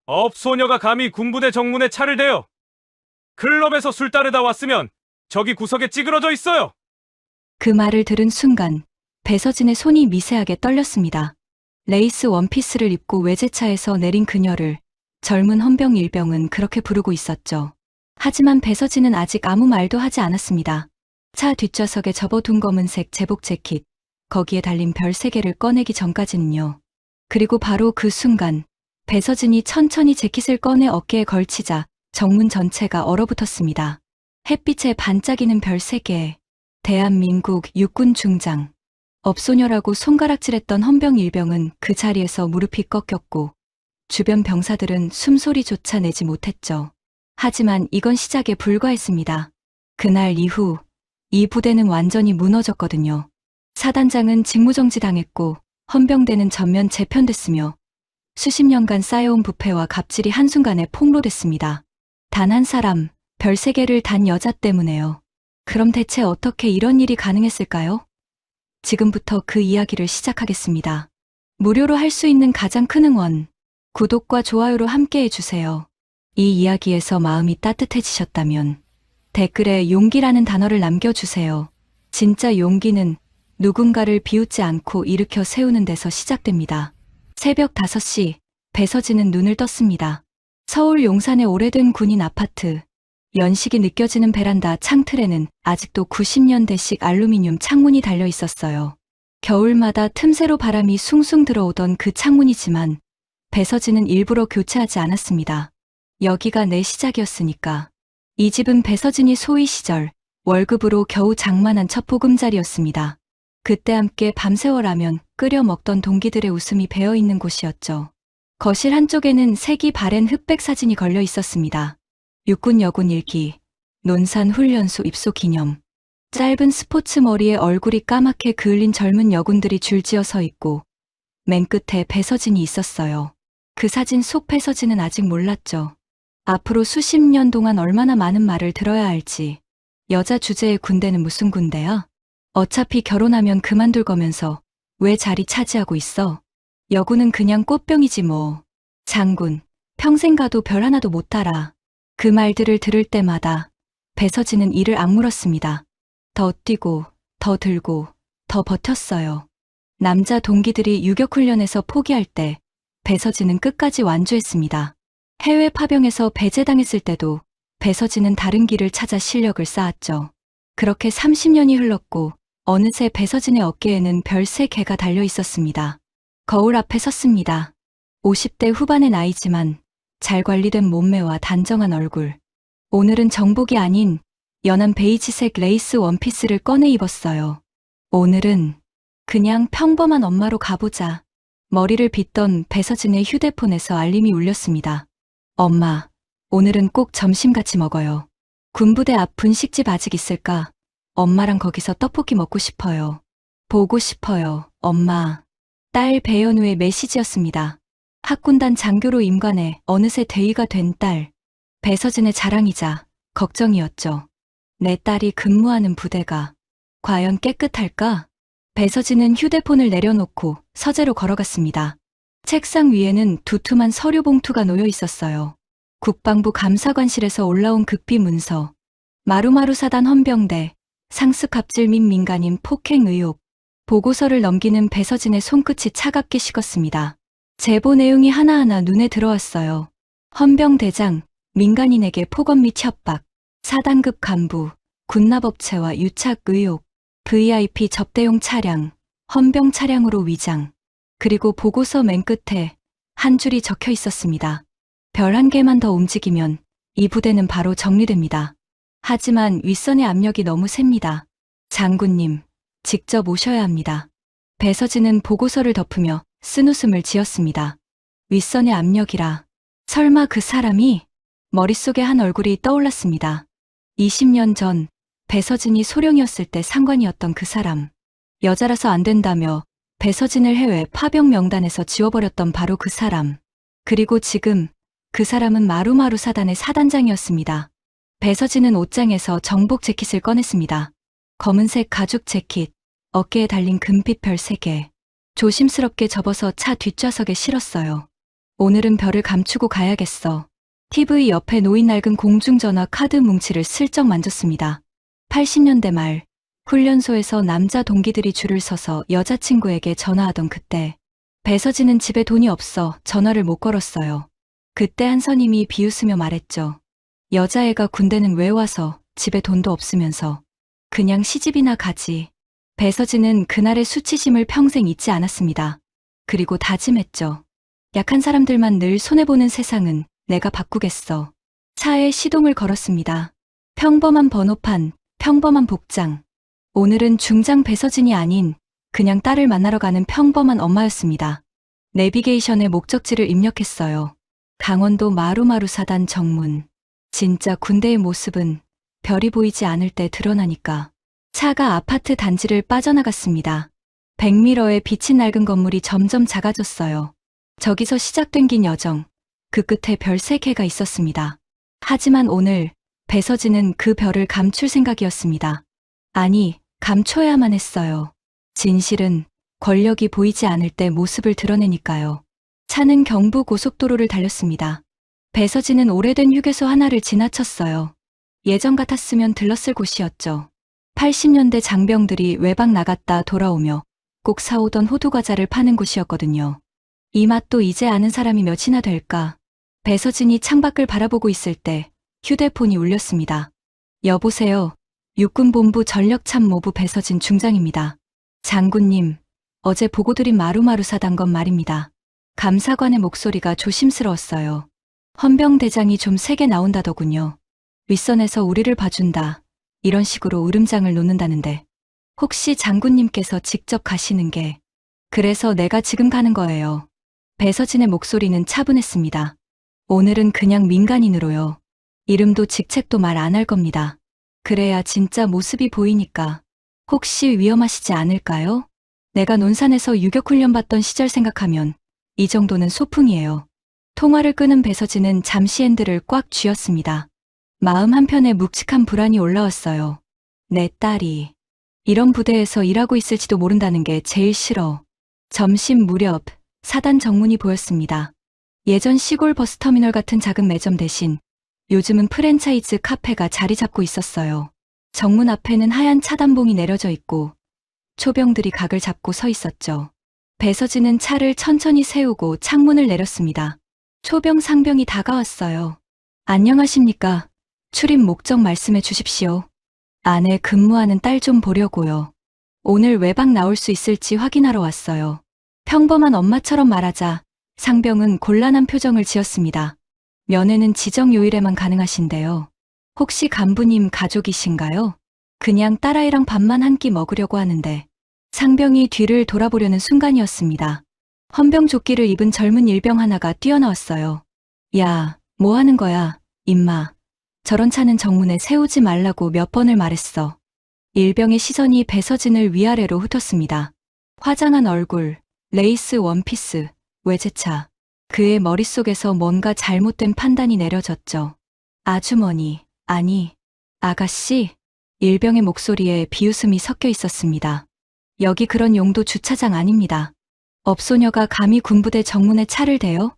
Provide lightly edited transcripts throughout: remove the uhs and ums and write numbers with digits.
업소녀가 감히 군부대 정문에 차를 대요. 클럽에서 술 따르다 왔으면 저기 구석에 찌그러져 있어요. 그 말을 들은 순간 배서진의 손이 미세하게 떨렸습니다. 레이스 원피스를 입고 외제차에서 내린 그녀를 젊은 헌병 일병은 그렇게 부르고 있었죠. 하지만 배서진은 아직 아무 말도 하지 않았습니다. 차 뒷좌석에 접어둔 검은색 제복 재킷, 거기에 달린 별 3개를 꺼내기 전까지는요. 그리고 바로 그 순간 배서진이 천천히 재킷을 꺼내 어깨에 걸치자 정문 전체가 얼어붙었습니다. 햇빛에 반짝이는 별 3개, 대한민국 육군 중장. 업소녀라고 손가락질했던 헌병 일병은 그 자리에서 무릎이 꺾였고 주변 병사들은 숨소리조차 내지 못했죠. 하지만 이건 시작에 불과했습니다. 그날 이후 이 부대는 완전히 무너졌거든요. 사단장은 직무정지 당했고 헌병대는 전면 재편됐으며 수십 년간 쌓여온 부패와 갑질이 한순간에 폭로됐습니다. 단 한 사람, 별 3개를 단 여자 때문에요. 그럼 대체 어떻게 이런 일이 가능했을까요? 지금부터 그 이야기를 시작하겠습니다. 무료로 할 수 있는 가장 큰 응원, 구독과 좋아요로 함께 해주세요. 이 이야기에서 마음이 따뜻해지셨다면 댓글에 용기라는 단어를 남겨주세요. 진짜 용기는 누군가를 비웃지 않고 일으켜 세우는 데서 시작됩니다. 새벽 5시, 배서진은 눈을 떴습니다. 서울 용산의 오래된 군인 아파트. 연식이 느껴지는 베란다 창틀에는 아직도 90년대식 알루미늄 창문이 달려 있었어요. 겨울마다 틈새로 바람이 숭숭 들어오던 그 창문이지만 배서진은 일부러 교체하지 않았습니다. 여기가 내 시작이었으니까. 이 집은 배서진이 소위 시절 월급으로 겨우 장만한 첫 보금자리였습니다. 그때 함께 밤새워 라면 끓여 먹던 동기들의 웃음이 배어있는 곳이었죠. 거실 한쪽에는 색이 바랜 흑백 사진이 걸려 있었습니다. 육군 여군 일기, 논산 훈련소 입소 기념. 짧은 스포츠 머리에 얼굴이 까맣게 그을린 젊은 여군들이 줄지어 서 있고 맨 끝에 배서진이 있었어요. 그 사진 속 배서진은 아직 몰랐죠. 앞으로 수십 년 동안 얼마나 많은 말을 들어야 할지. 여자 주제의 군대는 무슨 군대야? 어차피 결혼하면 그만둘 거면서 왜 자리 차지하고 있어? 여군은 그냥 꽃병이지 뭐. 장군, 평생 가도 별 하나도 못 달아. 그 말들을 들을 때마다 배서진은 이를 악물었습니다. 더 뛰고, 더 들고, 더 버텼어요. 남자 동기들이 유격훈련에서 포기할 때 배서진은 끝까지 완주했습니다. 해외 파병에서 배제당했을 때도 배서진은 다른 길을 찾아 실력을 쌓았죠. 그렇게 30년이 흘렀고 어느새 배서진의 어깨에는 별 3개가 달려 있었습니다. 거울 앞에 섰습니다. 50대 후반의 나이지만 잘 관리된 몸매와 단정한 얼굴. 오늘은 정복이 아닌 연한 베이지색 레이스 원피스를 꺼내 입었어요. 오늘은 그냥 평범한 엄마로 가보자. 머리를 빗던 배서진의 휴대폰에서 알림이 울렸습니다. 엄마, 오늘은 꼭 점심 같이 먹어요. 군부대 앞 분식집 아직 있을까? 엄마랑 거기서 떡볶이 먹고 싶어요. 보고 싶어요, 엄마. 딸 배연우의 메시지였습니다. 학군단 장교로 임관해 어느새 대위가 된 딸. 배서진의 자랑이자 걱정이었죠. 내 딸이 근무하는 부대가 과연 깨끗할까? 배서진은 휴대폰을 내려놓고 서재로 걸어갔습니다. 책상 위에는 두툼한 서류 봉투가 놓여 있었어요. 국방부 감사관실에서 올라온 극비 문서, 마루마루 사단 헌병대, 상습 갑질 및 민간인 폭행 의혹. 보고서를 넘기는 배서진의 손끝이 차갑게 식었습니다. 제보 내용이 하나하나 눈에 들어왔어요. 헌병대장, 민간인에게 폭언 및 협박, 사단급 간부, 군납업체와 유착 의혹, VIP 접대용 차량, 헌병 차량으로 위장. 그리고 보고서 맨 끝에 한 줄이 적혀 있었습니다. 별 1개만 더 움직이면 이 부대는 바로 정리됩니다. 하지만 윗선의 압력이 너무 셉니다. 장군님, 직접 오셔야 합니다. 배서진은 보고서를 덮으며 쓴웃음을 지었습니다. 윗선의 압력이라. 설마 그 사람이? 머릿속에 한 얼굴이 떠올랐습니다. 20년 전 배서진이 소령이었을 때 상관이었던 그 사람. 여자라서 안 된다며 배서진을 해외 파병 명단에서 지워버렸던 바로 그 사람. 그리고 지금 그 사람은 마루마루 사단의 사단장이었습니다. 배서진은 옷장에서 정복 재킷을 꺼냈습니다. 검은색 가죽 재킷, 어깨에 달린 금빛 별 3개. 조심스럽게 접어서 차 뒷좌석에 실었어요. 오늘은 별을 감추고 가야겠어. TV 옆에 놓인 낡은 공중전화 카드 뭉치를 슬쩍 만졌습니다. 80년대 말, 훈련소에서 남자 동기들이 줄을 서서 여자친구에게 전화하던 그때, 배서진은 집에 돈이 없어 전화를 못 걸었어요. 그때 한 선임이 비웃으며 말했죠. 여자애가 군대는 왜 와서 집에 돈도 없으면서 그냥 시집이나 가지. 배서진은 그날의 수치심을 평생 잊지 않았습니다. 그리고 다짐했죠. 약한 사람들만 늘 손해보는 세상은 내가 바꾸겠어. 차에 시동을 걸었습니다. 평범한 번호판, 평범한 복장. 오늘은 중장 배서진이 아닌 그냥 딸을 만나러 가는 평범한 엄마였습니다. 내비게이션에 목적지를 입력했어요. 강원도 마루마루 사단 정문. 진짜 군대의 모습은 별이 보이지 않을 때 드러나니까. 차가 아파트 단지를 빠져나갔습니다. 100m의 빛이 낡은 건물이 점점 작아졌어요. 저기서 시작된 긴 여정, 그 끝에 별 3개가 있었습니다. 하지만 오늘 배서진은 그 별을 감출 생각이었습니다. 아니, 감춰야만 했어요. 진실은 권력이 보이지 않을 때 모습을 드러내니까요. 차는 경부 고속도로를 달렸습니다. 배서진은 오래된 휴게소 하나를 지나쳤어요. 예전 같았으면 들렀을 곳이었죠. 80년대 장병들이 외박 나갔다 돌아오며 꼭 사오던 호두과자를 파는 곳이었거든요. 이 맛도 이제 아는 사람이 몇이나 될까. 배서진이 창밖을 바라보고 있을 때 휴대폰이 울렸습니다. 여보세요. 육군본부 전력참모부 배서진 중장입니다. 장군님, 어제 보고드린 마루마루 사단건 말입니다. 감사관의 목소리가 조심스러웠어요. 헌병대장이 좀 세게 나온다더군요. 윗선에서 우리를 봐준다. 이런 식으로 으름장을 놓는다는데 혹시 장군님께서 직접 가시는 게 그래서 내가 지금 가는 거예요. 배서진의 목소리는 차분했습니다. 오늘은 그냥 민간인으로요. 이름도 직책도 말 안 할 겁니다. 그래야 진짜 모습이 보이니까. 혹시 위험하시지 않을까요? 내가 논산에서 유격훈련 받던 시절 생각하면 이 정도는 소풍이에요. 통화를 끄는 배서진은 잠시 핸들을 꽉 쥐었습니다. 마음 한편에 묵직한 불안이 올라왔어요. 내 딸이 이런 부대에서 일하고 있을지도 모른다는 게 제일 싫어. 점심 무렵 사단 정문이 보였습니다. 예전 시골 버스터미널 같은 작은 매점 대신 요즘은 프랜차이즈 카페가 자리 잡고 있었어요. 정문 앞에는 하얀 차단봉이 내려져 있고 초병들이 각을 잡고 서 있었죠. 배서진은 차를 천천히 세우고 창문을 내렸습니다. 초병 상병이 다가왔어요. 안녕하십니까. 출입 목적 말씀해 주십시오. 안에 근무하는 딸 좀 보려고요. 오늘 외박 나올 수 있을지 확인하러 왔어요. 평범한 엄마처럼 말하자 상병은 곤란한 표정을 지었습니다. 면회는 지정 요일에만 가능하신데요. 혹시 간부님 가족이신가요? 그냥 딸아이랑 밥만 한 끼 먹으려고 하는데. 상병이 뒤를 돌아보려는 순간이었습니다. 헌병 조끼를 입은 젊은 일병 하나가 뛰어나왔어요. 야, 뭐 하는 거야, 임마. 저런 차는 정문에 세우지 말라고 몇 번을 말했어. 일병의 시선이 배서진을 위아래로 훑었습니다. 화장한 얼굴, 레이스 원피스, 외제차. 그의 머릿속에서 뭔가 잘못된 판단이 내려졌죠. 아주머니, 아니, 아가씨. 일병의 목소리에 비웃음이 섞여 있었습니다. 여기 그런 용도 주차장 아닙니다. 업소녀가 감히 군부대 정문에 차를 대요?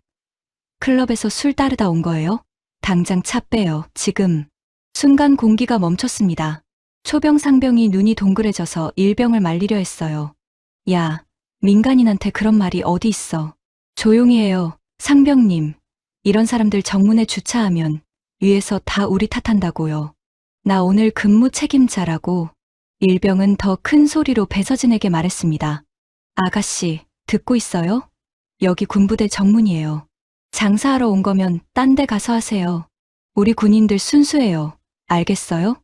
클럽에서 술 따르다 온 거예요? 당장 차 빼요, 지금. 순간 공기가 멈췄습니다. 초병 상병이 눈이 동그래져서 일병을 말리려 했어요. 야, 민간인한테 그런 말이 어디 있어. 조용히 해요, 상병님. 이런 사람들 정문에 주차하면 위에서 다 우리 탓한다고요. 나 오늘 근무 책임자라고. 일병은 더 큰 소리로 배서진에게 말했습니다. 아가씨, 듣고 있어요? 여기 군부대 정문이에요. 장사하러 온 거면 딴 데 가서 하세요. 우리 군인들 순수해요. 알겠어요?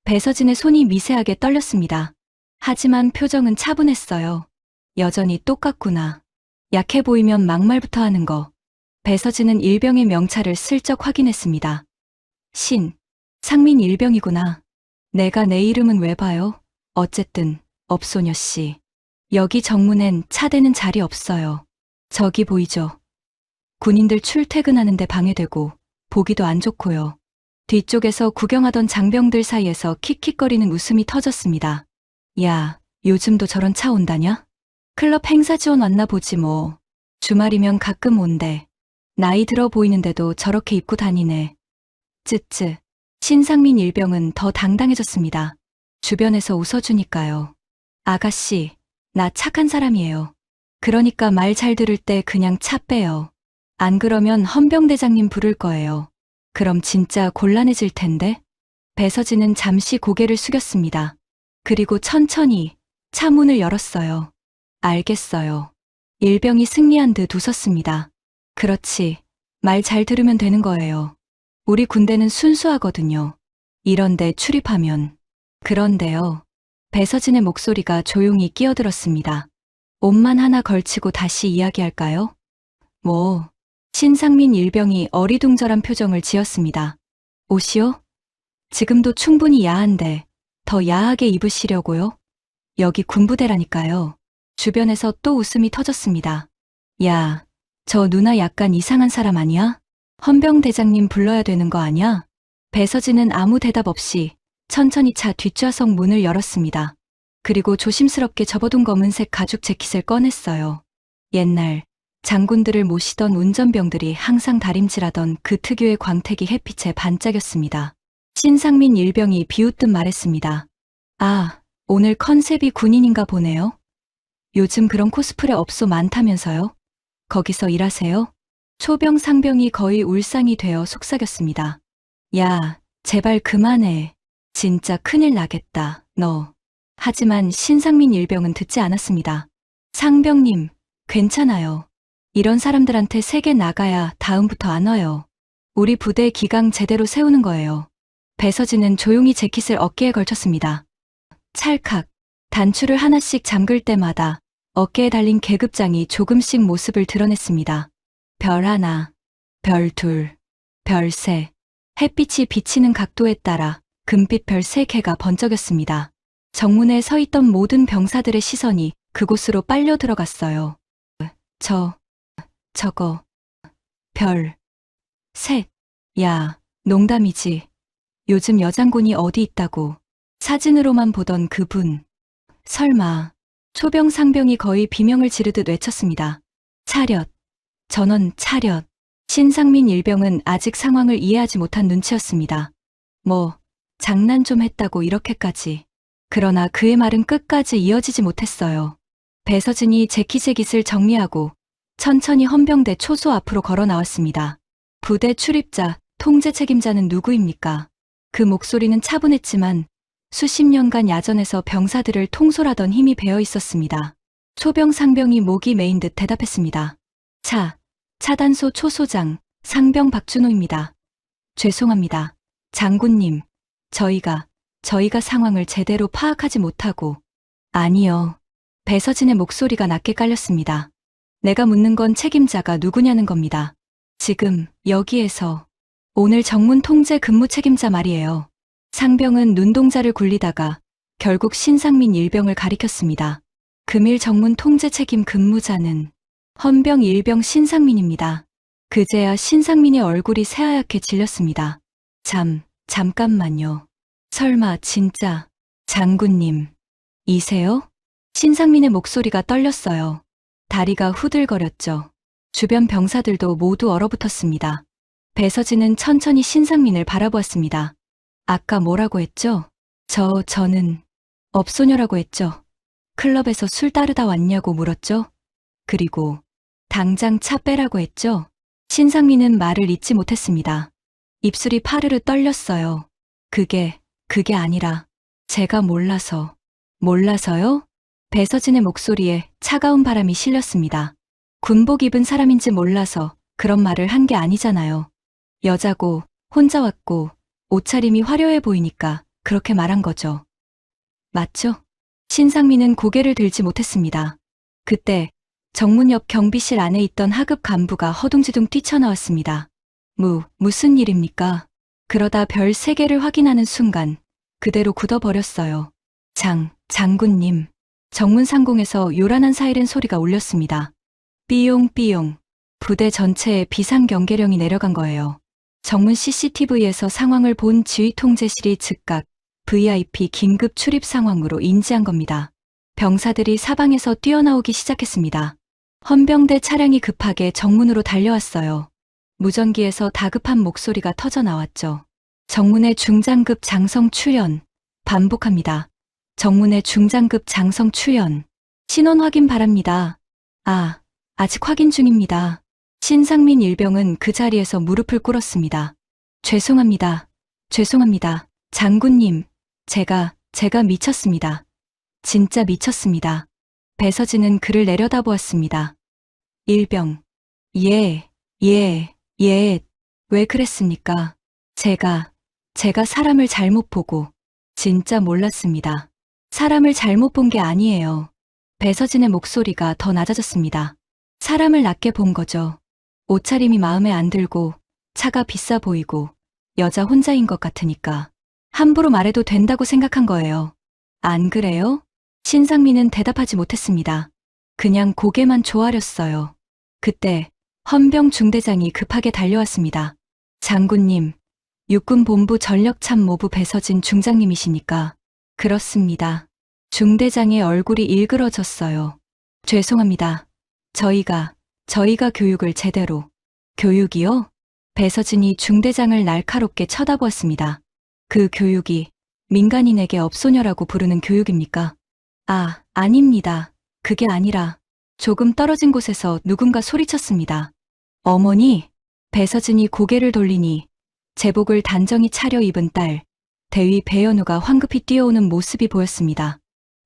배서진의 손이 미세하게 떨렸습니다. 하지만 표정은 차분했어요. 여전히 똑같구나. 약해 보이면 막말부터 하는 거. 배서진은 일병의 명찰을 슬쩍 확인했습니다. 상민 일병이구나. 내가 내 이름은 왜 봐요? 어쨌든 업소녀 씨. 여기 정문엔 차 대는 자리 없어요. 저기 보이죠? 군인들 출퇴근하는데 방해되고 보기도 안 좋고요. 뒤쪽에서 구경하던 장병들 사이에서 킥킥거리는 웃음이 터졌습니다. 야, 요즘도 저런 차 온다냐? 클럽 행사 지원 왔나 보지 뭐. 주말이면 가끔 온대. 나이 들어 보이는데도 저렇게 입고 다니네. 쯔쯔. 신상민 일병은 더 당당해졌습니다. 주변에서 웃어주니까요. 아가씨, 나 착한 사람이에요. 그러니까 말 잘 들을 때 그냥 차 빼요. 안 그러면 헌병대장님 부를 거예요. 그럼 진짜 곤란해질 텐데? 배서진은 잠시 고개를 숙였습니다. 그리고 천천히 차 문을 열었어요. 알겠어요. 일병이 승리한 듯 웃었습니다. 그렇지. 말 잘 들으면 되는 거예요. 우리 군대는 순수하거든요. 이런데 출입하면. 그런데요. 배서진의 목소리가 조용히 끼어들었습니다. 옷만 하나 걸치고 다시 이야기할까요? 뭐. 신상민 일병이 어리둥절한 표정을 지었습니다. 옷이요? 지금도 충분히 야한데 더 야하게 입으시려고요? 여기 군부대라니까요. 주변에서 또 웃음이 터졌습니다. 야, 저 누나 약간 이상한 사람 아니야? 헌병대장님 불러야 되는 거 아냐? 배서진은 아무 대답 없이 천천히 차 뒷좌석 문을 열었습니다. 그리고 조심스럽게 접어둔 검은색 가죽 재킷을 꺼냈어요. 옛날 장군들을 모시던 운전병들이 항상 다림질하던 그 특유의 광택이 햇빛에 반짝였습니다. 신상민 일병이 비웃듯 말했습니다. 아, 오늘 컨셉이 군인인가 보네요. 요즘 그런 코스프레 업소 많다면서요? 거기서 일하세요? 초병 상병이 거의 울상이 되어 속삭였습니다. 야, 제발 그만해. 진짜 큰일 나겠다, 너. 하지만 신상민 일병은 듣지 않았습니다. 상병님, 괜찮아요. 이런 사람들한테 세게 나가야 다음부터 안 와요. 우리 부대 기강 제대로 세우는 거예요. 배서진은 조용히 재킷을 어깨에 걸쳤습니다. 찰칵, 단추를 하나씩 잠글 때마다 어깨에 달린 계급장이 조금씩 모습을 드러냈습니다. 별 하나, 별 둘, 별 셋. 햇빛이 비치는 각도에 따라 금빛 별 3개가 번쩍였습니다. 정문에 서 있던 모든 병사들의 시선이 그곳으로 빨려 들어갔어요. 저거, 별, 셋. 야, 농담이지. 요즘 여장군이 어디 있다고. 사진으로만 보던 그분. 설마. 초병 상병이 거의 비명을 지르듯 외쳤습니다. 차렷. 전원 차렷. 신상민 일병은 아직 상황을 이해하지 못한 눈치였습니다. 뭐, 장난 좀 했다고 이렇게까지. 그러나 그의 말은 끝까지 이어지지 못했어요. 배서진이 재킷의 깃을 정리하고 천천히 헌병대 초소 앞으로 걸어 나왔습니다. 부대 출입자, 통제 책임자는 누구입니까? 그 목소리는 차분했지만 수십 년간 야전에서 병사들을 통솔하던 힘이 배어 있었습니다. 초병 상병이 목이 메인 듯 대답했습니다. 차단소 초소장, 상병 박준호입니다. 죄송합니다. 장군님, 저희가 상황을 제대로 파악하지 못하고. 아니요. 배서진의 목소리가 낮게 깔렸습니다. 내가 묻는 건 책임자가 누구냐는 겁니다. 지금 여기에서. 오늘 정문 통제 근무 책임자 말이에요. 상병은 눈동자를 굴리다가 결국 신상민 일병을 가리켰습니다. 금일 정문 통제 책임 근무자는 헌병 일병 신상민입니다. 그제야 신상민의 얼굴이 새하얗게 질렸습니다. 잠깐만요. 설마 진짜 장군님 이세요? 신상민의 목소리가 떨렸어요. 다리가 후들거렸죠. 주변 병사들도 모두 얼어붙었습니다. 배서진은 천천히 신상민을 바라보았습니다. 아까 뭐라고 했죠? 저는 업소녀라고 했죠. 클럽에서 술 따르다 왔냐고 물었죠. 그리고 당장 차 빼라고 했죠. 신상민은 말을 잇지 못했습니다. 입술이 파르르 떨렸어요. 그게 아니라 제가 몰라서. 몰라서요? 배서진의 목소리에 차가운 바람이 실렸습니다. 군복 입은 사람인지 몰라서 그런 말을 한 게 아니잖아요. 여자고 혼자 왔고 옷차림이 화려해 보이니까 그렇게 말한 거죠. 맞죠? 신상민은 고개를 들지 못했습니다. 그때 정문 옆 경비실 안에 있던 하급 간부가 허둥지둥 뛰쳐나왔습니다. 무슨 일입니까? 그러다 별 3개를 확인하는 순간 그대로 굳어버렸어요. 장군님. 정문 상공에서 요란한 사이렌 소리가 울렸습니다. 삐용삐용. 부대 전체에 비상경계령이 내려간 거예요. 정문 CCTV에서 상황을 본 지휘통제실이 즉각 VIP 긴급 출입 상황으로 인지한 겁니다. 병사들이 사방에서 뛰어나오기 시작했습니다. 헌병대 차량이 급하게 정문으로 달려왔어요. 무전기에서 다급한 목소리가 터져 나왔죠. 정문의 중장급 장성 출연. 반복합니다. 정문의 중장급 장성 출연. 신원 확인 바랍니다. 아직 확인 중입니다. 신상민 일병은 그 자리에서 무릎을 꿇었습니다. 죄송합니다. 장군님, 제가 미쳤습니다. 진짜 미쳤습니다. 배서진은 그를 내려다보았습니다. 일병. 예. 왜 그랬습니까? 제가 사람을 잘못 보고 진짜 몰랐습니다. 사람을 잘못 본 게 아니에요. 배서진의 목소리가 더 낮아졌습니다. 사람을 낮게 본 거죠. 옷차림이 마음에 안 들고 차가 비싸 보이고 여자 혼자인 것 같으니까 함부로 말해도 된다고 생각한 거예요. 안 그래요? 신상민은 대답하지 못했습니다. 그냥 고개만 조아렸어요. 그때 헌병 중대장이 급하게 달려왔습니다. 장군님, 육군본부 전력참모부 배서진 중장님이시니까. 그렇습니다. 중대장의 얼굴이 일그러졌어요. 죄송합니다. 저희가 교육을 제대로. 교육이요? 배서진이 중대장을 날카롭게 쳐다보았습니다. 그 교육이 민간인에게 업소녀라고 부르는 교육입니까? 아닙니다. 그게 아니라 조금 떨어진 곳에서 누군가 소리쳤습니다. 어머니? 배서진이 고개를 돌리니 제복을 단정히 차려 입은 딸, 대위 배현우가 황급히 뛰어오는 모습이 보였습니다.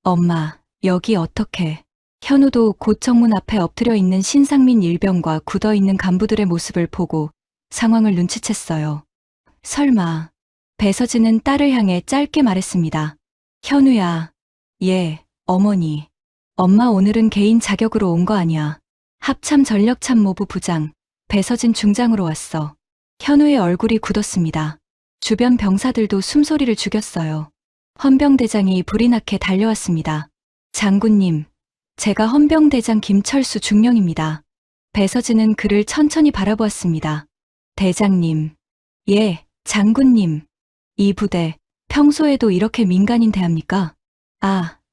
엄마, 여기 어떻게? 현우도 곧 정문 앞에 엎드려 있는 신상민 일병과 굳어있는 간부들의 모습을 보고 상황을 눈치챘어요. 설마. 배서진은 딸을 향해 짧게 말했습니다. 현우야. 예, 어머니. 엄마 오늘은 개인 자격으로 온 거 아니야. 합참 전력참모부 부장, 배서진 중장으로 왔어. 현우의 얼굴이 굳었습니다. 주변 병사들도 숨소리를 죽였어요. 헌병대장이 불이 나게 달려왔습니다. 장군님, 제가 헌병대장 김철수 중령입니다. 배서진은 그를 천천히 바라보았습니다. 대장님. 예, 장군님. 이 부대, 평소에도 이렇게 민간인 대합니까?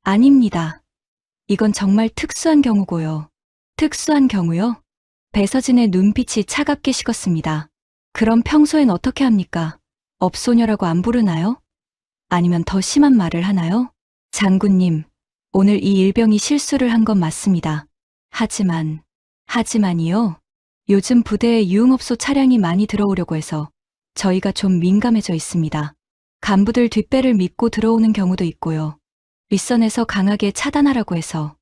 아닙니다. 이건 정말 특수한 경우고요. 특수한 경우요? 배서진의 눈빛이 차갑게 식었습니다. 그럼 평소엔 어떻게 합니까? 업소녀라고 안 부르나요? 아니면 더 심한 말을 하나요? 장군님, 오늘 이 일병이 실수를 한 건 맞습니다. 하지만이요? 요즘 부대에 유흥업소 차량이 많이 들어오려고 해서 저희가 좀 민감해져 있습니다. 간부들 뒷배를 믿고 들어오는 경우도 있고요. 윗선에서 강하게 차단하라고 해서.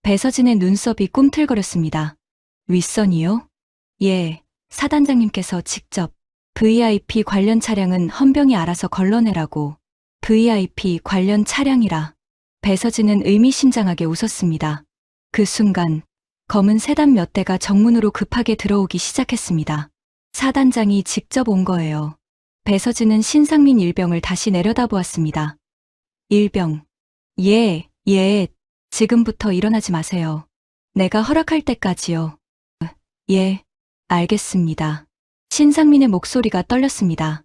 배서진의 눈썹이 꿈틀거렸습니다. 윗선이요? 예, 사단장님께서 직접 VIP 관련 차량은 헌병이 알아서 걸러내라고. VIP 관련 차량이라. 배서진은 의미심장하게 웃었습니다. 그 순간 검은 세단 몇 대가 정문으로 급하게 들어오기 시작했습니다. 사단장이 직접 온 거예요. 배서진은 신상민 일병을 다시 내려다보았습니다. 일병. 예, 지금부터 일어나지 마세요. 내가 허락할 때까지요. 예, 알겠습니다. 신상민의 목소리가 떨렸습니다.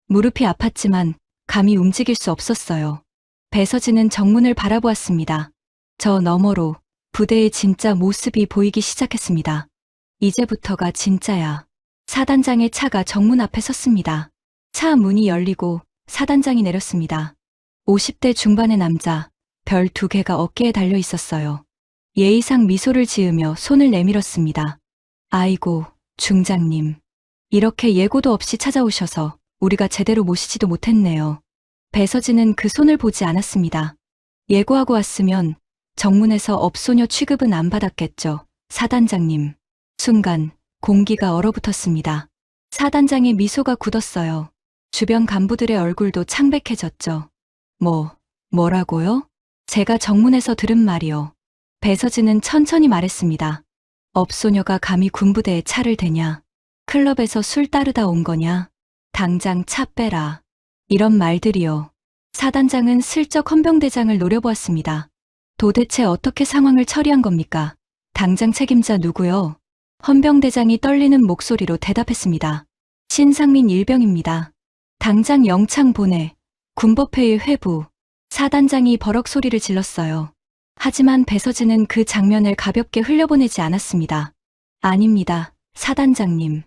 무릎이 아팠지만 감히 움직일 수 없었어요. 배서진은 정문을 바라보았습니다. 저 너머로 부대의 진짜 모습이 보이기 시작했습니다. 이제부터가 진짜야. 사단장의 차가 정문 앞에 섰습니다. 차 문이 열리고 사단장이 내렸습니다. 50대 중반의 남자, 별 2개가 어깨에 달려 있었어요. 예의상 미소를 지으며 손을 내밀었습니다. 아이고, 중장님. 이렇게 예고도 없이 찾아오셔서 우리가 제대로 모시지도 못했네요. 배서진은 그 손을 보지 않았습니다. 예고하고 왔으면 정문에서 업소녀 취급은 안 받았겠죠. 사단장님. 순간 공기가 얼어붙었습니다. 사단장의 미소가 굳었어요. 주변 간부들의 얼굴도 창백해졌죠. 뭐라고요? 제가 정문에서 들은 말이요. 배서진은 천천히 말했습니다. 업소녀가 감히 군부대에 차를 대냐? 클럽에서 술 따르다 온 거냐? 당장 차 빼라. 이런 말들이요. 사단장은 슬쩍 헌병대장을 노려보았습니다. 도대체 어떻게 상황을 처리한 겁니까? 당장 책임자 누구요? 헌병대장이 떨리는 목소리로 대답했습니다. 신상민 일병입니다. 당장 영창 보내. 군법회의 회부. 사단장이 버럭 소리를 질렀어요. 하지만 배서진은 그 장면을 가볍게 흘려보내지 않았습니다. 아닙니다, 사단장님.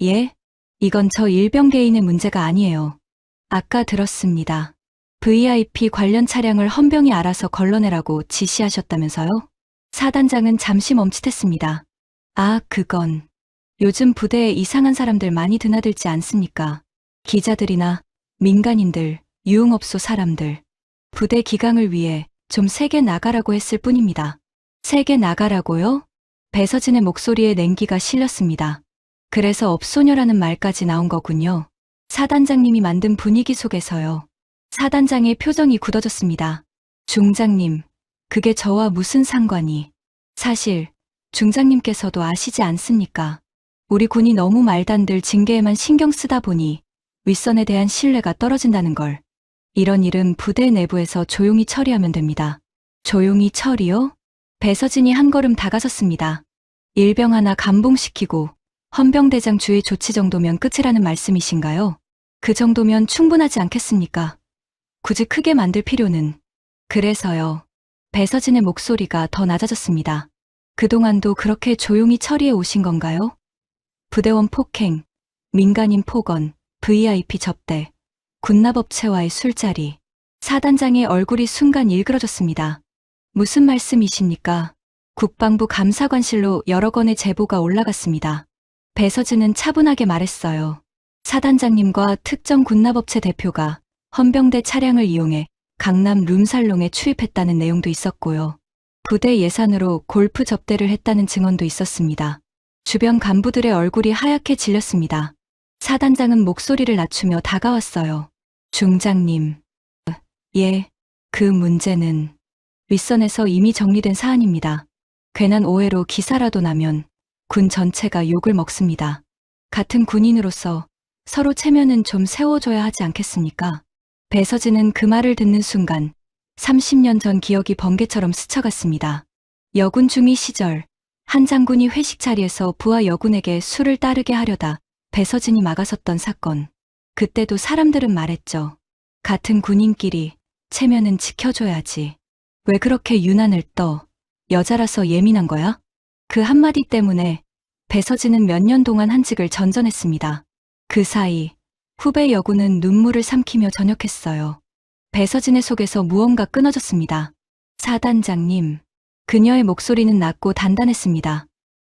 예? 이건 저 일병 개인의 문제가 아니에요. 아까 들었습니다. VIP 관련 차량을 헌병이 알아서 걸러내라고 지시하셨다면서요? 사단장은 잠시 멈칫했습니다. 아, 그건. 요즘 부대에 이상한 사람들 많이 드나들지 않습니까? 기자들이나 민간인들, 유흥업소 사람들. 부대 기강을 위해 좀 세게 나가라고 했을 뿐입니다. 세게 나가라고요? 배서진의 목소리에 냉기가 실렸습니다. 그래서 업소녀라는 말까지 나온 거군요. 사단장님이 만든 분위기 속에서요. 사단장의 표정이 굳어졌습니다. 중장님, 그게 저와 무슨 상관이? 사실 중장님께서도 아시지 않습니까? 우리 군이 너무 말단들 징계에만 신경 쓰다 보니 윗선에 대한 신뢰가 떨어진다는 걸. 이런 일은 부대 내부에서 조용히 처리하면 됩니다. 조용히 처리요? 배서진이 한 걸음 다가섰습니다. 일병 하나 감봉시키고 헌병대장 주의 조치 정도면 끝이라는 말씀이신가요? 그 정도면 충분하지 않겠습니까? 굳이 크게 만들 필요는. 그래서요. 배서진의 목소리가 더 낮아졌습니다. 그동안도 그렇게 조용히 처리해 오신 건가요? 부대원 폭행, 민간인 폭언, VIP 접대, 군납업체와의 술자리. 사단장의 얼굴이 순간 일그러졌습니다. 무슨 말씀이십니까? 국방부 감사관실로 여러 건의 제보가 올라갔습니다. 배서진은 차분하게 말했어요. 사단장님과 특정 군납업체 대표가 헌병대 차량을 이용해 강남 룸살롱에 출입했다는 내용도 있었고요. 부대 예산으로 골프 접대를 했다는 증언도 있었습니다. 주변 간부들의 얼굴이 하얗게 질렸습니다. 사단장은 목소리를 낮추며 다가왔어요. 중장님. 예, 그 문제는 윗선에서 이미 정리된 사안입니다. 괜한 오해로 기사라도 나면 군 전체가 욕을 먹습니다. 같은 군인으로서 서로 체면은 좀 세워줘야 하지 않겠습니까? 배서진은 그 말을 듣는 순간 30년 전 기억이 번개처럼 스쳐갔습니다. 여군 중위 시절 한 장군이 회식 자리에서 부하 여군에게 술을 따르게 하려다 배서진이 막아섰던 사건. 그때도 사람들은 말했죠. 같은 군인끼리 체면은 지켜줘야지. 왜 그렇게 유난을 떠? 여자라서 예민한 거야? 그 한마디 때문에 배서진은 몇 년 동안 한직을 전전했습니다. 그 사이 후배 여군은 눈물을 삼키며 전역했어요. 배서진의 속에서 무언가 끊어졌습니다. 사단장님. 그녀의 목소리는 낮고 단단했습니다.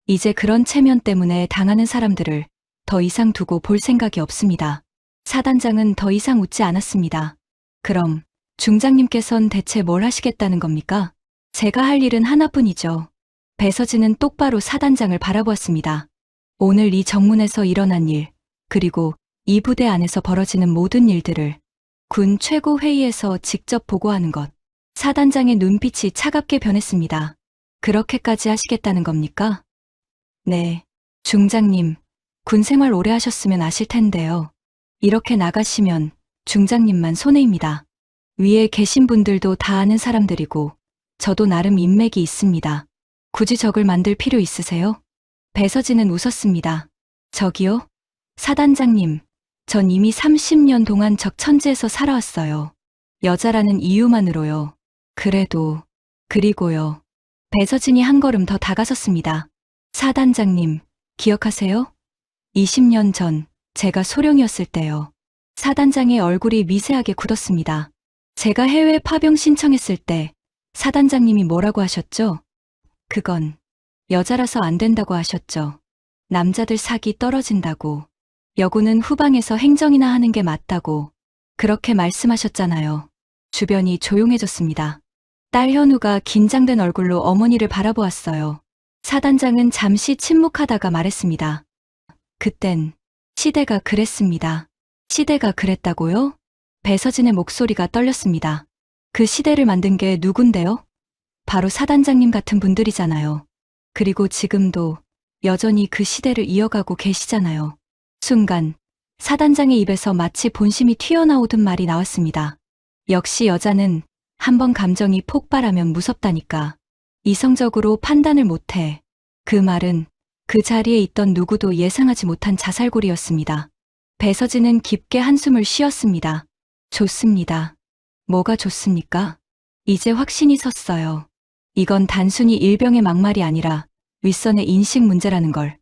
이제 그런 체면 때문에 당하는 사람들을 더 이상 두고 볼 생각이 없습니다. 사단장은 더 이상 웃지 않았습니다. 그럼 중장님께선 대체 뭘 하시겠다는 겁니까? 제가 할 일은 하나뿐이죠. 배서진은 똑바로 사단장을 바라보았습니다. 오늘 이 정문에서 일어난 일, 그리고 이 부대 안에서 벌어지는 모든 일들을 군 최고 회의에서 직접 보고하는 것. 사단장의 눈빛이 차갑게 변했습니다. 그렇게까지 하시겠다는 겁니까? 네, 중장님, 군 생활 오래 하셨으면 아실 텐데요. 이렇게 나가시면 중장님만 손해입니다. 위에 계신 분들도 다 아는 사람들이고 저도 나름 인맥이 있습니다. 굳이 적을 만들 필요 있으세요? 배서진은 웃었습니다. 적이요? 사단장님, 전 이미 30년 동안 적천지에서 살아왔어요. 여자라는 이유만으로요. 그리고요. 배서진이 한 걸음 더 다가섰습니다. 사단장님, 기억하세요? 20년 전 제가 소령이었을 때요. 사단장의 얼굴이 미세하게 굳었습니다. 제가 해외 파병 신청했을 때 사단장님이 뭐라고 하셨죠? 그건 여자라서 안 된다고 하셨죠. 남자들 사기 떨어진다고. 여군은 후방에서 행정이나 하는 게 맞다고. 그렇게 말씀하셨잖아요. 주변이 조용해졌습니다. 딸 현우가 긴장된 얼굴로 어머니를 바라보았어요. 사단장은 잠시 침묵하다가 말했습니다. 그땐 시대가 그랬습니다. 시대가 그랬다고요? 배서진의 목소리가 떨렸습니다. 그 시대를 만든 게 누군데요? 바로 사단장님 같은 분들이잖아요. 그리고 지금도 여전히 그 시대를 이어가고 계시잖아요. 순간 사단장의 입에서 마치 본심이 튀어나오듯 말이 나왔습니다. 역시 여자는 한번 감정이 폭발하면 무섭다니까. 이성적으로 판단을 못해. 그 말은 그 자리에 있던 누구도 예상하지 못한 자살골이었습니다. 배서진은 깊게 한숨을 쉬었습니다. 좋습니다. 뭐가 좋습니까? 이제 확신이 섰어요. 이건 단순히 일병의 막말이 아니라 윗선의 인식 문제라는 걸.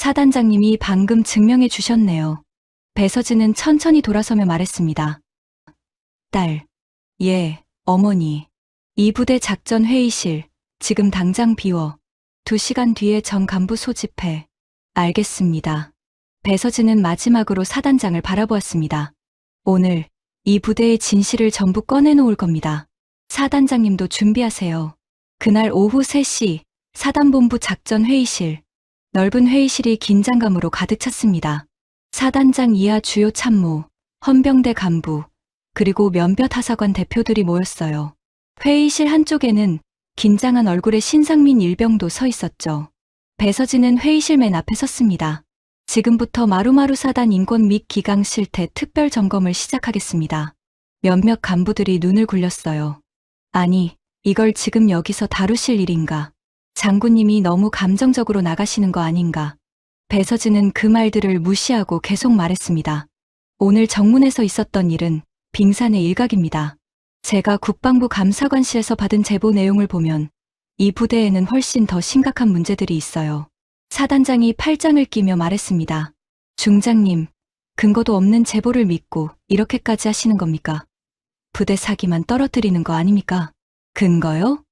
사단장님이 방금 증명해 주셨네요. 배서진은 천천히 돌아서며 말했습니다. 딸, 예, 어머니. 이 부대 작전 회의실, 지금 당장 비워. 2시간 뒤에 정 간부 소집해. 알겠습니다. 배서진은 마지막으로 사단장을 바라보았습니다. 오늘 이 부대의 진실을 전부 꺼내놓을 겁니다. 사단장님도 준비하세요. 그날 오후 3시 사단본부 작전 회의실. 넓은 회의실이 긴장감으로 가득 찼습니다. 사단장 이하 주요 참모, 헌병대 간부, 그리고 몇몇 하사관 대표들이 모였어요. 회의실 한쪽에는 긴장한 얼굴의 신상민 일병도 서 있었죠. 배서진은 회의실 맨 앞에 섰습니다. 지금부터 마루마루 사단 인권 및 기강 실태 특별 점검을 시작하겠습니다. 몇몇 간부들이 눈을 굴렸어요. 아니, 이걸 지금 여기서 다루실 일인가? 장군님이 너무 감정적으로 나가시는 거 아닌가? 배서진은 그 말들을 무시하고 계속 말했습니다. 오늘 정문에서 있었던 일은 빙산의 일각입니다. 제가 국방부 감사관실에서 받은 제보 내용을 보면 이 부대에는 훨씬 더 심각한 문제들이 있어요. 사단장이 팔짱을 끼며 말했습니다. 중장님, 근거도 없는 제보를 믿고 이렇게까지 하시는 겁니까? 부대 사기만 떨어뜨리는 거 아닙니까? 근거요?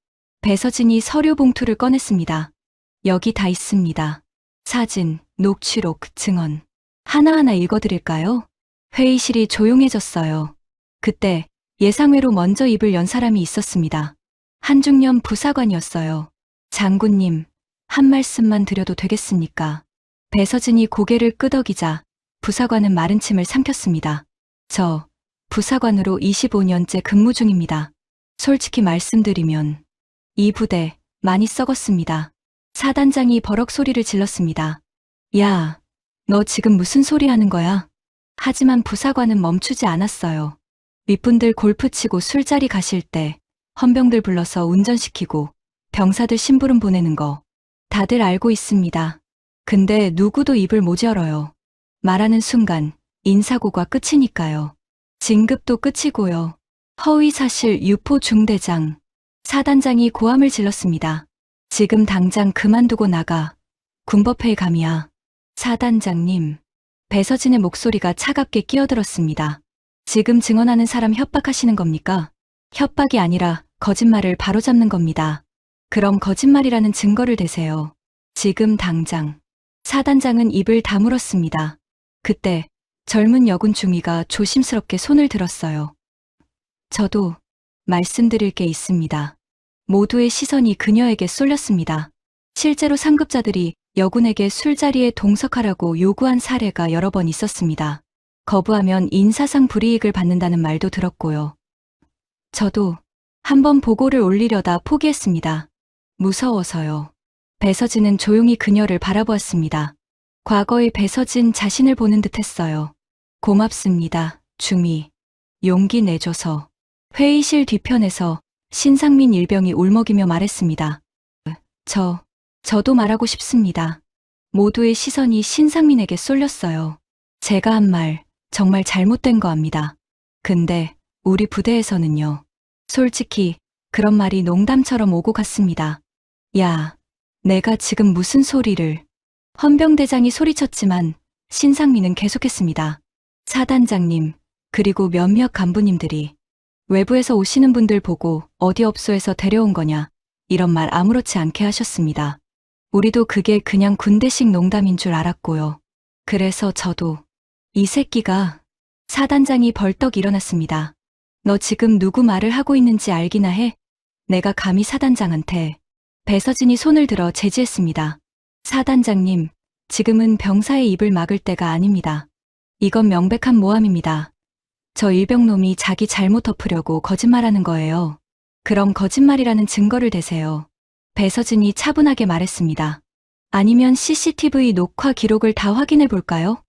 배서진이 서류 봉투를 꺼냈습니다. 여기 다 있습니다. 사진, 녹취록, 증언. 하나하나 읽어드릴까요? 회의실이 조용해졌어요. 그때 예상외로 먼저 입을 연 사람이 있었습니다. 한중년 부사관이었어요. 장군님, 한 말씀만 드려도 되겠습니까? 배서진이 고개를 끄덕이자 부사관은 마른 침을 삼켰습니다. 저 부사관으로 25년째 근무 중입니다. 솔직히 말씀드리면 이 부대 많이 썩었습니다. 사단장이 버럭 소리를 질렀습니다. 야, 너 지금 무슨 소리 하는 거야? 하지만 부사관은 멈추지 않았어요. 윗분들 골프 치고 술자리 가실 때 헌병들 불러서 운전시키고 병사들 심부름 보내는 거 다들 알고 있습니다. 근데 누구도 입을 못 열어요. 말하는 순간 인사고가 끝이니까요. 진급도 끝이고요. 허위사실 유포 중대장. 사단장이 고함을 질렀습니다. 지금 당장 그만두고 나가. 군법회의 감이야. 사단장님. 배서진의 목소리가 차갑게 끼어들었습니다. 지금 증언하는 사람 협박하시는 겁니까? 협박이 아니라 거짓말을 바로잡는 겁니다. 그럼 거짓말이라는 증거를 대세요. 지금 당장. 사단장은 입을 다물었습니다. 그때 젊은 여군 중위가 조심스럽게 손을 들었어요. 저도 말씀드릴 게 있습니다. 모두의 시선이 그녀에게 쏠렸습니다. 실제로 상급자들이 여군에게 술자리에 동석하라고 요구한 사례가 여러 번 있었습니다. 거부하면 인사상 불이익을 받는다는 말도 들었고요. 저도 한번 보고를 올리려다 포기했습니다. 무서워서요. 배서진은 조용히 그녀를 바라보았습니다. 과거의 배서진 자신을 보는 듯 했어요. 고맙습니다, 중위. 용기 내줘서. 회의실 뒤편에서 신상민 일병이 울먹이며 말했습니다. 저도 말하고 싶습니다. 모두의 시선이 신상민에게 쏠렸어요. 제가 한 말 정말 잘못된 거 압니다. 근데 우리 부대에서는요. 솔직히 그런 말이 농담처럼 오고 갔습니다. 야, 내가 지금 무슨 소리를. 헌병대장이 소리쳤지만 신상민은 계속했습니다. 사단장님, 그리고 몇몇 간부님들이 외부에서 오시는 분들 보고 어디 업소에서 데려온 거냐 이런 말 아무렇지 않게 하셨습니다. 우리도 그게 그냥 군대식 농담인 줄 알았고요. 그래서 저도 이 새끼가. 사단장이 벌떡 일어났습니다. 너 지금 누구 말을 하고 있는지 알기나 해? 내가 감히 사단장한테. 배서진이 손을 들어 제지했습니다. 사단장님, 지금은 병사의 입을 막을 때가 아닙니다. 이건 명백한 모함입니다. 저 일병놈이 자기 잘못 덮으려고 거짓말하는 거예요. 그럼 거짓말이라는 증거를 대세요. 배서진이 차분하게 말했습니다. 아니면 CCTV 녹화 기록을 다 확인해 볼까요?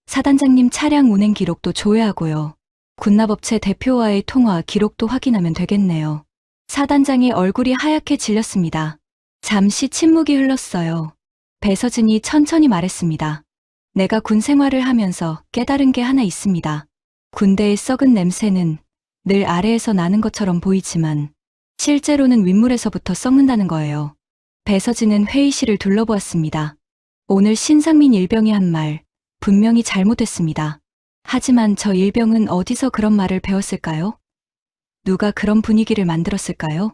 사단장님 차량 운행 기록도 조회하고요. 군납업체 대표와의 통화 기록도 확인하면 되겠네요. 사단장의 얼굴이 하얗게 질렸습니다. 잠시 침묵이 흘렀어요. 배서진이 천천히 말했습니다. 내가 군 생활을 하면서 깨달은 게 하나 있습니다. 군대의 썩은 냄새는 늘 아래에서 나는 것처럼 보이지만 실제로는 윗물에서부터 썩는다는 거예요. 배서진은 회의실을 둘러보았습니다. 오늘 신상민 일병이 한 말, 분명히 잘못했습니다. 하지만 저 일병은 어디서 그런 말을 배웠을까요? 누가 그런 분위기를 만들었을까요?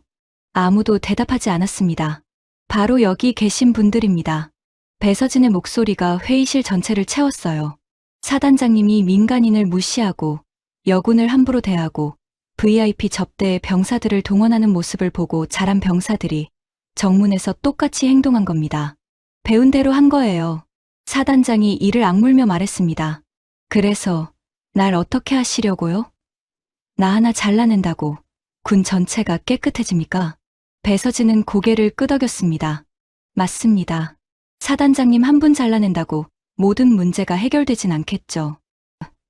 아무도 대답하지 않았습니다. 바로 여기 계신 분들입니다. 배서진의 목소리가 회의실 전체를 채웠어요. 사단장님이 민간인을 무시하고 여군을 함부로 대하고 VIP 접대에 병사들을 동원하는 모습을 보고 자란 병사들이 정문에서 똑같이 행동한 겁니다. 배운 대로 한 거예요. 사단장이 이를 악물며 말했습니다. 그래서 날 어떻게 하시려고요? 나 하나 잘라낸다고 군 전체가 깨끗해집니까? 배서진은 고개를 끄덕였습니다. 맞습니다. 사단장님 한 분 잘라낸다고 모든 문제가 해결되진 않겠죠.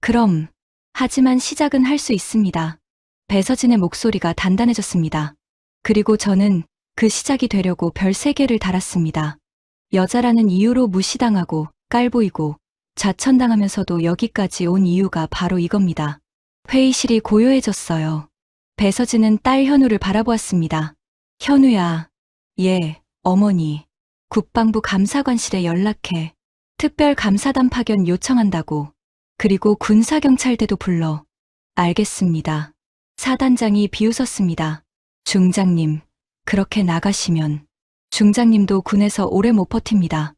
그럼, 하지만 시작은 할 수 있습니다. 배서진의 목소리가 단단해졌습니다. 그리고 저는 그 시작이 되려고 별 3개를 달았습니다. 여자라는 이유로 무시당하고 깔보이고 좌천당하면서도 여기까지 온 이유가 바로 이겁니다. 회의실이 고요해졌어요. 배서진은 딸 현우를 바라보았습니다. 현우야. 예, 어머니. 국방부 감사관실에 연락해. 특별감사단 파견 요청한다고. 그리고 군사경찰대도 불러. 알겠습니다. 사단장이 비웃었습니다. 중장님, 그렇게 나가시면 중장님도 군에서 오래 못 버팁니다.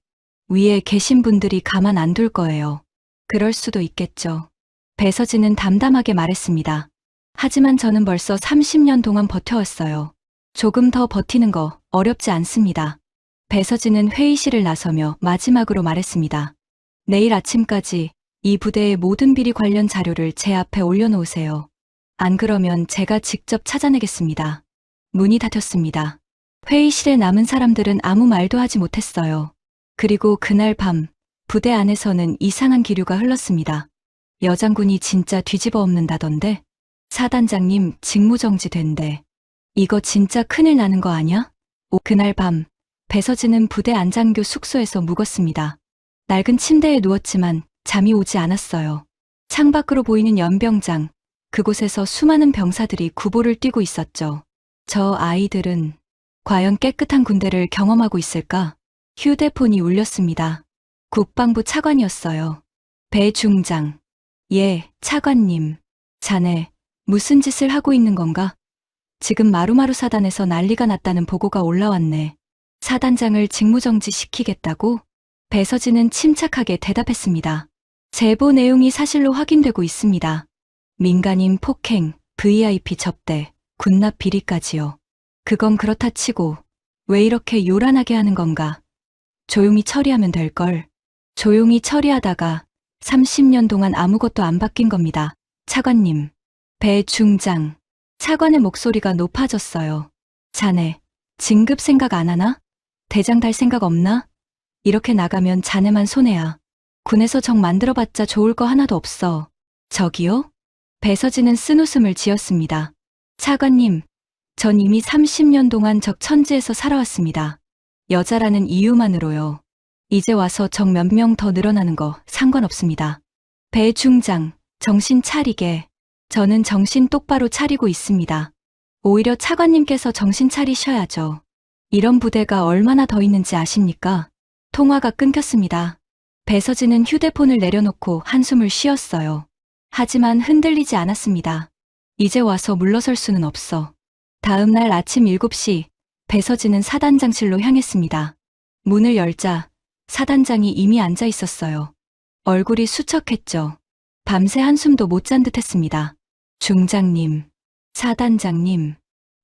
위에 계신 분들이 가만 안 둘 거예요. 그럴 수도 있겠죠. 배서진은 담담하게 말했습니다. 하지만 저는 벌써 30년 동안 버텨왔어요. 조금 더 버티는 거 어렵지 않습니다. 배서진은 회의실을 나서며 마지막으로 말했습니다. 내일 아침까지 이 부대의 모든 비리 관련 자료를 제 앞에 올려놓으세요. 안 그러면 제가 직접 찾아내겠습니다. 문이 닫혔습니다. 회의실에 남은 사람들은 아무 말도 하지 못했어요. 그리고 그날 밤 부대 안에서는 이상한 기류가 흘렀습니다. 여장군이 진짜 뒤집어 엎는다던데? 사단장님 직무정지 된대. 이거 진짜 큰일 나는 거 아냐? 그날 밤 배서진은 부대 안장교 숙소에서 묵었습니다. 낡은 침대에 누웠지만 잠이 오지 않았어요. 창밖으로 보이는 연병장, 그곳에서 수많은 병사들이 구보를 뛰고 있었죠. 저 아이들은 과연 깨끗한 군대를 경험하고 있을까? 휴대폰이 울렸습니다. 국방부 차관이었어요. 배 중장. 예, 차관님. 자네, 무슨 짓을 하고 있는 건가? 지금 마루마루 사단에서 난리가 났다는 보고가 올라왔네. 사단장을 직무정지 시키겠다고? 배서진은 침착하게 대답했습니다. 제보 내용이 사실로 확인되고 있습니다. 민간인 폭행, VIP 접대, 군납 비리까지요. 그건 그렇다 치고 왜 이렇게 요란하게 하는 건가? 조용히 처리하면 될걸. 조용히 처리하다가 30년 동안 아무것도 안 바뀐 겁니다. 차관님. 배 중장. 차관의 목소리가 높아졌어요. 자네, 진급 생각 안 하나? 대장 달 생각 없나? 이렇게 나가면 자네만 손해야. 군에서 정 만들어봤자 좋을 거 하나도 없어. 저기요? 배서진은 쓴웃음을 지었습니다. 차관님, 전 이미 30년 동안 적 천지에서 살아왔습니다. 여자라는 이유만으로요. 이제 와서 적 몇 명 더 늘어나는 거 상관없습니다. 배 중장, 정신 차리게. 저는 정신 똑바로 차리고 있습니다. 오히려 차관님께서 정신 차리셔야죠. 이런 부대가 얼마나 더 있는지 아십니까? 통화가 끊겼습니다. 배서진은 휴대폰을 내려놓고 한숨을 쉬었어요. 하지만 흔들리지 않았습니다. 이제 와서 물러설 수는 없어. 다음 날 아침 7시, 배서진은 사단장실로 향했습니다. 문을 열자 사단장이 이미 앉아 있었어요. 얼굴이 수척했죠. 밤새 한숨도 못 잔 듯 했습니다. 중장님, 사단장님,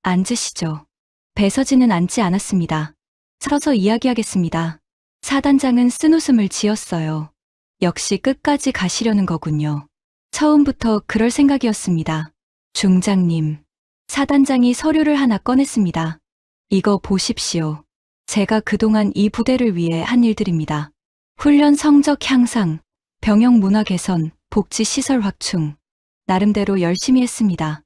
앉으시죠. 배서진은 앉지 않았습니다. 서서 이야기하겠습니다. 사단장은 쓴웃음을 지었어요. 역시 끝까지 가시려는 거군요. 처음부터 그럴 생각이었습니다. 중장님. 사단장이 서류를 하나 꺼냈습니다. 이거 보십시오. 제가 그동안 이 부대를 위해 한 일들입니다. 훈련 성적 향상, 병역 문화 개선, 복지 시설 확충. 나름대로 열심히 했습니다.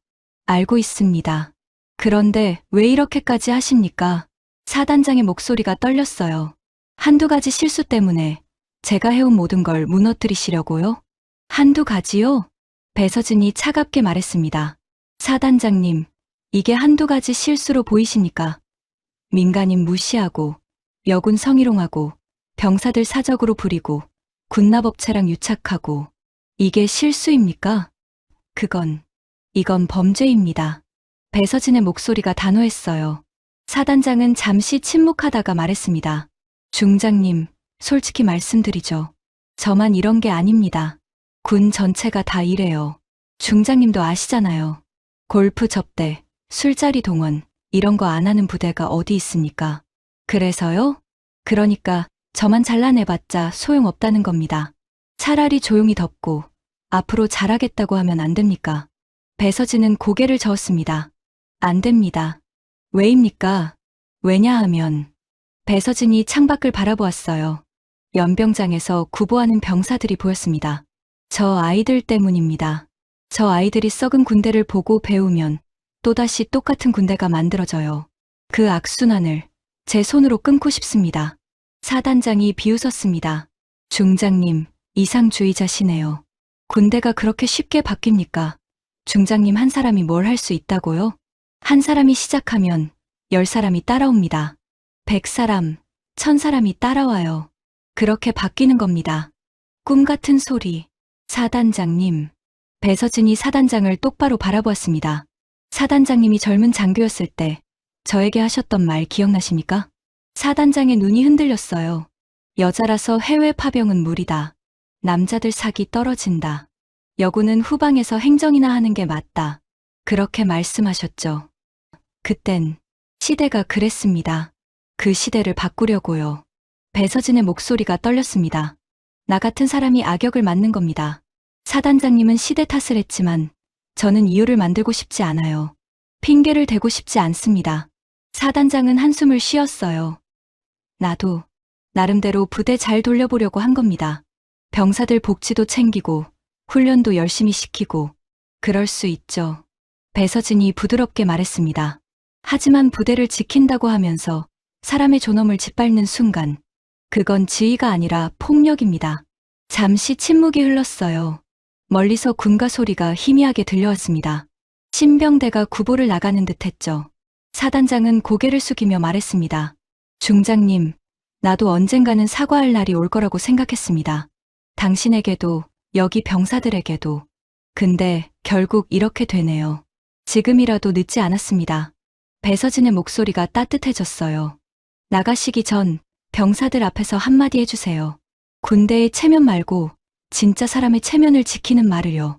알고 있습니다. 그런데 왜 이렇게까지 하십니까? 사단장의 목소리가 떨렸어요. 한두 가지 실수 때문에 제가 해온 모든 걸 무너뜨리시려고요? 한두 가지요? 배서진이 차갑게 말했습니다. 사단장님, 이게 한두 가지 실수로 보이십니까? 민간인 무시하고, 여군 성희롱하고, 병사들 사적으로 부리고 군납업체랑 유착하고 이게 실수입니까? 이건 범죄입니다. 배서진의 목소리가 단호했어요. 사단장은 잠시 침묵하다가 말했습니다. 중장님, 솔직히 말씀드리죠. 저만 이런 게 아닙니다. 군 전체가 다 이래요. 중장님도 아시잖아요. 골프 접대, 술자리 동원, 이런 거 안 하는 부대가 어디 있습니까? 그래서요? 그러니까 저만 잘라내봤자 소용없다는 겁니다. 차라리 조용히 덮고 앞으로 잘하겠다고 하면 안 됩니까? 배서진은 고개를 저었습니다. 안 됩니다. 왜입니까? 왜냐하면 배서진이 창밖을 바라보았어요. 연병장에서 구보하는 병사들이 보였습니다. 저 아이들 때문입니다. 저 아이들이 썩은 군대를 보고 배우면 또다시 똑같은 군대가 만들어져요. 그 악순환을 제 손으로 끊고 싶습니다. 사단장이 비웃었습니다. 중장님, 이상주의자시네요. 군대가 그렇게 쉽게 바뀝니까? 중장님 한 사람이 뭘 할 수 있다고요? 한 사람이 시작하면 10사람이 따라옵니다. 100사람, 1000사람이 따라와요. 그렇게 바뀌는 겁니다. 꿈 같은 소리. 사단장님. 배서진이 사단장을 똑바로 바라보았습니다. 사단장님이 젊은 장교였을 때 저에게 하셨던 말 기억나십니까? 사단장의 눈이 흔들렸어요. 여자라서 해외 파병은 무리다. 남자들 사기 떨어진다. 여군은 후방에서 행정이나 하는 게 맞다. 그렇게 말씀하셨죠. 그땐 시대가 그랬습니다. 그 시대를 바꾸려고요. 배서진의 목소리가 떨렸습니다. 나 같은 사람이 악역을 맡는 겁니다. 사단장님은 시대 탓을 했지만 저는 이유를 만들고 싶지 않아요. 핑계를 대고 싶지 않습니다. 사단장은 한숨을 쉬었어요. 나도 나름대로 부대 잘 돌려보려고 한 겁니다. 병사들 복지도 챙기고 훈련도 열심히 시키고 그럴 수 있죠. 배서진이 부드럽게 말했습니다. 하지만 부대를 지킨다고 하면서 사람의 존엄을 짓밟는 순간 그건 지휘가 아니라 폭력입니다. 잠시 침묵이 흘렀어요. 멀리서 군가 소리가 희미하게 들려왔습니다. 신병대가 구보를 나가는 듯 했죠. 사단장은 고개를 숙이며 말했습니다. 중장님, 나도 언젠가는 사과할 날이 올 거라고 생각했습니다. 당신에게도, 여기 병사들에게도. 근데 결국 이렇게 되네요. 지금이라도 늦지 않았습니다. 배서진의 목소리가 따뜻해졌어요. 나가시기 전 병사들 앞에서 한마디 해주세요. 군대의 체면 말고 진짜 사람의 체면을 지키는 말을요.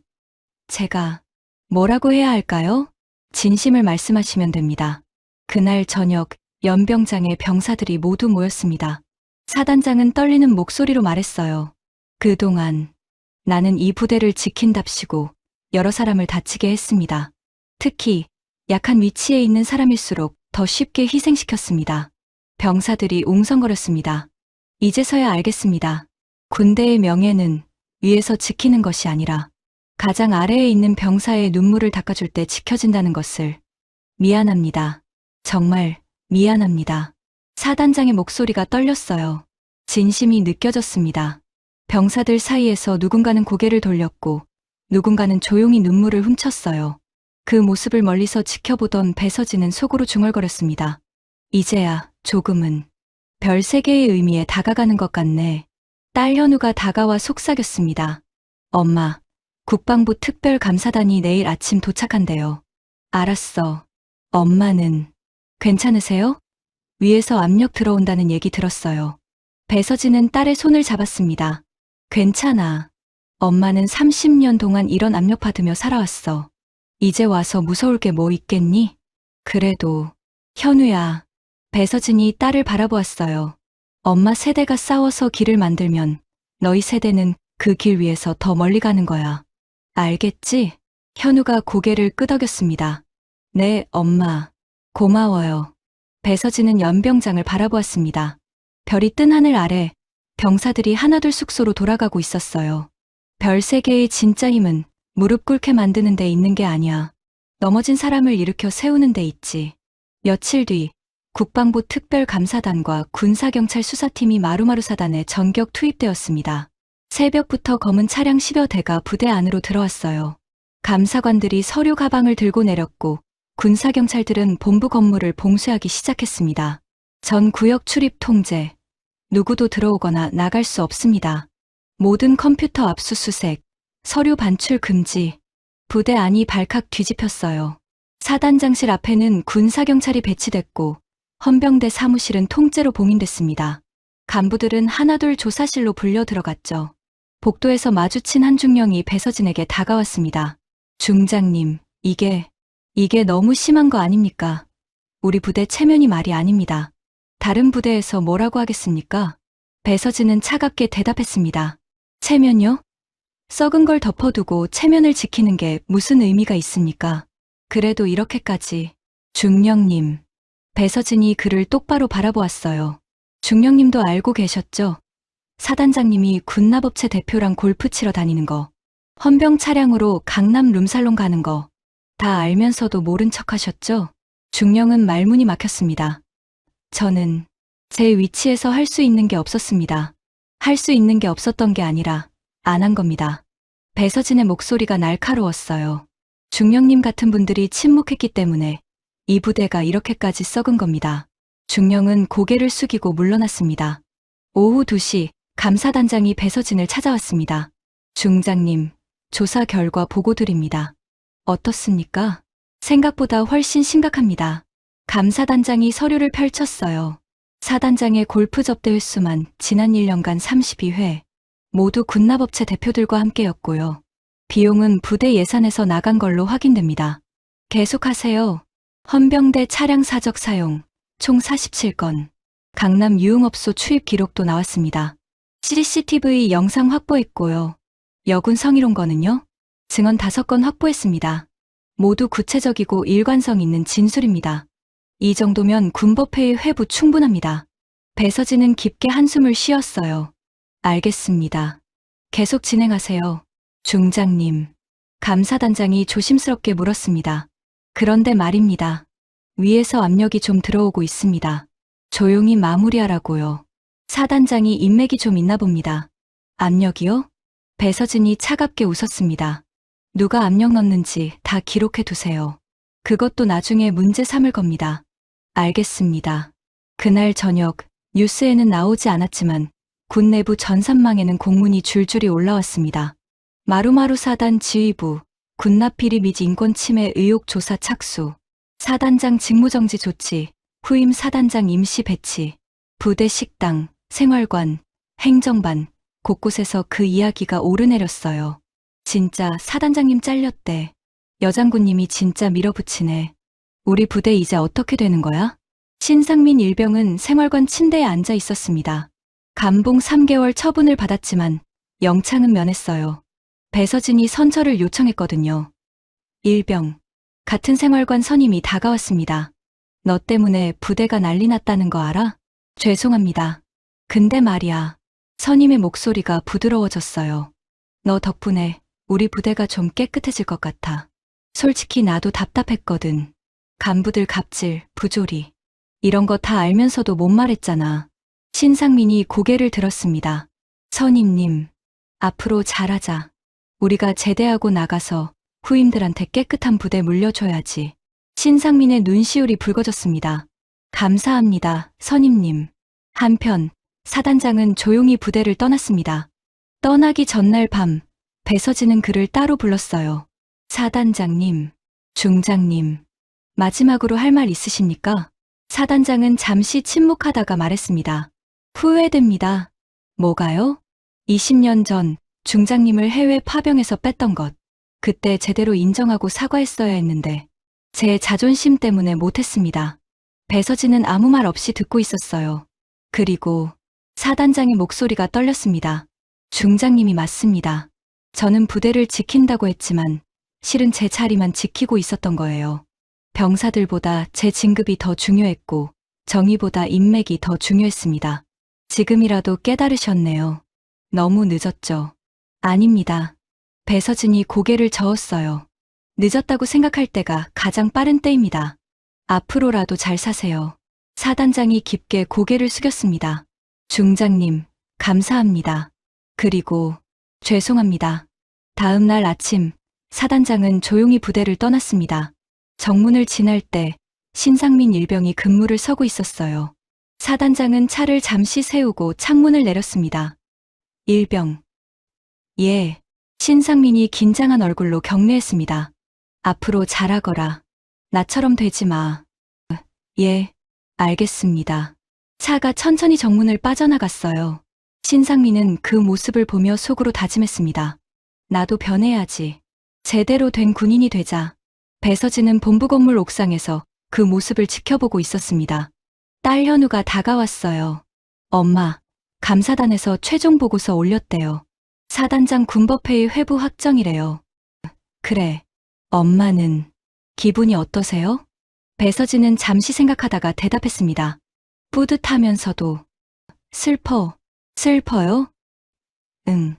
제가 뭐라고 해야 할까요? 진심을 말씀하시면 됩니다. 그날 저녁 연병장에 병사들이 모두 모였습니다. 사단장은 떨리는 목소리로 말했어요. 그동안 나는 이 부대를 지킨답시고 여러 사람을 다치게 했습니다. 특히 약한 위치에 있는 사람일수록 더 쉽게 희생시켰습니다. 병사들이 웅성거렸습니다. 이제서야 알겠습니다. 군대의 명예는 위에서 지키는 것이 아니라 가장 아래에 있는 병사의 눈물을 닦아줄 때 지켜진다는 것을. 미안합니다. 정말 미안합니다. 사단장의 목소리가 떨렸어요. 진심이 느껴졌습니다. 병사들 사이에서 누군가는 고개를 돌렸고 누군가는 조용히 눈물을 훔쳤어요. 그 모습을 멀리서 지켜보던 배서진은 속으로 중얼거렸습니다. 이제야 조금은 별 3개의 의미에 다가가는 것 같네. 딸 현우가 다가와 속삭였습니다. 엄마, 국방부 특별감사단이 내일 아침 도착한대요. 알았어. 엄마는 괜찮으세요? 위에서 압력 들어온다는 얘기 들었어요. 배서진은 딸의 손을 잡았습니다. 괜찮아. 엄마는 30년 동안 이런 압력 받으며 살아왔어. 이제 와서 무서울 게 뭐 있겠니? 그래도 현우야. 배서진이 딸을 바라보았어요. 엄마 세대가 싸워서 길을 만들면 너희 세대는 그 길 위에서 더 멀리 가는 거야. 알겠지? 현우가 고개를 끄덕였습니다. 네, 엄마. 고마워요. 배서진은 연병장을 바라보았습니다. 별이 뜬 하늘 아래 병사들이 하나둘 숙소로 돌아가고 있었어요. 별 3개의 진짜 힘은 무릎 꿇게 만드는 데 있는 게 아니야. 넘어진 사람을 일으켜 세우는 데 있지. 며칠 뒤 국방부 특별감사단과 군사경찰 수사팀이 마루마루 사단에 전격 투입되었습니다. 새벽부터 검은 차량 10여 대가 부대 안으로 들어왔어요. 감사관들이 서류 가방을 들고 내렸고 군사경찰들은 본부 건물을 봉쇄하기 시작했습니다. 전 구역 출입 통제, 누구도 들어오거나 나갈 수 없습니다. 모든 컴퓨터 압수수색, 서류 반출 금지. 부대 안이 발칵 뒤집혔어요. 사단장실 앞에는 군사경찰이 배치됐고 헌병대 사무실은 통째로 봉인됐습니다. 간부들은 하나둘 조사실로 불려 들어갔죠. 복도에서 마주친 한 중령이 배서진에게 다가왔습니다. 중장님, 이게 너무 심한 거 아닙니까? 우리 부대 체면이 말이 아닙니다. 다른 부대에서 뭐라고 하겠습니까? 배서진은 차갑게 대답했습니다. 체면요? 썩은 걸 덮어두고 체면을 지키는 게 무슨 의미가 있습니까? 그래도 이렇게까지. 중령님. 배서진이 그를 똑바로 바라보았어요. 중령님도 알고 계셨죠? 사단장님이 군납업체 대표랑 골프 치러 다니는 거, 헌병 차량으로 강남 룸살롱 가는 거, 다 알면서도 모른 척 하셨죠? 중령은 말문이 막혔습니다. 저는 제 위치에서 할 수 있는 게 없었습니다. 할 수 있는 게 없었던 게 아니라 안 한 겁니다. 배서진의 목소리가 날카로웠어요. 중령님 같은 분들이 침묵했기 때문에 이 부대가 이렇게까지 썩은 겁니다. 중령은 고개를 숙이고 물러났습니다. 오후 2시 감사단장이 배서진을 찾아왔습니다. 중장님, 조사 결과 보고 드립니다. 어떻습니까? 생각보다 훨씬 심각합니다. 감사단장이 서류를 펼쳤어요. 사단장의 골프 접대 횟수만 지난 1년간 32회, 모두 군납업체 대표들과 함께였고요. 비용은 부대 예산에서 나간 걸로 확인됩니다. 계속하세요. 헌병대 차량 사적 사용, 총 47건. 강남 유흥업소 출입 기록도 나왔습니다. CCTV 영상 확보했고요. 여군 성희롱 건은요? 증언 5건 확보했습니다. 모두 구체적이고 일관성 있는 진술입니다. 이 정도면 군법회의 회부 충분합니다. 배서진은 깊게 한숨을 쉬었어요. 알겠습니다. 계속 진행하세요. 중장님. 감사단장이 조심스럽게 물었습니다. 그런데 말입니다. 위에서 압력이 좀 들어오고 있습니다. 조용히 마무리하라고요. 사단장이 인맥이 좀 있나 봅니다. 압력이요? 배서진이 차갑게 웃었습니다. 누가 압력 넣는지 다 기록해 두세요. 그것도 나중에 문제 삼을 겁니다. 알겠습니다. 그날 저녁 뉴스에는 나오지 않았지만 군 내부 전산망에는 공문이 줄줄이 올라왔습니다. 마루마루 사단 지휘부, 군납비리 및 인권침해 의혹 조사 착수, 사단장 직무정지 조치, 후임 사단장 임시 배치, 부대 식당, 생활관, 행정반, 곳곳에서 그 이야기가 오르내렸어요. 진짜 사단장님 잘렸대. 여장군님이 진짜 밀어붙이네. 우리 부대 이제 어떻게 되는 거야? 신상민 일병은 생활관 침대에 앉아 있었습니다. 감봉 3개월 처분을 받았지만 영창은 면했어요. 배서진이 선처를 요청했거든요. 일병. 같은 생활관 선임이 다가왔습니다. 너 때문에 부대가 난리 났다는 거 알아? 죄송합니다. 근데 말이야. 선임의 목소리가 부드러워졌어요. 너 덕분에 우리 부대가 좀 깨끗해질 것 같아. 솔직히 나도 답답했거든. 간부들 갑질, 부조리. 이런 거 다 알면서도 못 말했잖아. 신상민이 고개를 들었습니다. 선임님, 앞으로 잘하자. 우리가 제대하고 나가서 후임들한테 깨끗한 부대 물려줘야지. 신상민의 눈시울이 붉어졌습니다. 감사합니다, 선임님. 한편 사단장은 조용히 부대를 떠났습니다. 떠나기 전날 밤 배서진은 그를 따로 불렀어요. 사단장님, 중장님, 마지막으로 할 말 있으십니까? 사단장은 잠시 침묵하다가 말했습니다. 후회됩니다. 뭐가요? 20년 전 중장님을 해외 파병에서 뺐던 것. 그때 제대로 인정하고 사과했어야 했는데 제 자존심 때문에 못했습니다. 배서진은 아무 말 없이 듣고 있었어요. 그리고 사단장의 목소리가 떨렸습니다. 중장님이 맞습니다. 저는 부대를 지킨다고 했지만 실은 제 자리만 지키고 있었던 거예요. 병사들보다 제 진급이 더 중요했고 정의보다 인맥이 더 중요했습니다. 지금이라도 깨달으셨네요. 너무 늦었죠. 아닙니다. 배서진이 고개를 저었어요. 늦었다고 생각할 때가 가장 빠른 때입니다. 앞으로라도 잘 사세요. 사단장이 깊게 고개를 숙였습니다. 중장님, 감사합니다. 그리고 죄송합니다. 다음 날 아침 사단장은 조용히 부대를 떠났습니다. 정문을 지날 때 신상민 일병이 근무를 서고 있었어요. 사단장은 차를 잠시 세우고 창문을 내렸습니다. 일병. 예. 신상민이 긴장한 얼굴로 격려했습니다. 앞으로 잘하거라. 나처럼 되지 마. 예. 알겠습니다. 차가 천천히 정문을 빠져나갔어요. 신상민은 그 모습을 보며 속으로 다짐했습니다. 나도 변해야지. 제대로 된 군인이 되자. 배서진은 본부 건물 옥상에서 그 모습을 지켜보고 있었습니다. 딸 현우가 다가왔어요. 엄마, 감사단에서 최종 보고서 올렸대요. 사단장 군법회의 회부 확정이래요. 그래. 엄마는 기분이 어떠세요? 배서진은 잠시 생각하다가 대답했습니다. 뿌듯하면서도 슬퍼요? 응.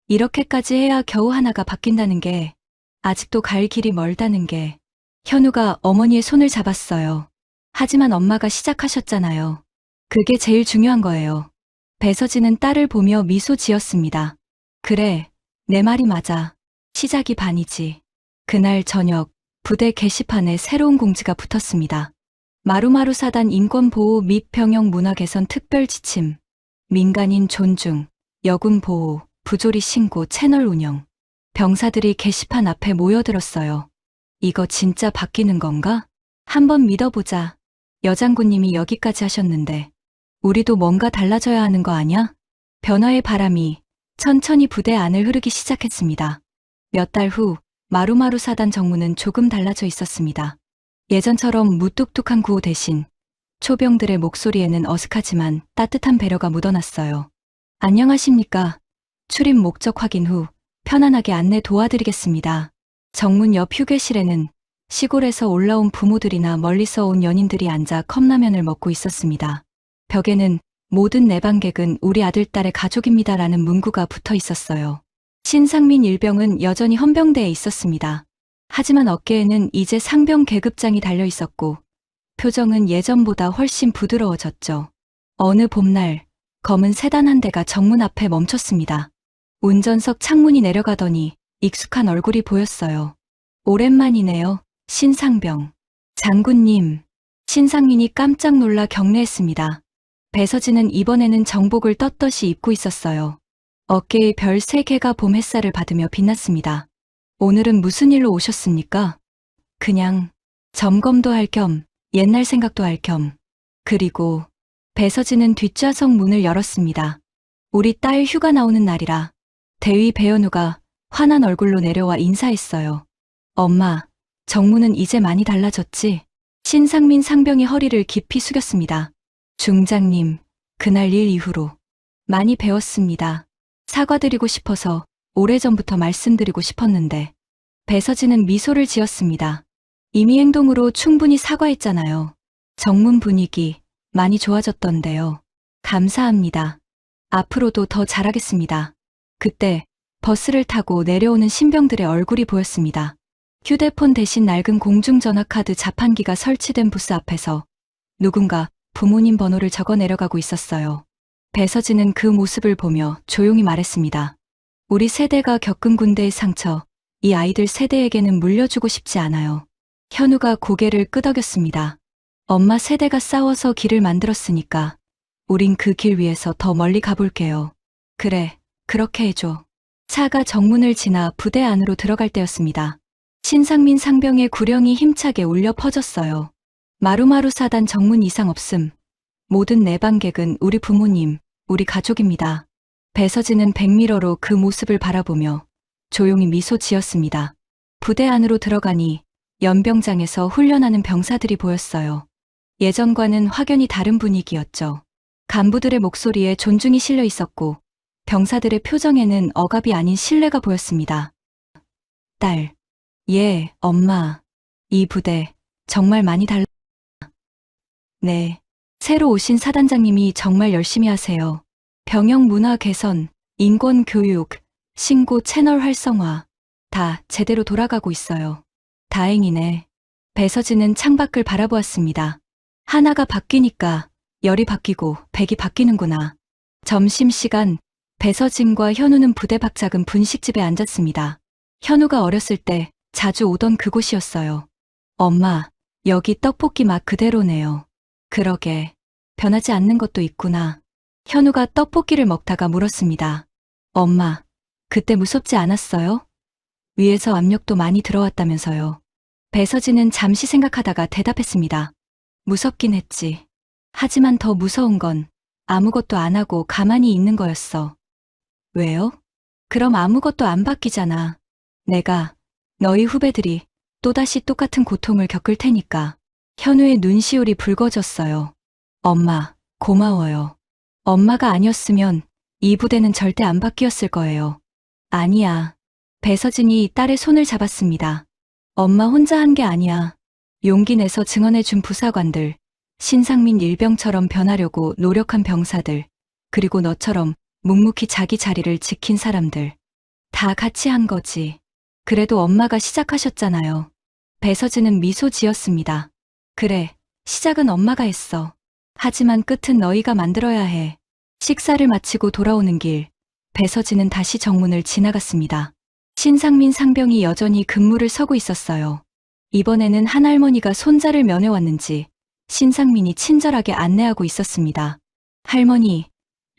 이렇게까지 해야 겨우 하나가 바뀐다는 게, 아직도 갈 길이 멀다는 게. 현우가 어머니의 손을 잡았어요. 하지만 엄마가 시작하셨잖아요. 그게 제일 중요한 거예요. 배서진은 딸을 보며 미소 지었습니다. 그래, 내 말이 맞아. 시작이 반이지. 그날 저녁, 부대 게시판에 새로운 공지가 붙었습니다. 마루마루 사단 인권보호 및 병영 문화 개선 특별 지침. 민간인 존중, 여군 보호, 부조리 신고 채널 운영. 병사들이 게시판 앞에 모여들었어요. 이거 진짜 바뀌는 건가? 한번 믿어보자. 여장군님이 여기까지 하셨는데 우리도 뭔가 달라져야 하는 거 아냐? 변화의 바람이 천천히 부대 안을 흐르기 시작했습니다. 몇 달 후 마루마루 사단 정문은 조금 달라져 있었습니다. 예전처럼 무뚝뚝한 구호 대신 초병들의 목소리에는 어색하지만 따뜻한 배려가 묻어났어요. 안녕하십니까? 출입 목적 확인 후 편안하게 안내 도와드리겠습니다. 정문 옆 휴게실에는 시골에서 올라온 부모들이나 멀리서 온 연인들이 앉아 컵라면을 먹고 있었습니다. 벽에는 모든 내방객은 우리 아들, 딸의 가족입니다라는 문구가 붙어 있었어요. 신상민 일병은 여전히 헌병대에 있었습니다. 하지만 어깨에는 이제 상병 계급장이 달려 있었고 표정은 예전보다 훨씬 부드러워졌죠. 어느 봄날 검은 세단 한 대가 정문 앞에 멈췄습니다. 운전석 창문이 내려가더니 익숙한 얼굴이 보였어요. 오랜만이네요, 신상병. 장군님. 신상민이 깜짝 놀라 경례했습니다. 배서진은 이번에는 정복을 떳떳이 입고 있었어요. 어깨에 별 3개가 봄 햇살을 받으며 빛났습니다. 오늘은 무슨 일로 오셨습니까? 그냥 점검도 할 겸 옛날 생각도 할 겸. 그리고 배서진은 뒷좌석 문을 열었습니다. 우리 딸 휴가 나오는 날이라 대위 배현우가 환한 얼굴로 내려와 인사했어요. 엄마, 정무는 이제 많이 달라졌지? 신상민 상병이 허리를 깊이 숙였습니다. 중장님, 그날 일 이후로 많이 배웠습니다. 사과드리고 싶어서 오래전부터 말씀드리고 싶었는데. 배서진은 미소를 지었습니다. 이미 행동으로 충분히 사과했잖아요. 정문 분위기 많이 좋아졌던데요. 감사합니다. 앞으로도 더 잘하겠습니다. 그때 버스를 타고 내려오는 신병들의 얼굴이 보였습니다. 휴대폰 대신 낡은 공중전화 카드 자판기가 설치된 부스 앞에서 누군가 부모님 번호를 적어 내려가고 있었어요. 배서진은 그 모습을 보며 조용히 말했습니다. 우리 세대가 겪은 군대의 상처, 이 아이들 세대에게는 물려주고 싶지 않아요. 현우가 고개를 끄덕였습니다. 엄마 세대가 싸워서 길을 만들었으니까 우린 그 길 위에서 더 멀리 가볼게요. 그래, 그렇게 해줘. 차가 정문을 지나 부대 안으로 들어갈 때였습니다. 신상민 상병의 구령이 힘차게 울려 퍼졌어요. 마루마루 사단 정문 이상 없음. 모든 내방객은 우리 부모님, 우리 가족입니다. 배서진은 백미러로 그 모습을 바라보며 조용히 미소 지었습니다. 부대 안으로 들어가니 연병장에서 훈련하는 병사들이 보였어요. 예전과는 확연히 다른 분위기였죠. 간부들의 목소리에 존중이 실려 있었고 병사들의 표정에는 억압이 아닌 신뢰가 보였습니다. 딸. 예, 엄마. 이 부대 정말 많이 달라. 네. 새로 오신 사단장님이 정말 열심히 하세요. 병영 문화 개선, 인권 교육, 신고 채널 활성화 다 제대로 돌아가고 있어요. 다행이네. 배서진은 창밖을 바라보았습니다. 하나가 바뀌니까 열이 바뀌고 백이 바뀌는구나. 점심시간 배서진과 현우는 부대 밖 작은 분식집에 앉았습니다. 현우가 어렸을 때 자주 오던 그곳이었어요. 엄마, 여기 떡볶이 맛 그대로네요. 그러게. 변하지 않는 것도 있구나. 현우가 떡볶이를 먹다가 물었습니다. 엄마, 그때 무섭지 않았어요? 위에서 압력도 많이 들어왔다면서요. 배서진은 잠시 생각하다가 대답했습니다. 무섭긴 했지. 하지만 더 무서운 건 아무것도 안 하고 가만히 있는 거였어. 왜요? 그럼 아무것도 안 바뀌잖아. 내가, 너희 후배들이 또다시 똑같은 고통을 겪을 테니까. 현우의 눈시울이 붉어졌어요. 엄마, 고마워요. 엄마가 아니었으면 이 부대는 절대 안 바뀌었을 거예요. 아니야. 배서진이 딸의 손을 잡았습니다. 엄마 혼자 한 게 아니야. 용기 내서 증언해준 부사관들, 신상민 일병처럼 변하려고 노력한 병사들, 그리고 너처럼 묵묵히 자기 자리를 지킨 사람들. 다 같이 한 거지. 그래도 엄마가 시작하셨잖아요. 배서진은 미소 지었습니다. 그래, 시작은 엄마가 했어. 하지만 끝은 너희가 만들어야 해. 식사를 마치고 돌아오는 길, 배서진은 다시 정문을 지나갔습니다. 신상민 상병이 여전히 근무를 서고 있었어요. 이번에는 한 할머니가 손자를 면회왔는지 신상민이 친절하게 안내하고 있었습니다. 할머니,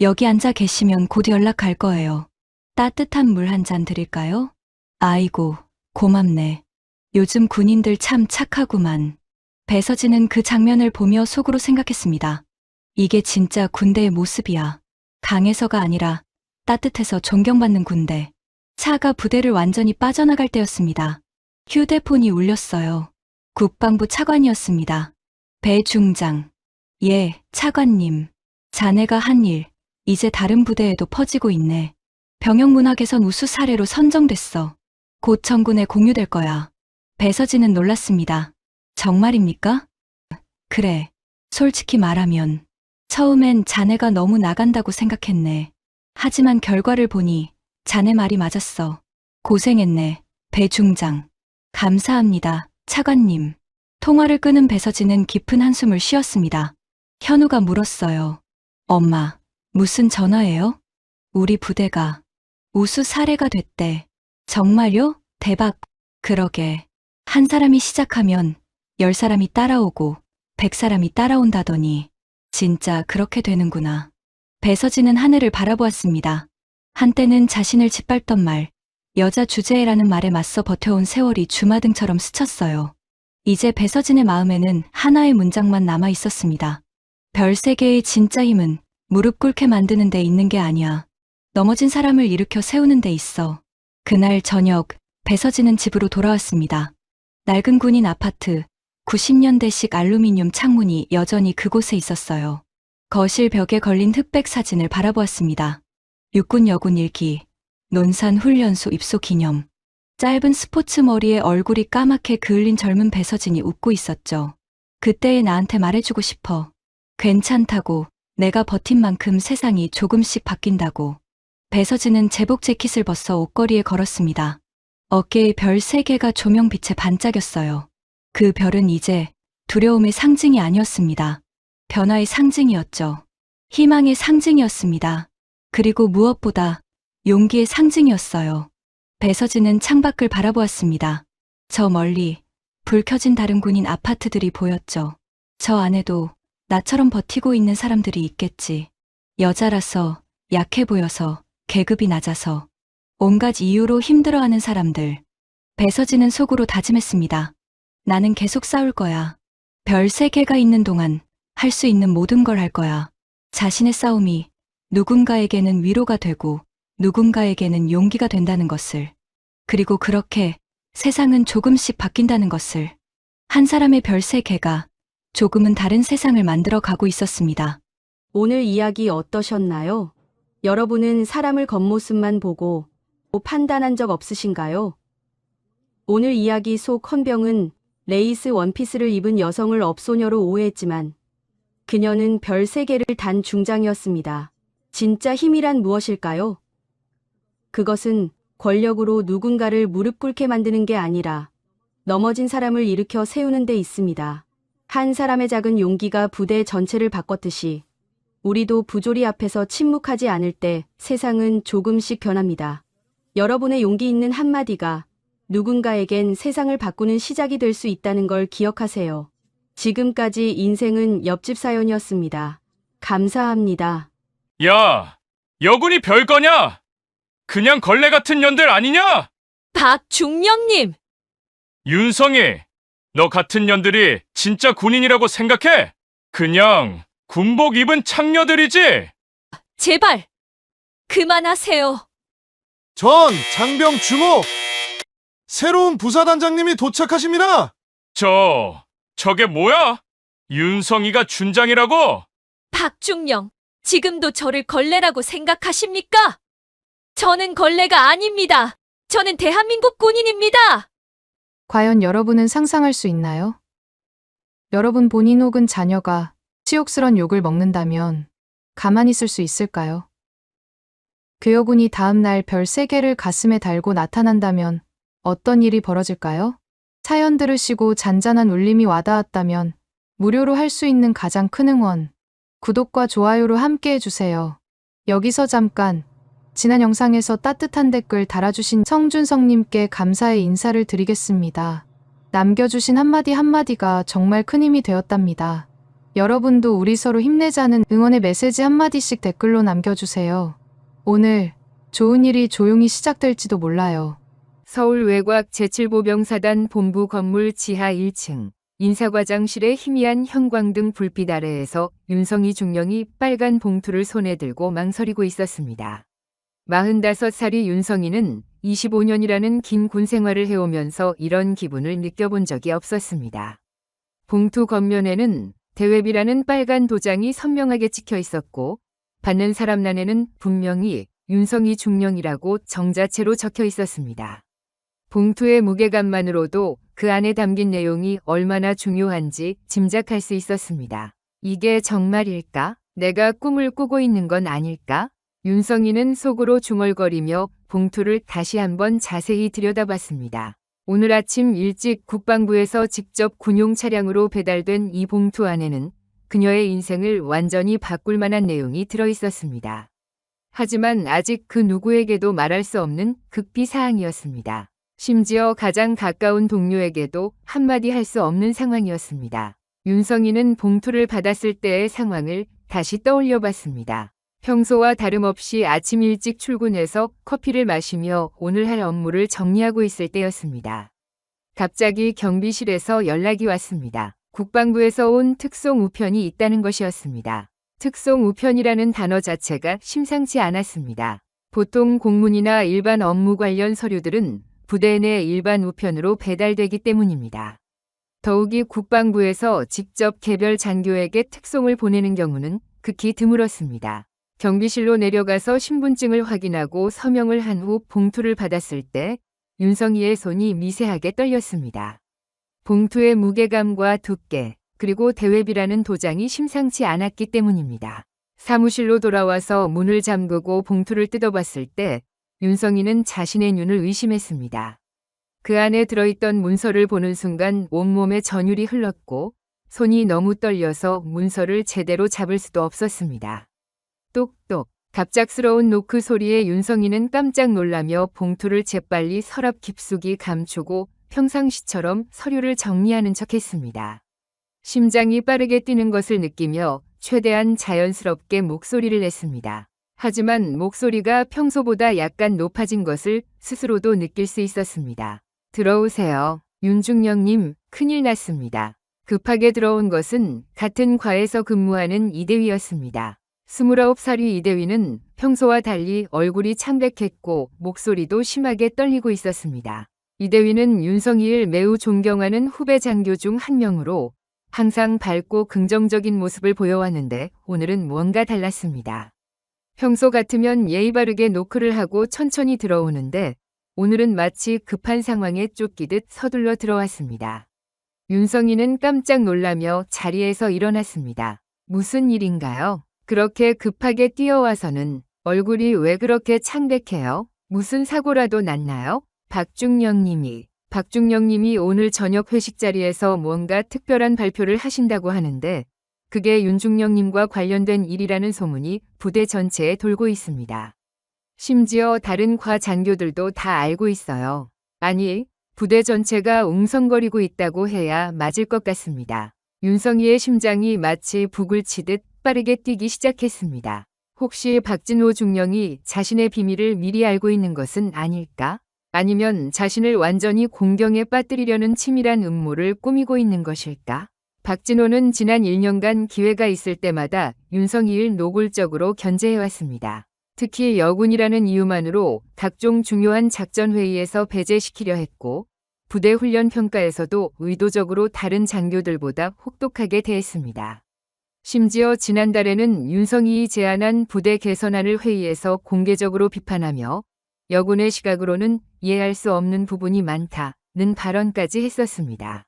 여기 앉아 계시면 곧 연락할 거예요. 따뜻한 물 한 잔 드릴까요? 아이고, 고맙네. 요즘 군인들 참 착하구만. 배서진은 그 장면을 보며 속으로 생각했습니다. 이게 진짜 군대의 모습이야. 강해서가 아니라 따뜻해서 존경받는 군대. 차가 부대를 완전히 빠져나갈 때였습니다. 휴대폰이 울렸어요. 국방부 차관이었습니다. 배 중장. 예, 차관님. 자네가 한 일, 이제 다른 부대에도 퍼지고 있네. 병영문학에선 우수 사례로 선정됐어. 곧 전군에 공유될 거야. 배서진은 놀랐습니다. 정말입니까? 그래. 솔직히 말하면 처음엔 자네가 너무 나간다고 생각했네. 하지만 결과를 보니 자네 말이 맞았어. 고생했네, 배 중장. 감사합니다, 차관님. 통화를 끊은 배서진은 깊은 한숨을 쉬었습니다. 현우가 물었어요. 엄마, 무슨 전화예요? 우리 부대가 우수 사례가 됐대. 정말요? 대박. 그러게. 한 사람이 시작하면 10사람이 따라오고 100사람이 따라온다더니 진짜 그렇게 되는구나. 배서진은 하늘을 바라보았습니다. 한때는 자신을 짓밟던 말, 여자 주제에라는 말에 맞서 버텨온 세월이 주마등처럼 스쳤어요. 이제 배서진의 마음에는 하나의 문장만 남아 있었습니다. 별 3개의 진짜 힘은 무릎 꿇게 만드는 데 있는 게 아니야. 넘어진 사람을 일으켜 세우는 데 있어. 그날 저녁, 배서진은 집으로 돌아왔습니다. 낡은 군인 아파트, 90년대식 알루미늄 창문이 여전히 그곳에 있었어요. 거실 벽에 걸린 흑백 사진을 바라보았습니다. 육군 여군 일기, 논산 훈련소 입소 기념. 짧은 스포츠 머리에 얼굴이 까맣게 그을린 젊은 배서진이 웃고 있었죠. 그때의 나한테 말해주고 싶어. 괜찮다고, 내가 버틴 만큼 세상이 조금씩 바뀐다고. 배서진은 제복 재킷을 벗어 옷걸이에 걸었습니다. 어깨에 별 3개가 조명빛에 반짝였어요. 그 별은 이제 두려움의 상징이 아니었습니다. 변화의 상징이었죠. 희망의 상징이었습니다. 그리고 무엇보다 용기의 상징이었어요. 배서진은 창밖을 바라보았습니다. 저 멀리 불 켜진 다른 군인 아파트들이 보였죠. 저 안에도 나처럼 버티고 있는 사람들이 있겠지. 여자라서, 약해 보여서, 계급이 낮아서, 온갖 이유로 힘들어하는 사람들. 배서진은 속으로 다짐했습니다. 나는 계속 싸울 거야. 별 3개가 있는 동안 할 수 있는 모든 걸 할 거야. 자신의 싸움이 누군가에게는 위로가 되고 누군가에게는 용기가 된다는 것을. 그리고 그렇게 세상은 조금씩 바뀐다는 것을. 한 사람의 별 3개가 조금은 다른 세상을 만들어 가고 있었습니다. 오늘 이야기 어떠셨나요? 여러분은 사람을 겉모습만 보고 판단한 적 없으신가요? 오늘 이야기 속 헌병은 레이스 원피스를 입은 여성을 업소녀로 오해했지만 그녀는 별 3개를 단 중장이었습니다. 진짜 힘이란 무엇일까요? 그것은 권력으로 누군가를 무릎 꿇게 만드는 게 아니라 넘어진 사람을 일으켜 세우는 데 있습니다. 한 사람의 작은 용기가 부대 전체를 바꿨듯이 우리도 부조리 앞에서 침묵하지 않을 때 세상은 조금씩 변합니다. 여러분의 용기 있는 한마디가 누군가에겐 세상을 바꾸는 시작이 될 수 있다는 걸 기억하세요. 지금까지 인생은 옆집 사연이었습니다. 감사합니다. 야, 여군이 별거냐? 그냥 걸레 같은 년들 아니냐? 박중령님! 윤성이, 너 같은 년들이 진짜 군인이라고 생각해? 그냥 군복 입은 창녀들이지? 제발! 그만하세요. 전 장병 주목! 새로운 부사단장님이 도착하십니다! 저게 뭐야? 윤성이가 준장이라고? 박중령, 지금도 저를 걸레라고 생각하십니까? 저는 걸레가 아닙니다. 저는 대한민국 군인입니다. 과연 여러분은 상상할 수 있나요? 여러분 본인 혹은 자녀가 치욕스런 욕을 먹는다면 가만히 있을 수 있을까요? 그 여군이 다음날 별 3개를 가슴에 달고 나타난다면 어떤 일이 벌어질까요? 사연 들으시고 잔잔한 울림이 와닿았다면 무료로 할 수 있는 가장 큰 응원, 구독과 좋아요로 함께 해주세요. 여기서 잠깐, 지난 영상에서 따뜻한 댓글 달아주신 성준성님께 감사의 인사를 드리겠습니다. 남겨주신 한마디 한마디가 정말 큰 힘이 되었답니다. 여러분도 우리 서로 힘내자는 응원의 메시지 한마디씩 댓글로 남겨주세요. 오늘 좋은 일이 조용히 시작될지도 몰라요. 서울 외곽 제7보병사단 본부 건물 지하 1층 인사과장실의 희미한 형광등 불빛 아래에서 윤성이 중령이 빨간 봉투를 손에 들고 망설이고 있었습니다. 45살이 윤성이는 25년이라는 긴 군 생활을 해오면서 이런 기분을 느껴본 적이 없었습니다. 봉투 겉면에는 대회비라는 빨간 도장이 선명하게 찍혀 있었고 받는 사람 난에는 분명히 윤성이 중령이라고 정자체로 적혀 있었습니다. 봉투의 무게감만으로도 그 안에 담긴 내용이 얼마나 중요한지 짐작할 수 있었습니다. 이게 정말일까? 내가 꿈을 꾸고 있는 건 아닐까? 윤성이는 속으로 중얼거리며 봉투를 다시 한번 자세히 들여다봤습니다. 오늘 아침 일찍 국방부에서 직접 군용 차량으로 배달된 이 봉투 안에는 그녀의 인생을 완전히 바꿀 만한 내용이 들어 있었습니다. 하지만 아직 그 누구에게도 말할 수 없는 극비 사항이었습니다. 심지어 가장 가까운 동료에게도 한마디 할 수 없는 상황이었습니다. 윤성이는 봉투를 받았을 때의 상황을 다시 떠올려 봤습니다. 평소와 다름없이 아침 일찍 출근해서 커피를 마시며 오늘 할 업무를 정리하고 있을 때였습니다. 갑자기 경비실에서 연락이 왔습니다. 국방부에서 온 특송 우편이 있다는 것이었습니다. 특송 우편이라는 단어 자체가 심상치 않았습니다. 보통 공문이나 일반 업무 관련 서류들은 부대 내 일반 우편으로 배달되기 때문입니다. 더욱이 국방부에서 직접 개별 장교에게 특송을 보내는 경우는 극히 드물었습니다. 경비실로 내려가서 신분증을 확인하고 서명을 한 후 봉투를 받았을 때 윤성이의 손이 미세하게 떨렸습니다. 봉투의 무게감과 두께, 그리고 대회비라는 도장이 심상치 않았기 때문입니다. 사무실로 돌아와서 문을 잠그고 봉투를 뜯어봤을 때 윤성이는 자신의 눈을 의심했습니다. 그 안에 들어있던 문서를 보는 순간 온몸에 전율이 흘렀고 손이 너무 떨려서 문서를 제대로 잡을 수도 없었습니다. 똑똑, 갑작스러운 노크 소리에 윤성이는 깜짝 놀라며 봉투를 재빨리 서랍 깊숙이 감추고 평상시처럼 서류를 정리하는 척했습니다. 심장이 빠르게 뛰는 것을 느끼며 최대한 자연스럽게 목소리를 냈습니다. 하지만 목소리가 평소보다 약간 높아진 것을 스스로도 느낄 수 있었습니다. 들어오세요. 윤중령님, 큰일 났습니다. 급하게 들어온 것은 같은 과에서 근무하는 이대위였습니다. 29살의 이대위는 평소와 달리 얼굴이 창백했고 목소리도 심하게 떨리고 있었습니다. 이대위는 윤성이를 매우 존경하는 후배 장교 중 한 명으로 항상 밝고 긍정적인 모습을 보여왔는데 오늘은 뭔가 달랐습니다. 평소 같으면 예의 바르게 노크를 하고 천천히 들어오는데 오늘은 마치 급한 상황에 쫓기듯 서둘러 들어왔습니다. 윤성이는 깜짝 놀라며 자리에서 일어났습니다. 무슨 일인가요? 그렇게 급하게 뛰어와서는 얼굴이 왜 그렇게 창백해요? 무슨 사고라도 났나요? 박중령님이 오늘 저녁 회식 자리에서 뭔가 특별한 발표를 하신다고 하는데 그게 윤중령님과 관련된 일이라는 소문이 부대 전체에 돌고 있습니다. 심지어 다른 과 장교들도 다 알고 있어요. 아니, 부대 전체가 웅성거리고 있다고 해야 맞을 것 같습니다. 윤성이의 심장이 마치 북을 치듯 빠르게 뛰기 시작했습니다. 혹시 박진호 중령이 자신의 비밀을 미리 알고 있는 것은 아닐까? 아니면 자신을 완전히 공경에 빠뜨리려는 치밀한 음모를 꾸미고 있는 것일까? 박진호는 지난 1년간 기회가 있을 때마다 윤성이를 노골적으로 견제해왔습니다. 특히 여군이라는 이유만으로 각종 중요한 작전 회의에서 배제시키려 했고 부대 훈련 평가에서도 의도적으로 다른 장교들보다 혹독하게 대했습니다. 심지어 지난달에는 윤성이이 제안한 부대 개선안을 회의에서 공개적으로 비판하며 여군의 시각으로는 이해할 수 없는 부분이 많다는 발언까지 했었습니다.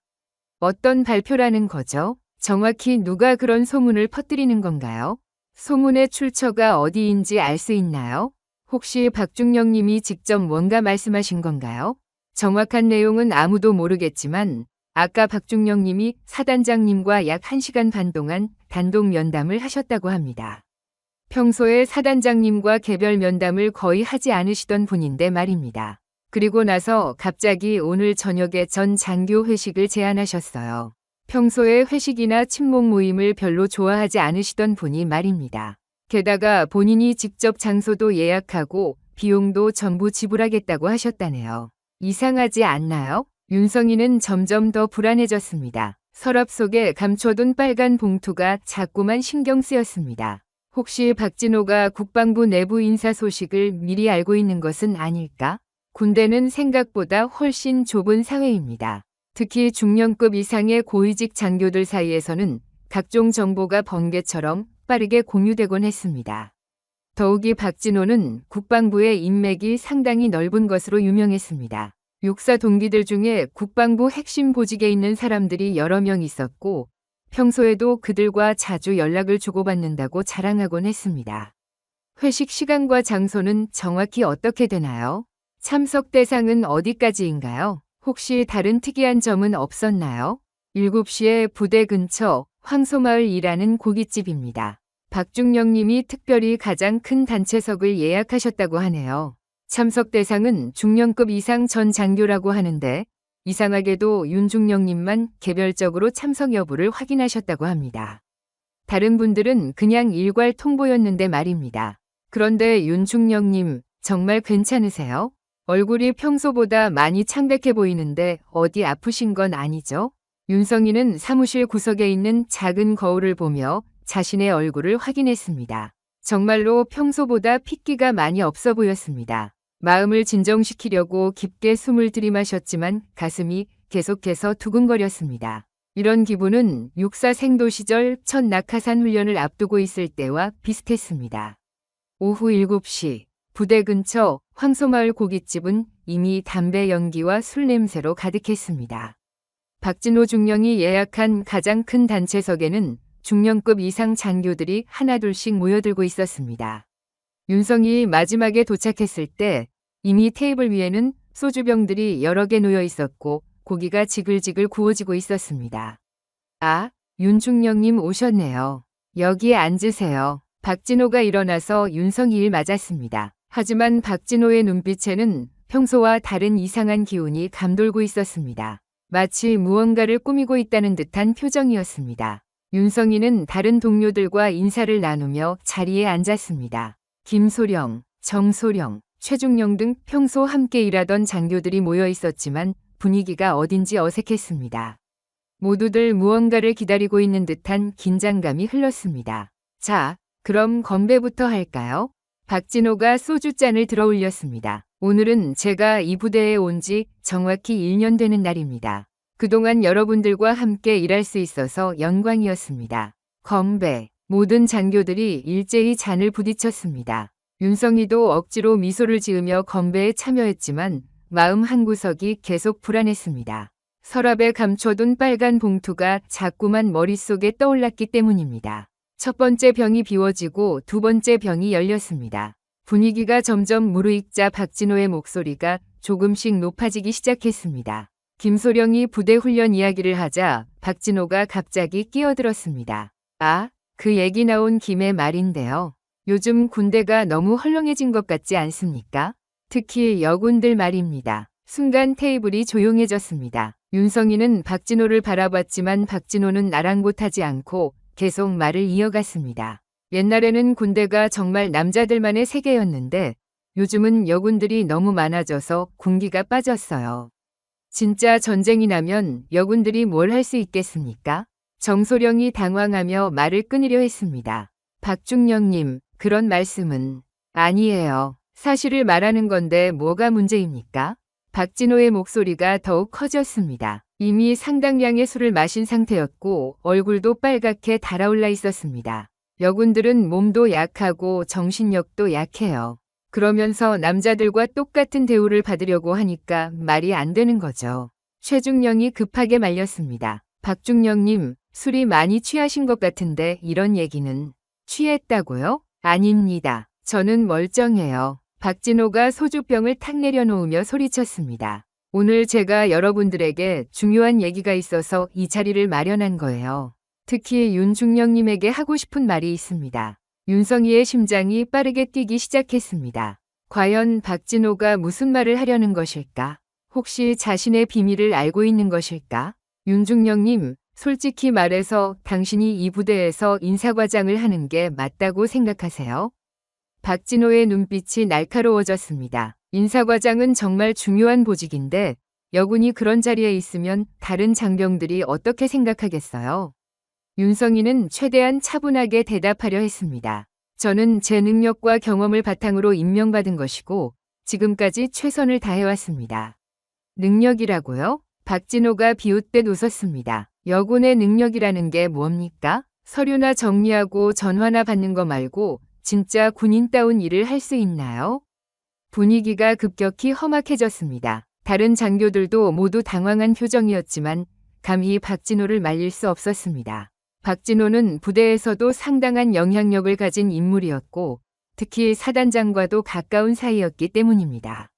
어떤 발표라는 거죠? 정확히 누가 그런 소문을 퍼뜨리는 건가요? 소문의 출처가 어디인지 알 수 있나요? 혹시 박중령 님이 직접 뭔가 말씀하신 건가요? 정확한 내용은 아무도 모르겠지만 아까 박중령 님이 사단장님과 약 1시간 반 동안 단독 면담을 하셨다고 합니다. 평소에 사단장님과 개별 면담을 거의 하지 않으시던 분인데 말입니다. 그리고 나서 갑자기 오늘 저녁에 전 장교 회식을 제안하셨어요. 평소에 회식이나 친목 모임을 별로 좋아하지 않으시던 분이 말입니다. 게다가 본인이 직접 장소도 예약하고 비용도 전부 지불하겠다고 하셨다네요. 이상하지 않나요? 윤성이는 점점 더 불안해졌습니다. 서랍 속에 감춰둔 빨간 봉투가 자꾸만 신경 쓰였습니다. 혹시 박진호가 국방부 내부 인사 소식을 미리 알고 있는 것은 아닐까? 군대는 생각보다 훨씬 좁은 사회입니다. 특히 중령급 이상의 고위직 장교들 사이에서는 각종 정보가 번개처럼 빠르게 공유되곤 했습니다. 더욱이 박진호는 국방부의 인맥이 상당히 넓은 것으로 유명했습니다. 육사 동기들 중에 국방부 핵심 보직에 있는 사람들이 여러 명 있었고 평소에도 그들과 자주 연락을 주고받는다고 자랑하곤 했습니다. 회식 시간과 장소는 정확히 어떻게 되나요? 참석 대상은 어디까지인가요? 혹시 다른 특이한 점은 없었나요? 7시에 부대 근처 황소마을이라는 고깃집입니다. 박중령 님이 특별히 가장 큰 단체석을 예약하셨다고 하네요. 참석 대상은 중령급 이상 전 장교라고 하는데 이상하게도 윤중령 님만 개별적으로 참석 여부를 확인하셨다고 합니다. 다른 분들은 그냥 일괄 통보였는데 말입니다. 그런데 윤중령 님 정말 괜찮으세요? 얼굴이 평소보다 많이 창백해 보이는데 어디 아프신 건 아니죠? 윤성이는 사무실 구석에 있는 작은 거울을 보며 자신의 얼굴을 확인했습니다. 정말로 평소보다 핏기가 많이 없어 보였습니다. 마음을 진정시키려고 깊게 숨을 들이마셨지만 가슴이 계속해서 두근거렸습니다. 이런 기분은 육사 생도 시절 첫 낙하산 훈련을 앞두고 있을 때와 비슷했습니다. 오후 7시 부대 근처 황소마을 고깃집은 이미 담배 연기와 술 냄새로 가득했습니다. 박진호 중령이 예약한 가장 큰 단체석에는 중령급 이상 장교들이 하나둘씩 모여들고 있었습니다. 윤성이 마지막에 도착했을 때 이미 테이블 위에는 소주병들이 여러 개 놓여 있었고 고기가 지글지글 구워지고 있었습니다. 아, 윤중령님 오셨네요. 여기에 앉으세요. 박진호가 일어나서 윤성이를 맞았습니다. 하지만 박진호의 눈빛에는 평소와 다른 이상한 기운이 감돌고 있었습니다. 마치 무언가를 꾸미고 있다는 듯한 표정이었습니다. 윤성이는 다른 동료들과 인사를 나누며 자리에 앉았습니다. 김소령, 정소령, 최중령 등 평소 함께 일하던 장교들이 모여 있었지만 분위기가 어딘지 어색했습니다. 모두들 무언가를 기다리고 있는 듯한 긴장감이 흘렀습니다. 자, 그럼 건배부터 할까요? 박진호가 소주잔을 들어 올렸습니다. 오늘은 제가 이 부대에 온 지 정확히 1년 되는 날입니다. 그동안 여러분들과 함께 일할 수 있어서 영광이었습니다. 건배. 모든 장교들이 일제히 잔을 부딪혔습니다. 윤성이도 억지로 미소를 지으며 건배에 참여했지만 마음 한구석이 계속 불안했습니다. 서랍에 감춰둔 빨간 봉투가 자꾸만 머릿속에 떠올랐기 때문입니다. 첫 번째 병이 비워지고 두 번째 병이 열렸습니다. 분위기가 점점 무르익자 박진호의 목소리가 조금씩 높아지기 시작했습니다. 김소령이 부대 훈련 이야기를 하자 박진호가 갑자기 끼어들었습니다. 아, 그 얘기 나온 김에 말인데요. 요즘 군대가 너무 헐렁해진 것 같지 않습니까? 특히 여군들 말입니다. 순간 테이블이 조용해졌습니다. 윤성이는 박진호를 바라봤지만 박진호는 아랑곳하지 않고 계속 말을 이어갔습니다. 옛날에는 군대가 정말 남자들만의 세계였는데 요즘은 여군들이 너무 많아져서 군기가 빠졌어요. 진짜 전쟁이 나면 여군들이 뭘 할 수 있겠습니까? 정소령이 당황하며 말을 끊으려 했습니다. 박중령님, 그런 말씀은 아니에요. 사실을 말하는 건데 뭐가 문제입니까? 박진호의 목소리가 더욱 커졌습니다. 이미 상당량의 술을 마신 상태였고 얼굴도 빨갛게 달아올라 있었습니다. 여군들은 몸도 약하고 정신력도 약해요. 그러면서 남자들과 똑같은 대우를 받으려고 하니까 말이 안 되는 거죠. 최중령이 급하게 말렸습니다. 박중령님, 술이 많이 취하신 것 같은데 이런 얘기는 취했다고요? 아닙니다. 저는 멀쩡해요. 박진호가 소주병을 탁 내려놓으며 소리쳤습니다. 오늘 제가 여러분들에게 중요한 얘기가 있어서 이 자리를 마련한 거예요. 특히 윤중령님에게 하고 싶은 말이 있습니다. 윤성이의 심장이 빠르게 뛰기 시작했습니다. 과연 박진호가 무슨 말을 하려는 것일까? 혹시 자신의 비밀을 알고 있는 것일까? 윤중령님, 솔직히 말해서 당신이 이 부대에서 인사과장을 하는 게 맞다고 생각하세요? 박진호의 눈빛이 날카로워졌습니다. 인사과장은 정말 중요한 보직인데 여군이 그런 자리에 있으면 다른 장병들이 어떻게 생각하겠어요? 윤성이는 최대한 차분하게 대답하려 했습니다. 저는 제 능력과 경험을 바탕으로 임명받은 것이고 지금까지 최선을 다해왔습니다. 능력이라고요? 박진호가 비웃듯 웃었습니다. 여군의 능력이라는 게 뭡니까? 서류나 정리하고 전화나 받는 거 말고 진짜 군인다운 일을 할 수 있나요? 분위기가 급격히 험악해졌습니다. 다른 장교들도 모두 당황한 표정이었지만 감히 박진호를 말릴 수 없었습니다. 박진호는 부대에서도 상당한 영향력을 가진 인물이었고 특히 사단장과도 가까운 사이였기 때문입니다.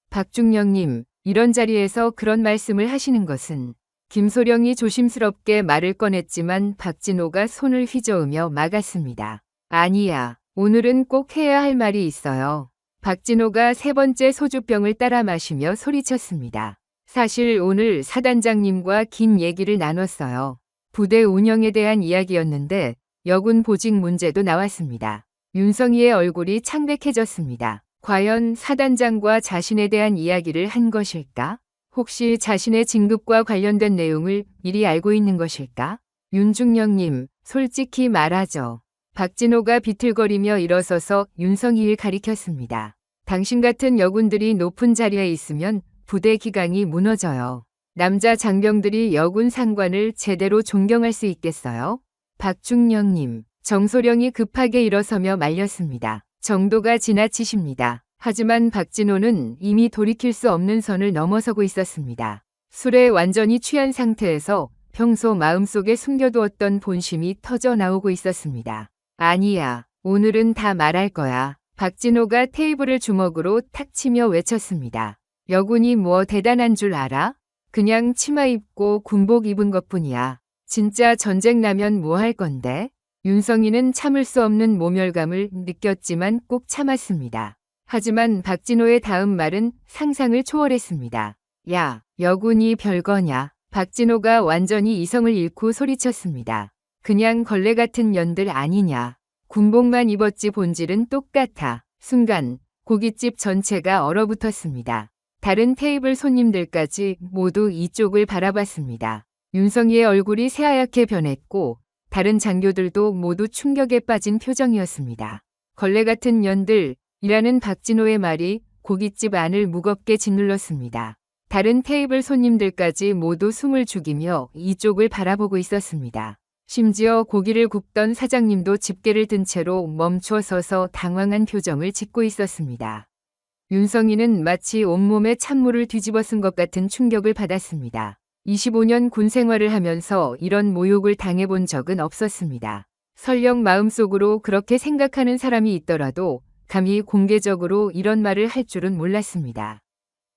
박중령님, 이런 자리에서 그런 말씀을 하시는 것은 김소령이 조심스럽게 말을 꺼냈지만 박진호가 손을 휘저으며 막았습니다. 아니야, 오늘은 꼭 해야 할 말이 있어요. 박진호가 세 번째 소주병을 따라 마시며 소리쳤습니다. 사실 오늘 사단장님과 긴 얘기를 나눴어요. 부대 운영에 대한 이야기였는데 여군 보직 문제도 나왔습니다. 윤성이의 얼굴이 창백해졌습니다. 과연 사단장과 자신에 대한 이야기를 한 것일까? 혹시 자신의 진급과 관련된 내용을 미리 알고 있는 것일까? 윤중령님, 솔직히 말하죠. 박진호가 비틀거리며 일어서서 윤성이를 가리켰습니다. 당신 같은 여군들이 높은 자리에 있으면 부대 기강이 무너져요. 남자 장병들이 여군 상관을 제대로 존경할 수 있겠어요? 박중령님, 정소령이 급하게 일어서며 말렸습니다. 정도가 지나치십니다. 하지만 박진호는 이미 돌이킬 수 없는 선을 넘어서고 있었습니다. 술에 완전히 취한 상태에서 평소 마음속에 숨겨두었던 본심이 터져 나오고 있었습니다. 아니야, 오늘은 다 말할 거야. 박진호가 테이블을 주먹으로 탁 치며 외쳤습니다. 여군이 뭐 대단한 줄 알아? 그냥 치마 입고 군복 입은 것뿐이야. 진짜 전쟁 나면 뭐 할 건데? 윤성이는 참을 수 없는 모멸감을 느꼈지만 꼭 참았습니다. 하지만 박진호의 다음 말은 상상을 초월했습니다. 야, 여군이 별거냐? 박진호가 완전히 이성을 잃고 소리쳤습니다. 그냥 걸레 같은 년들 아니냐. 군복만 입었지 본질은 똑같아. 순간 고깃집 전체가 얼어붙었습니다. 다른 테이블 손님들까지 모두 이쪽을 바라봤습니다. 윤성이의 얼굴이 새하얗게 변했고 다른 장교들도 모두 충격에 빠진 표정이었습니다. 걸레 같은 년들이라는 박진호의 말이 고깃집 안을 무겁게 짓눌렀습니다. 다른 테이블 손님들까지 모두 숨을 죽이며 이쪽을 바라보고 있었습니다. 심지어 고기를 굽던 사장님도 집게를 든 채로 멈춰 서서 당황한 표정을 짓고 있었습니다. 윤성이는 마치 온몸에 찬물을 뒤집어 쓴 것 같은 충격을 받았습니다. 25년 군 생활을 하면서 이런 모욕을 당해본 적은 없었습니다. 설령 마음속으로 그렇게 생각하는 사람이 있더라도 감히 공개적으로 이런 말을 할 줄은 몰랐습니다.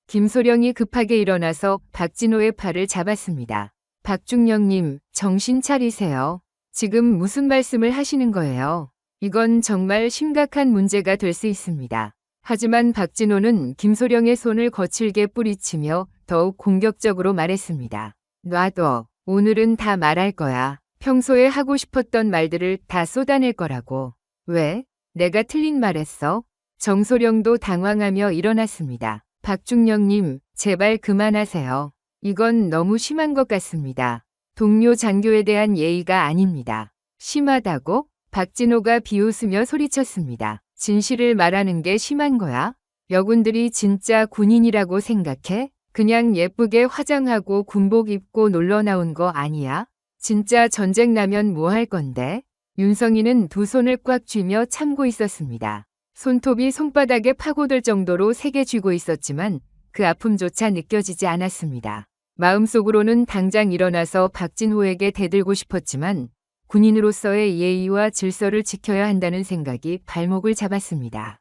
김소령이 급하게 일어나서 박진호의 팔을 잡았습니다. 박중령님, 정신 차리세요. 지금 무슨 말씀을 하시는 거예요? 이건 정말 심각한 문제가 될 수 있습니다. 하지만 박진호는 김소령의 손을 거칠게 뿌리치며 더욱 공격적으로 말했습니다. 놔둬. 오늘은 다 말할 거야. 평소에 하고 싶었던 말들을 다 쏟아낼 거라고. 왜? 내가 틀린 말했어? 정소령도 당황하며 일어났습니다. 박중령님, 제발 그만하세요. 이건 너무 심한 것 같습니다. 동료 장교에 대한 예의가 아닙니다. 심하다고? 박진호가 비웃으며 소리쳤습니다. 진실을 말하는 게 심한 거야? 여군들이 진짜 군인이라고 생각해? 그냥 예쁘게 화장하고 군복 입고 놀러 나온 거 아니야? 진짜 전쟁 나면 뭐 할 건데? 윤성이는 두 손을 꽉 쥐며 참고 있었습니다. 손톱이 손바닥에 파고들 정도로 세게 쥐고 있었지만 그 아픔조차 느껴지지 않았습니다. 마음속으로는 당장 일어나서 박진호에게 대들고 싶었지만 군인으로서의 예의와 질서를 지켜야 한다는 생각이 발목을 잡았습니다.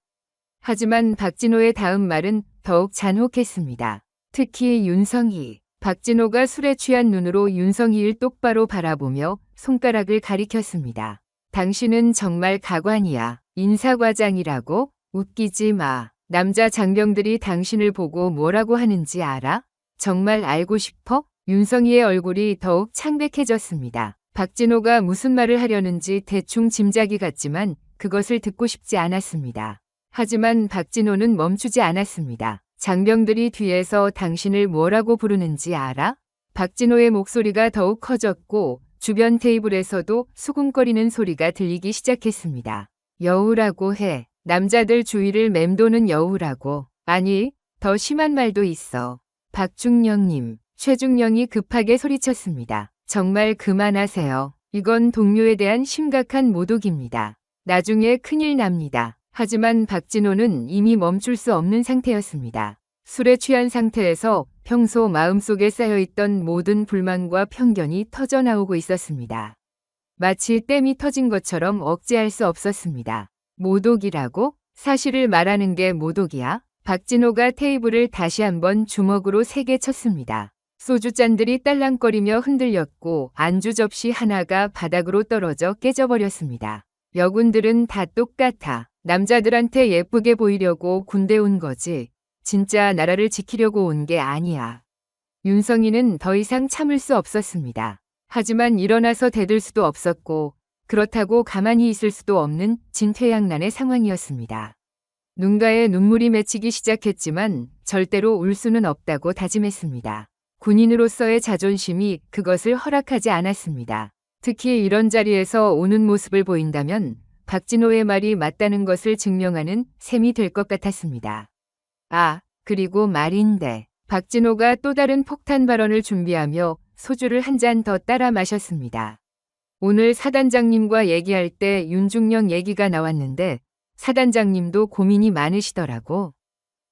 하지만 박진호의 다음 말은 더욱 잔혹했습니다. 특히 윤성이. 박진호가 술에 취한 눈으로 윤성이를 똑바로 바라보며 손가락을 가리켰습니다. 당신은 정말 가관이야. 인사과장이라고? 웃기지 마. 남자 장병들이 당신을 보고 뭐라고 하는지 알아? 정말 알고 싶어? 윤성이의 얼굴이 더욱 창백해졌습니다. 박진호가 무슨 말을 하려는지 대충 짐작이 갔지만 그것을 듣고 싶지 않았습니다. 하지만 박진호는 멈추지 않았습니다. 장병들이 뒤에서 당신을 뭐라고 부르는지 알아? 박진호의 목소리가 더욱 커졌고 주변 테이블에서도 수군거리는 소리가 들리기 시작했습니다. 여우라고 해. 남자들 주위를 맴도는 여우라고. 아니, 더 심한 말도 있어. 박중령님, 최중령이 급하게 소리쳤습니다. 정말 그만하세요. 이건 동료에 대한 심각한 모독입니다. 나중에 큰일 납니다. 하지만 박진호는 이미 멈출 수 없는 상태였습니다. 술에 취한 상태에서 평소 마음속에 쌓여있던 모든 불만과 편견이 터져나오고 있었습니다. 마치 댐이 터진 것처럼 억제할 수 없었습니다. 모독이라고? 사실을 말하는 게 모독이야? 박진호가 테이블을 다시 한번 주먹으로 세게 쳤습니다. 소주잔들이 딸랑거리며 흔들렸고 안주 접시 하나가 바닥으로 떨어져 깨져버렸습니다. 여군들은 다 똑같아. 남자들한테 예쁘게 보이려고 군대 온 거지. 진짜 나라를 지키려고 온 게 아니야. 윤성이는 더 이상 참을 수 없었습니다. 하지만 일어나서 대들 수도 없었고 그렇다고 가만히 있을 수도 없는 진퇴양난의 상황이었습니다. 눈가에 눈물이 맺히기 시작했지만 절대로 울 수는 없다고 다짐했습니다. 군인으로서의 자존심이 그것을 허락하지 않았습니다. 특히 이런 자리에서 우는 모습을 보인다면 박진호의 말이 맞다는 것을 증명하는 셈이 될 것 같았습니다. 아, 그리고 말인데. 박진호가 또 다른 폭탄 발언을 준비하며 소주를 한 잔 더 따라 마셨습니다. 오늘 사단장님과 얘기할 때 윤중령 얘기가 나왔는데 사단장님도 고민이 많으시더라고.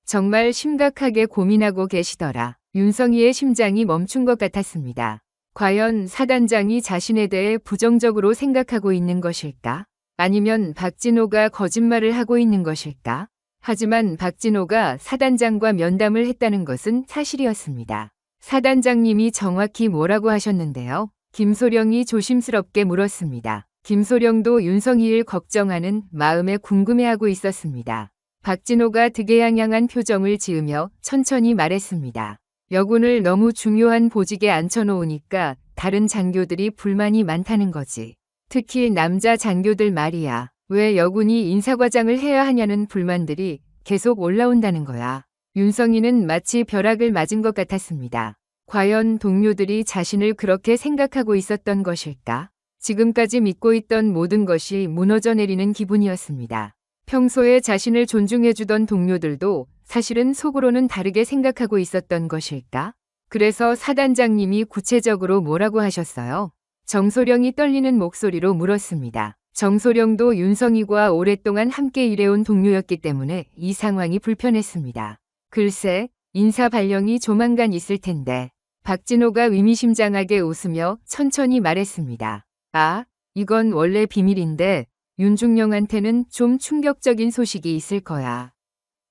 정말 심각하게 고민하고 계시더라. 윤성이의 심장이 멈춘 것 같았습니다. 과연 사단장이 자신에 대해 부정적으로 생각하고 있는 것일까? 아니면 박진호가 거짓말을 하고 있는 것일까? 하지만 박진호가 사단장과 면담을 했다는 것은 사실이었습니다. 사단장님이 정확히 뭐라고 하셨는데요? 김소령이 조심스럽게 물었습니다. 김소령도 윤성이를 걱정하는 마음에 궁금해하고 있었습니다. 박진호가 득에양양한 표정을 지으며 천천히 말했습니다. 여군을 너무 중요한 보직에 앉혀놓으니까 다른 장교들이 불만이 많다는 거지. 특히 남자 장교들 말이야. 왜 여군이 인사과장을 해야 하냐는 불만들이 계속 올라온다는 거야. 윤성이는 마치 벼락을 맞은 것 같았습니다. 과연 동료들이 자신을 그렇게 생각하고 있었던 것일까? 지금까지 믿고 있던 모든 것이 무너져 내리는 기분이었습니다. 평소에 자신을 존중해주던 동료들도 사실은 속으로는 다르게 생각하고 있었던 것일까? 그래서 사단장님이 구체적으로 뭐라고 하셨어요? 정소령이 떨리는 목소리로 물었습니다. 정소령도 윤성이와 오랫동안 함께 일해온 동료였기 때문에 이 상황이 불편했습니다. 글쎄, 인사 발령이 조만간 있을 텐데. 박진호가 의미심장하게 웃으며 천천히 말했습니다. 아, 이건 원래 비밀인데 윤중령한테는 좀 충격적인 소식이 있을 거야.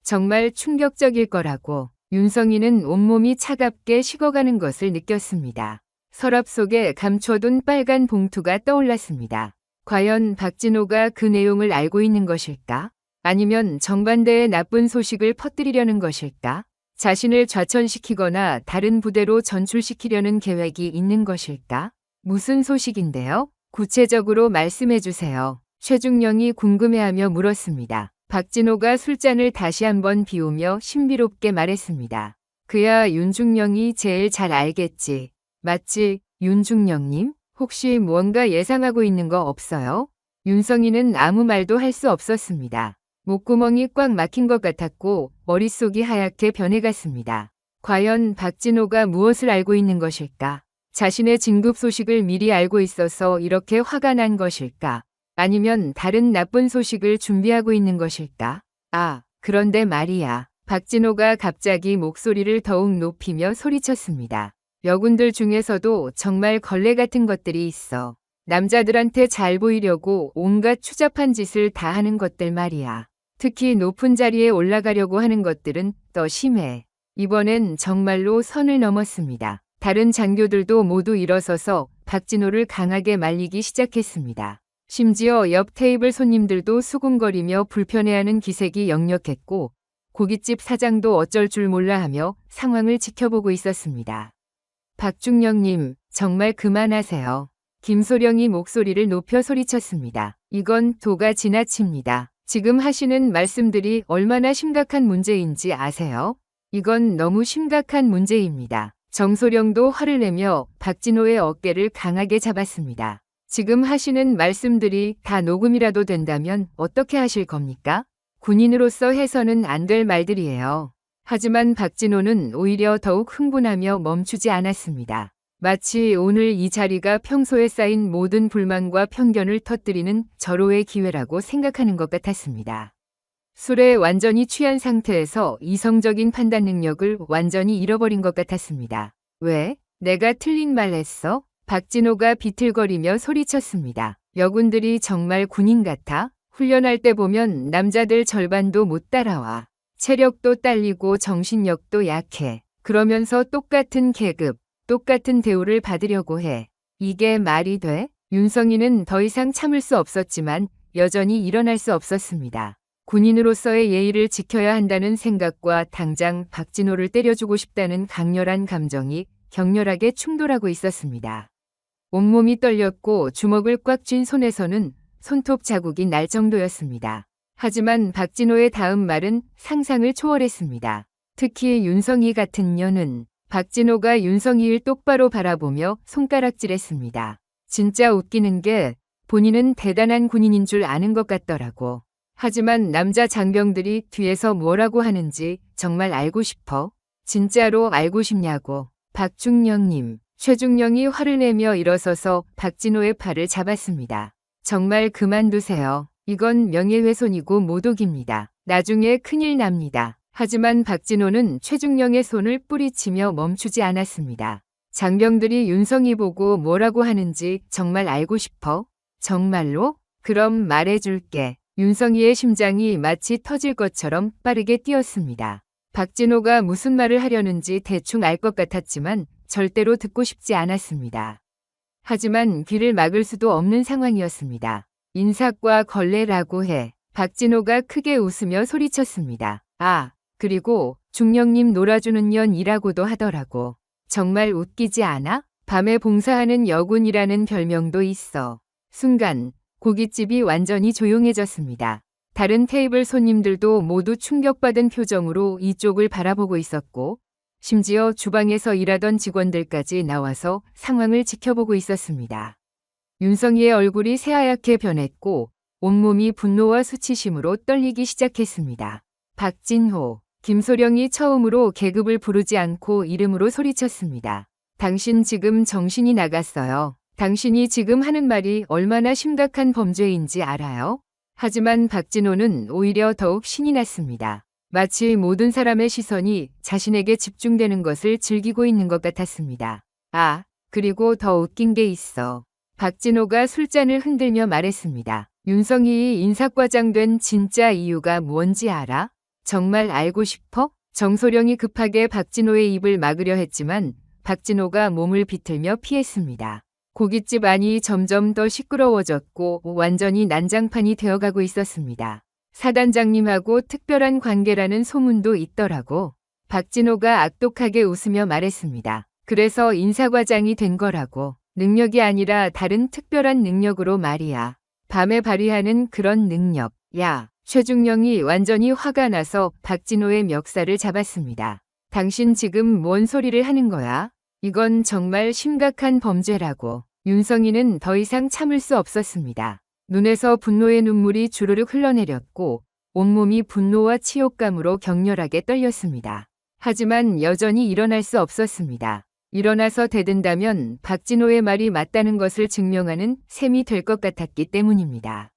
정말 충격적일 거라고. 윤성이는 온몸이 차갑게 식어가는 것을 느꼈습니다. 서랍 속에 감춰둔 빨간 봉투가 떠올랐습니다. 과연 박진호가 그 내용을 알고 있는 것일까? 아니면 정반대의 나쁜 소식을 퍼뜨리려는 것일까? 자신을 좌천시키거나 다른 부대로 전출시키려는 계획이 있는 것일까? 무슨 소식인데요? 구체적으로 말씀해 주세요. 최중령이 궁금해하며 물었습니다. 박진호가 술잔을 다시 한번 비우며 신비롭게 말했습니다. 그야 윤중령이 제일 잘 알겠지. 맞지, 윤중령님? 혹시 무언가 예상하고 있는 거 없어요? 윤성이는 아무 말도 할 수 없었습니다. 목구멍이 꽉 막힌 것 같았고 머릿속이 하얗게 변해갔습니다. 과연 박진호가 무엇을 알고 있는 것일까? 자신의 진급 소식을 미리 알고 있어서 이렇게 화가 난 것일까? 아니면 다른 나쁜 소식을 준비하고 있는 것일까? 아, 그런데 말이야. 박진호가 갑자기 목소리를 더욱 높이며 소리쳤습니다. 여군들 중에서도 정말 걸레 같은 것들이 있어. 남자들한테 잘 보이려고 온갖 추잡한 짓을 다 하는 것들 말이야. 특히 높은 자리에 올라가려고 하는 것들은 더 심해. 이번엔 정말로 선을 넘었습니다. 다른 장교들도 모두 일어서서 박진호를 강하게 말리기 시작했습니다. 심지어 옆 테이블 손님들도 수군거리며 불편해하는 기색이 역력했고 고깃집 사장도 어쩔 줄 몰라 하며 상황을 지켜보고 있었습니다. 박중령님, 정말 그만하세요. 김소령이 목소리를 높여 소리쳤습니다. 이건 도가 지나칩니다. 지금 하시는 말씀들이 얼마나 심각한 문제인지 아세요? 이건 너무 심각한 문제입니다. 정소령도 화를 내며 박진호의 어깨를 강하게 잡았습니다. 지금 하시는 말씀들이 다 녹음이라도 된다면 어떻게 하실 겁니까? 군인으로서 해서는 안 될 말들이에요. 하지만 박진호는 오히려 더욱 흥분하며 멈추지 않았습니다. 마치 오늘 이 자리가 평소에 쌓인 모든 불만과 편견을 터뜨리는 절호의 기회라고 생각하는 것 같았습니다. 술에 완전히 취한 상태에서 이성적인 판단 능력을 완전히 잃어버린 것 같았습니다. 왜? 내가 틀린 말 했어? 박진호가 비틀거리며 소리쳤습니다. 여군들이 정말 군인 같아? 훈련할 때 보면 남자들 절반도 못 따라와. 체력도 딸리고 정신력도 약해. 그러면서 똑같은 계급, 똑같은 대우를 받으려고 해. 이게 말이 돼? 윤성이는 더 이상 참을 수 없었지만 여전히 일어날 수 없었습니다. 군인으로서의 예의를 지켜야 한다는 생각과 당장 박진호를 때려주고 싶다는 강렬한 감정이 격렬하게 충돌하고 있었습니다. 온몸이 떨렸고 주먹을 꽉 쥔 손에서는 손톱 자국이 날 정도였습니다. 하지만 박진호의 다음 말은 상상을 초월했습니다. 특히 윤성이 같은 년은 박진호가 윤성이를 똑바로 바라보며 손가락질했습니다. 진짜 웃기는 게 본인은 대단한 군인인 줄 아는 것 같더라고. 하지만 남자 장병들이 뒤에서 뭐라고 하는지 정말 알고 싶어? 진짜로 알고 싶냐고. 박중령님, 최중령이 화를 내며 일어서서 박진호의 팔을 잡았습니다. 정말 그만두세요. 이건 명예훼손이고 모독입니다. 나중에 큰일 납니다. 하지만 박진호는 최중령의 손을 뿌리치며 멈추지 않았습니다. 장병들이 윤성이 보고 뭐라고 하는지 정말 알고 싶어? 정말로? 그럼 말해줄게. 윤성이의 심장이 마치 터질 것처럼 빠르게 뛰었습니다. 박진호가 무슨 말을 하려는지 대충 알 것 같았지만 절대로 듣고 싶지 않았습니다. 하지만 귀를 막을 수도 없는 상황이었습니다. 인사과 걸레라고 해. 박진호가 크게 웃으며 소리쳤습니다. 아, 그리고 중령님 놀아주는 년이라고도 하더라고. 정말 웃기지 않아? 밤에 봉사하는 여군이라는 별명도 있어. 순간 고깃집이 완전히 조용해졌습니다. 다른 테이블 손님들도 모두 충격받은 표정으로 이쪽을 바라보고 있었고 심지어 주방에서 일하던 직원들까지 나와서 상황을 지켜보고 있었습니다. 윤성이의 얼굴이 새하얗게 변했고 온몸이 분노와 수치심으로 떨리기 시작했습니다. 박진호, 김소령이 처음으로 계급을 부르지 않고 이름으로 소리쳤습니다. 당신 지금 정신이 나갔어요. 당신이 지금 하는 말이 얼마나 심각한 범죄인지 알아요? 하지만 박진호는 오히려 더욱 신이 났습니다. 마치 모든 사람의 시선이 자신에게 집중되는 것을 즐기고 있는 것 같았습니다. 아, 그리고 더 웃긴 게 있어. 박진호가 술잔을 흔들며 말했습니다. 윤성이 인사과장 된 진짜 이유가 뭔지 알아? 정말 알고 싶어? 정소령이 급하게 박진호의 입을 막으려 했지만 박진호가 몸을 비틀며 피했습니다. 고깃집 안이 점점 더 시끄러워졌고 완전히 난장판이 되어가고 있었습니다. 사단장님하고 특별한 관계라는 소문도 있더라고. 박진호가 악독하게 웃으며 말했습니다. 그래서 인사과장이 된 거라고. 능력이 아니라 다른 특별한 능력으로 말이야. 밤에 발휘하는 그런 능력. 야, 최중령이 완전히 화가 나서 박진호의 멱살을 잡았습니다. 당신 지금 뭔 소리를 하는 거야? 이건 정말 심각한 범죄라고. 윤성이는 더 이상 참을 수 없었습니다. 눈에서 분노의 눈물이 주르륵 흘러내렸고 온몸이 분노와 치욕감으로 격렬하게 떨렸습니다. 하지만 여전히 일어날 수 없었습니다. 일어나서 대든다면 박진호의 말이 맞다는 것을 증명하는 셈이 될 것 같았기 때문입니다.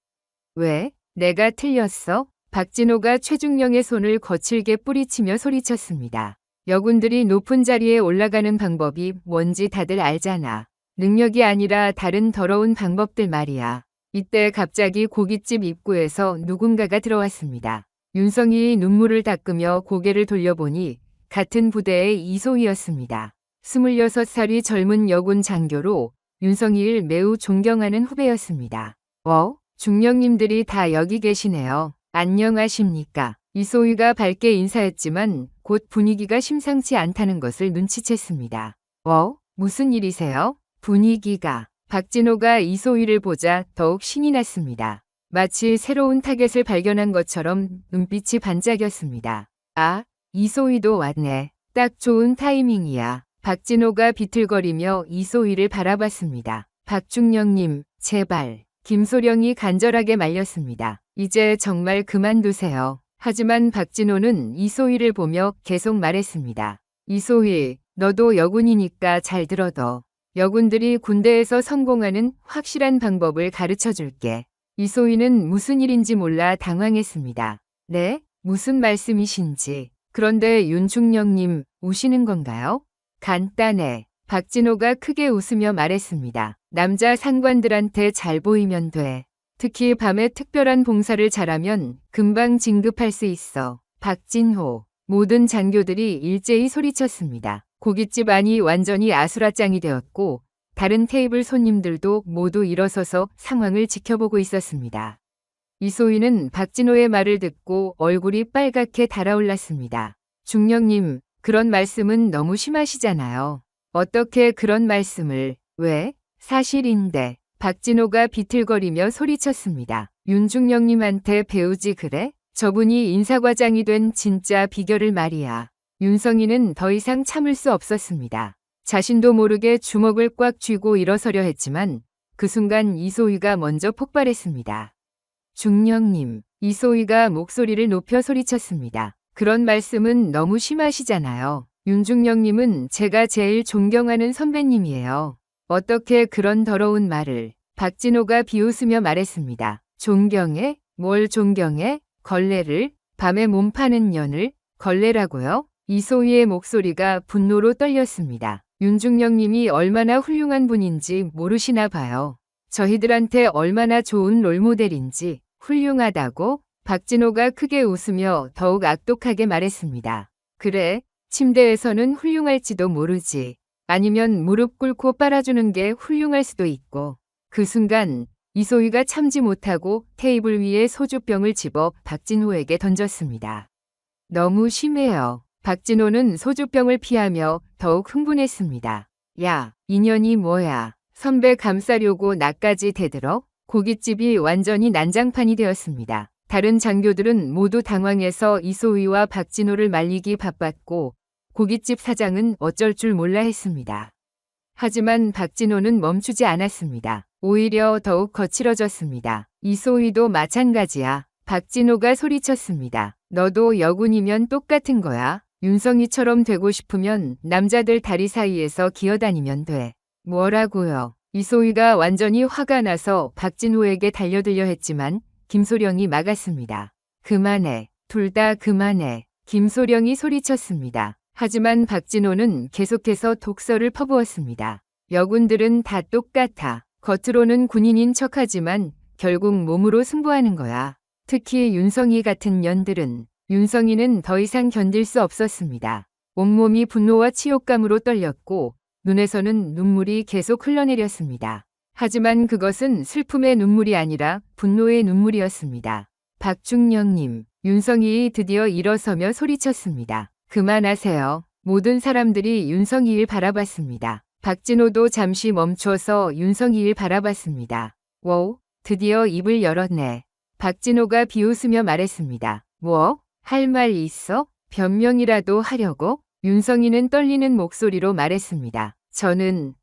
왜? 내가 틀렸어? 박진호가 최중령의 손을 거칠게 뿌리치며 소리쳤습니다. 여군들이 높은 자리에 올라가는 방법이 뭔지 다들 알잖아. 능력이 아니라 다른 더러운 방법들 말이야. 이때 갑자기 고깃집 입구에서 누군가가 들어왔습니다. 윤성이의 눈물을 닦으며 고개를 돌려보니 같은 부대의 이소희였습니다. 26살이 젊은 여군 장교로 윤성이를 매우 존경하는 후배였습니다. 중령님들이 다 여기 계시네요. 안녕하십니까. 이소희가 밝게 인사했지만 곧 분위기가 심상치 않다는 것을 눈치챘습니다. 무슨 일이세요? 분위기가. 박진호가 이소희를 보자 더욱 신이 났습니다. 마치 새로운 타겟을 발견한 것처럼 눈빛이 반짝였습니다. 아, 이소희도 왔네. 딱 좋은 타이밍이야. 박진호가 비틀거리며 이소희를 바라봤습니다. 박중령님, 제발. 김소령이 간절하게 말렸습니다. 이제 정말 그만두세요. 하지만 박진호는 이소희를 보며 계속 말했습니다. 이소희, 너도 여군이니까 잘 들어둬. 여군들이 군대에서 성공하는 확실한 방법을 가르쳐 줄게. 이소희는 무슨 일인지 몰라 당황했습니다. 네? 무슨 말씀이신지. 그런데 윤중령님, 우시는 건가요? 간단해. 박진호가 크게 웃으며 말했습니다. 남자 상관들한테 잘 보이면 돼. 특히 밤에 특별한 봉사를 잘하면 금방 진급할 수 있어. 박진호. 모든 장교들이 일제히 소리쳤습니다. 고깃집 안이 완전히 아수라장이 되었고 다른 테이블 손님들도 모두 일어서서 상황을 지켜보고 있었습니다. 이소희는 박진호의 말을 듣고 얼굴이 빨갛게 달아올랐습니다. 중령님, 그런 말씀은 너무 심하시잖아요. 어떻게 그런 말씀을, 왜? 사실인데. 박진호가 비틀거리며 소리쳤습니다. 윤중령님한테 배우지 그래? 저분이 인사과장이 된 진짜 비결을 말이야. 윤성이는 더 이상 참을 수 없었습니다. 자신도 모르게 주먹을 꽉 쥐고 일어서려 했지만 그 순간 이소희가 먼저 폭발했습니다. 중령님, 이소희가 목소리를 높여 소리쳤습니다. 그런 말씀은 너무 심하시잖아요. 윤중령님은 제가 제일 존경하는 선배님이에요. 어떻게 그런 더러운 말을. 박진호가 비웃으며 말했습니다. 존경해? 뭘 존경해? 걸레를? 밤에 몸 파는 년을? 걸레라고요? 이소희의 목소리가 분노로 떨렸습니다. 윤중령님이 얼마나 훌륭한 분인지 모르시나 봐요. 저희들한테 얼마나 좋은 롤모델인지. 훌륭하다고? 박진호가 크게 웃으며 더욱 악독하게 말했습니다. 그래, 침대에서는 훌륭할지도 모르지. 아니면 무릎 꿇고 빨아주는 게 훌륭할 수도 있고. 그 순간 이소희가 참지 못하고 테이블 위에 소주병을 집어 박진호에게 던졌습니다. 너무 심해요. 박진호는 소주병을 피하며 더욱 흥분했습니다. 야, 인연이 뭐야. 선배 감싸려고 나까지 대들어? 고깃집이 완전히 난장판이 되었습니다. 다른 장교들은 모두 당황해서 이소희와 박진호를 말리기 바빴고 고깃집 사장은 어쩔 줄 몰라 했습니다. 하지만 박진호는 멈추지 않았습니다. 오히려 더욱 거칠어졌습니다. 이소희도 마찬가지야. 박진호가 소리쳤습니다. 너도 여군이면 똑같은 거야. 윤성이처럼 되고 싶으면 남자들 다리 사이에서 기어다니면 돼. 뭐라고요? 이소희가 완전히 화가 나서 박진호에게 달려들려 했지만 김소령이 막았습니다. 그만해. 둘 다 그만해. 김소령이 소리쳤습니다. 하지만 박진호는 계속해서 독설을 퍼부었습니다. 여군들은 다 똑같아. 겉으로는 군인인 척하지만 결국 몸으로 승부하는 거야. 특히 윤성이 같은 년들은. 윤성이는 더 이상 견딜 수 없었습니다. 온몸이 분노와 치욕감으로 떨렸고 눈에서는 눈물이 계속 흘러내렸습니다. 하지만 그것은 슬픔의 눈물이 아니라 분노의 눈물이었습니다. 박중령님, 윤성이 드디어 일어서며 소리쳤습니다. 그만하세요. 모든 사람들이 윤성이를 바라봤습니다. 박진호도 잠시 멈춰서 윤성이를 바라봤습니다. 워우, 드디어 입을 열었네. 박진호가 비웃으며 말했습니다. 뭐? 할 말 있어? 변명이라도 하려고? 윤성이는 떨리는 목소리로 말했습니다. 저는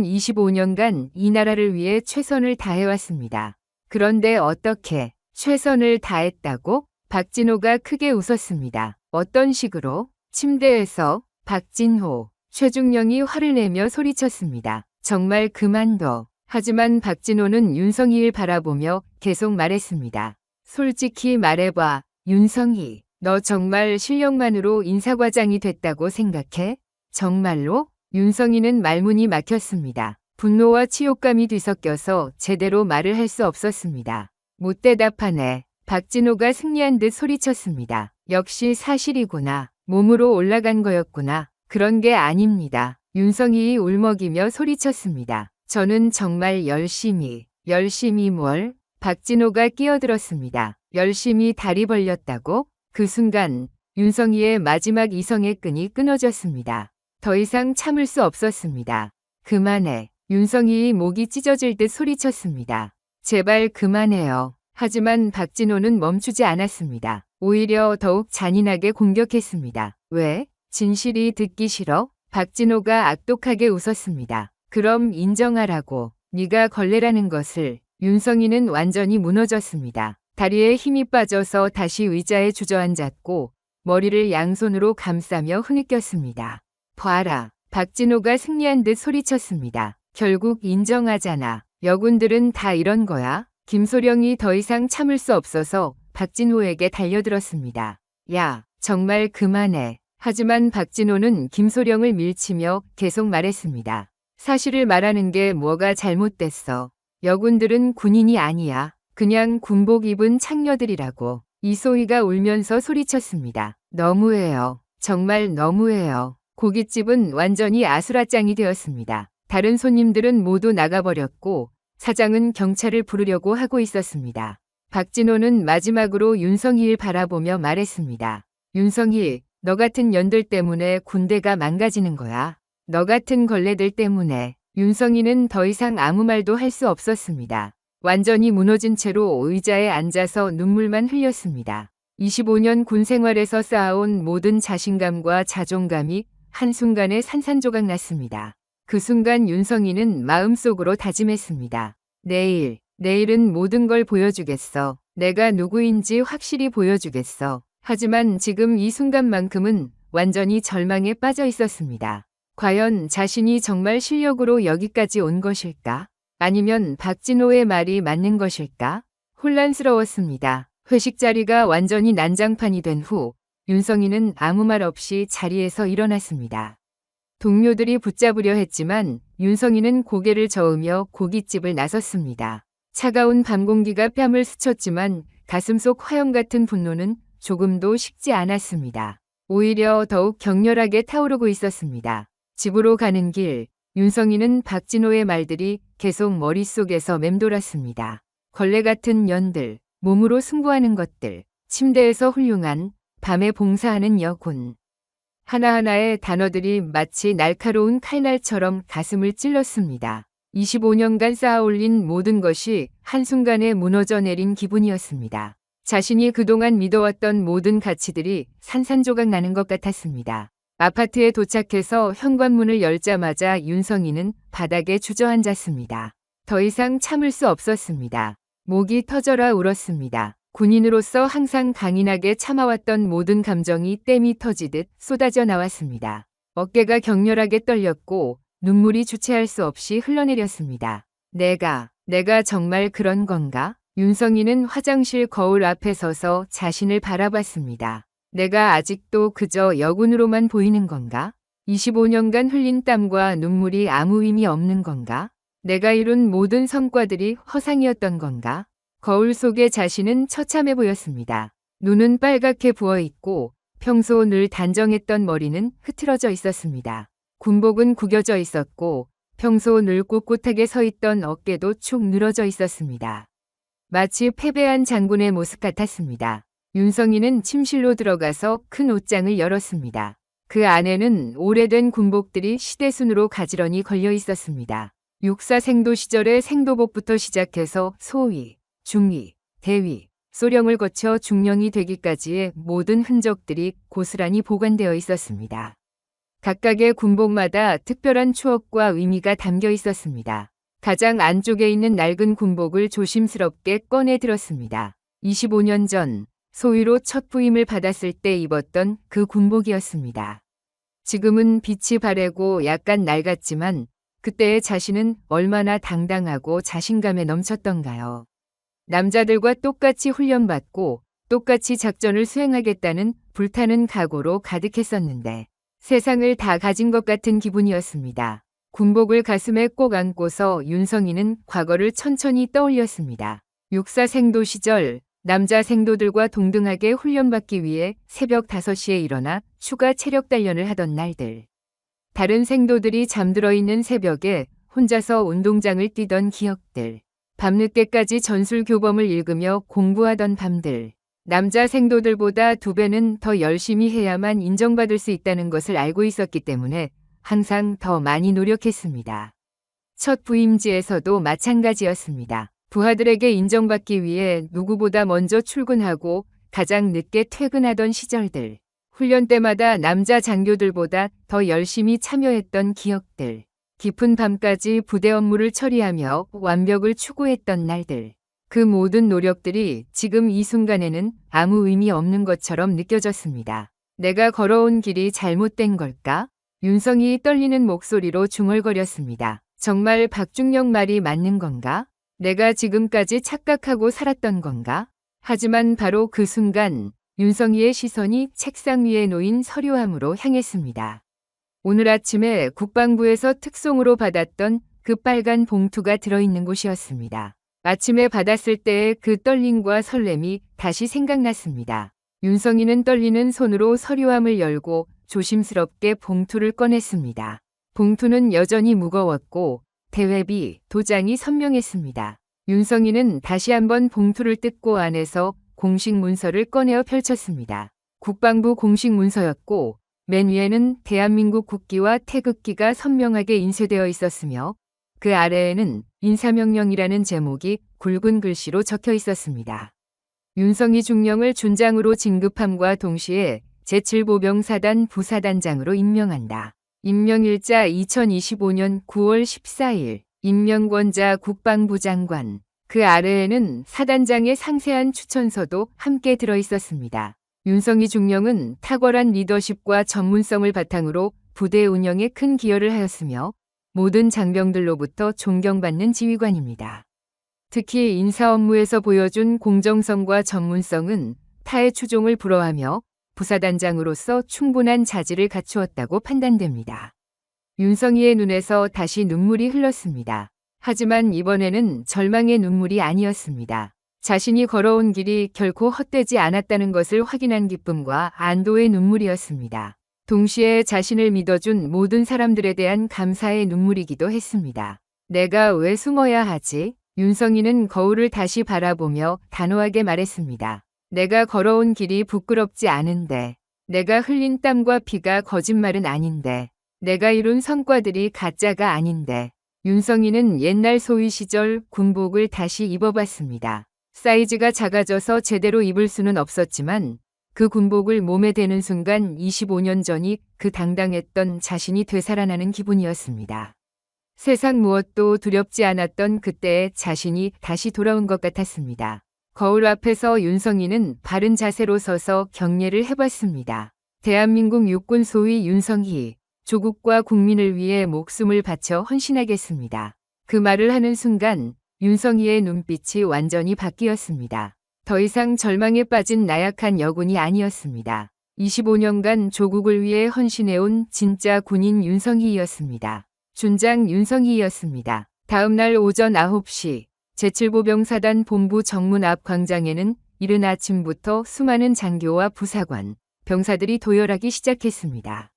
25년간 이 나라를 위해 최선을 다해왔습니다. 그런데 어떻게 최선을 다했다고? 박진호가 크게 웃었습니다. 어떤 식으로? 침대에서 박진호, 최중령이 화를 내며 소리쳤습니다. 정말 그만둬. 하지만 박진호는 윤성이를 바라보며 계속 말했습니다. 솔직히 말해봐, 윤성이. 너 정말 실력만으로 인사과장이 됐다고 생각해? 정말로? 윤성이는 말문이 막혔습니다. 분노와 치욕감이 뒤섞여서 제대로 말을 할 수 없었습니다. 못 대답하네. 박진호가 승리한 듯 소리쳤습니다. 역시 사실이구나. 몸으로 올라간 거였구나. 그런 게 아닙니다. 윤성이 울먹이며 소리쳤습니다. 저는 정말 열심히 뭘? 박진호가 끼어들었습니다. 열심히 다리 벌렸다고? 그 순간 윤성이의 마지막 이성의 끈이 끊어졌습니다. 더 이상 참을 수 없었습니다. 그만해. 윤성이의 목이 찢어질 듯 소리쳤습니다. 제발 그만해요. 하지만 박진호는 멈추지 않았습니다. 오히려 더욱 잔인하게 공격했습니다. 왜? 진실이 듣기 싫어? 박진호가 악독하게 웃었습니다. 그럼 인정하라고. 네가 걸레라는 것을. 윤성이는 완전히 무너졌습니다. 다리에 힘이 빠져서 다시 의자에 주저앉았고 머리를 양손으로 감싸며 흐느꼈습니다. 봐라. 박진호가 승리한 듯 소리쳤습니다. 결국 인정하잖아. 여군들은 다 이런 거야. 김소령이 더 이상 참을 수 없어서 박진호에게 달려들었습니다. 야, 정말 그만해. 하지만 박진호는 김소령을 밀치며 계속 말했습니다. 사실을 말하는 게 뭐가 잘못됐어. 여군들은 군인이 아니야. 그냥 군복 입은 창녀들이라고. 이소희가 울면서 소리쳤습니다. 너무해요. 정말 너무해요. 고깃집은 완전히 아수라장이 되었습니다. 다른 손님들은 모두 나가버렸고 사장은 경찰을 부르려고 하고 있었습니다. 박진호는 마지막으로 윤성이를 바라보며 말했습니다. 윤성이, 너 같은 년들 때문에 군대가 망가지는 거야. 너 같은 걸레들 때문에. 윤성이는 더 이상 아무 말도 할 수 없었습니다. 완전히 무너진 채로 의자에 앉아서 눈물만 흘렸습니다. 25년 군 생활에서 쌓아온 모든 자신감과 자존감이 한순간에 산산조각 났습니다. 그 순간 윤성이는 마음속으로 다짐했습니다. 내일은 모든 걸 보여주겠어. 내가 누구인지 확실히 보여주겠어. 하지만 지금 이 순간만큼은 완전히 절망에 빠져 있었습니다. 과연 자신이 정말 실력으로 여기까지 온 것일까? 아니면 박진호의 말이 맞는 것일까? 혼란스러웠습니다. 회식 자리가 완전히 난장판이 된 후 윤성이는 아무 말 없이 자리에서 일어났습니다. 동료들이 붙잡으려 했지만 윤성이는 고개를 저으며 고깃집을 나섰습니다. 차가운 밤 공기가 뺨을 스쳤지만 가슴속 화염 같은 분노는 조금도 식지 않았습니다. 오히려 더욱 격렬하게 타오르고 있었습니다. 집으로 가는 길, 윤성이는 박진호의 말들이 계속 머릿속에서 맴돌았습니다. 걸레 같은 년들, 몸으로 승부하는 것들, 침대에서 훌륭한, 밤에 봉사하는 여군. 하나하나의 단어들이 마치 날카로운 칼날처럼 가슴을 찔렀습니다. 25년간 쌓아올린 모든 것이 한순간에 무너져 내린 기분이었습니다. 자신이 그동안 믿어왔던 모든 가치들이 산산조각 나는 것 같았습니다. 아파트에 도착해서 현관문을 열자마자 윤성이는 바닥에 주저앉았습니다. 더 이상 참을 수 없었습니다. 목이 터져라 울었습니다. 군인으로서 항상 강인하게 참아왔던 모든 감정이 댐이 터지듯 쏟아져 나왔습니다. 어깨가 격렬하게 떨렸고 눈물이 주체할 수 없이 흘러내렸습니다. 내가 정말 그런 건가? 윤성이는 화장실 거울 앞에 서서 자신을 바라봤습니다. 내가 아직도 그저 여군으로만 보이는 건가? 25년간 흘린 땀과 눈물이 아무 의미 없는 건가? 내가 이룬 모든 성과들이 허상이었던 건가? 거울 속의 자신은 처참해 보였습니다. 눈은 빨갛게 부어있고 평소 늘 단정했던 머리는 흐트러져 있었습니다. 군복은 구겨져 있었고 평소 늘 꼿꼿하게 서 있던 어깨도 축 늘어져 있었습니다. 마치 패배한 장군의 모습 같았습니다. 윤성이는 침실로 들어가서 큰 옷장을 열었습니다. 그 안에는 오래된 군복들이 시대순으로 가지런히 걸려 있었습니다. 육사 생도 시절의 생도복부터 시작해서 소위, 중위, 대위, 소령을 거쳐 중령이 되기까지의 모든 흔적들이 고스란히 보관되어 있었습니다. 각각의 군복마다 특별한 추억과 의미가 담겨 있었습니다. 가장 안쪽에 있는 낡은 군복을 조심스럽게 꺼내 들었습니다. 25년 전 소위로 첫 부임을 받았을 때 입었던 그 군복이었습니다. 지금은 빛이 바래고 약간 낡았지만 그때의 자신은 얼마나 당당하고 자신감에 넘쳤던가요. 남자들과 똑같이 훈련받고 똑같이 작전을 수행하겠다는 불타는 각오로 가득했었는데 세상을 다 가진 것 같은 기분이었습니다. 군복을 가슴에 꼭 안고서 윤성이는 과거를 천천히 떠올렸습니다. 육사 생도 시절 남자 생도들과 동등하게 훈련받기 위해 새벽 5시에 일어나 추가 체력 단련을 하던 날들. 다른 생도들이 잠들어 있는 새벽에 혼자서 운동장을 뛰던 기억들. 밤늦게까지 전술 교범을 읽으며 공부하던 밤들. 남자 생도들보다 2배는 더 열심히 해야만 인정받을 수 있다는 것을 알고 있었기 때문에 항상 더 많이 노력했습니다. 첫 부임지에서도 마찬가지였습니다. 부하들에게 인정받기 위해 누구보다 먼저 출근하고 가장 늦게 퇴근하던 시절들. 훈련 때마다 남자 장교들보다 더 열심히 참여했던 기억들. 깊은 밤까지 부대 업무를 처리하며 완벽을 추구했던 날들. 그 모든 노력들이 지금 이 순간에는 아무 의미 없는 것처럼 느껴졌습니다. 내가 걸어온 길이 잘못된 걸까? 윤성이 떨리는 목소리로 중얼거렸습니다. 정말 박중영 말이 맞는 건가? 내가 지금까지 착각하고 살았던 건가? 하지만 바로 그 순간 윤성이의 시선이 책상 위에 놓인 서류함으로 향했습니다. 오늘 아침에 국방부에서 특송으로 받았던 그 빨간 봉투가 들어있는 곳이었습니다. 아침에 받았을 때의 그 떨림과 설렘이 다시 생각났습니다. 윤성이는 떨리는 손으로 서류함을 열고 조심스럽게 봉투를 꺼냈습니다. 봉투는 여전히 무거웠고 대회비, 도장이 선명했습니다. 윤성이는 다시 한번 봉투를 뜯고 안에서 공식 문서를 꺼내어 펼쳤습니다. 국방부 공식 문서였고 맨 위에는 대한민국 국기와 태극기가 선명하게 인쇄되어 있었으며 그 아래에는 인사명령이라는 제목이 굵은 글씨로 적혀 있었습니다. 윤성이 중령을 준장으로 진급함과 동시에 제7보병사단 부사단장으로 임명한다. 임명일자 2025년 9월 14일, 임명권자 국방부 장관, 그 아래에는 사단장의 상세한 추천서도 함께 들어 있었습니다. 윤성이 중령은 탁월한 리더십과 전문성을 바탕으로 부대 운영에 큰 기여를 하였으며 모든 장병들로부터 존경받는 지휘관입니다. 특히 인사 업무에서 보여준 공정성과 전문성은 타의 추종을 불허하며 부사단장으로서 충분한 자질을 갖추었다고 판단됩니다. 윤성이의 눈에서 다시 눈물이 흘렀습니다. 하지만 이번에는 절망의 눈물이 아니었습니다. 자신이 걸어온 길이 결코 헛되지 않았다는 것을 확인한 기쁨과 안도의 눈물이었습니다. 동시에 자신을 믿어준 모든 사람들에 대한 감사의 눈물이기도 했습니다. 내가 왜 숨어야 하지? 윤성이는 거울을 다시 바라보며 단호하게 말했습니다. 내가 걸어온 길이 부끄럽지 않은데, 내가 흘린 땀과 피가 거짓말은 아닌데, 내가 이룬 성과들이 가짜가 아닌데. 윤성이는 옛날 소위 시절 군복을 다시 입어봤습니다. 사이즈가 작아져서 제대로 입을 수는 없었지만 그 군복을 몸에 대는 순간 25년 전이 그 당당했던 자신이 되살아나는 기분이었습니다. 세상 무엇도 두렵지 않았던 그때의 자신이 다시 돌아온 것 같았습니다. 거울 앞에서 윤성이는 바른 자세로 서서 경례를 해봤습니다. 대한민국 육군 소위 윤성희, 조국과 국민을 위해 목숨을 바쳐 헌신하겠습니다. 그 말을 하는 순간 윤성희의 눈빛이 완전히 바뀌었습니다. 더 이상 절망에 빠진 나약한 여군이 아니었습니다. 25년간 조국을 위해 헌신해온 진짜 군인 윤성희였습니다. 준장 윤성희였습니다. 다음 날 오전 9시 제7보병사단 본부 정문 앞 광장에는 이른 아침부터 수많은 장교와 부사관, 병사들이 도열하기 시작했습니다.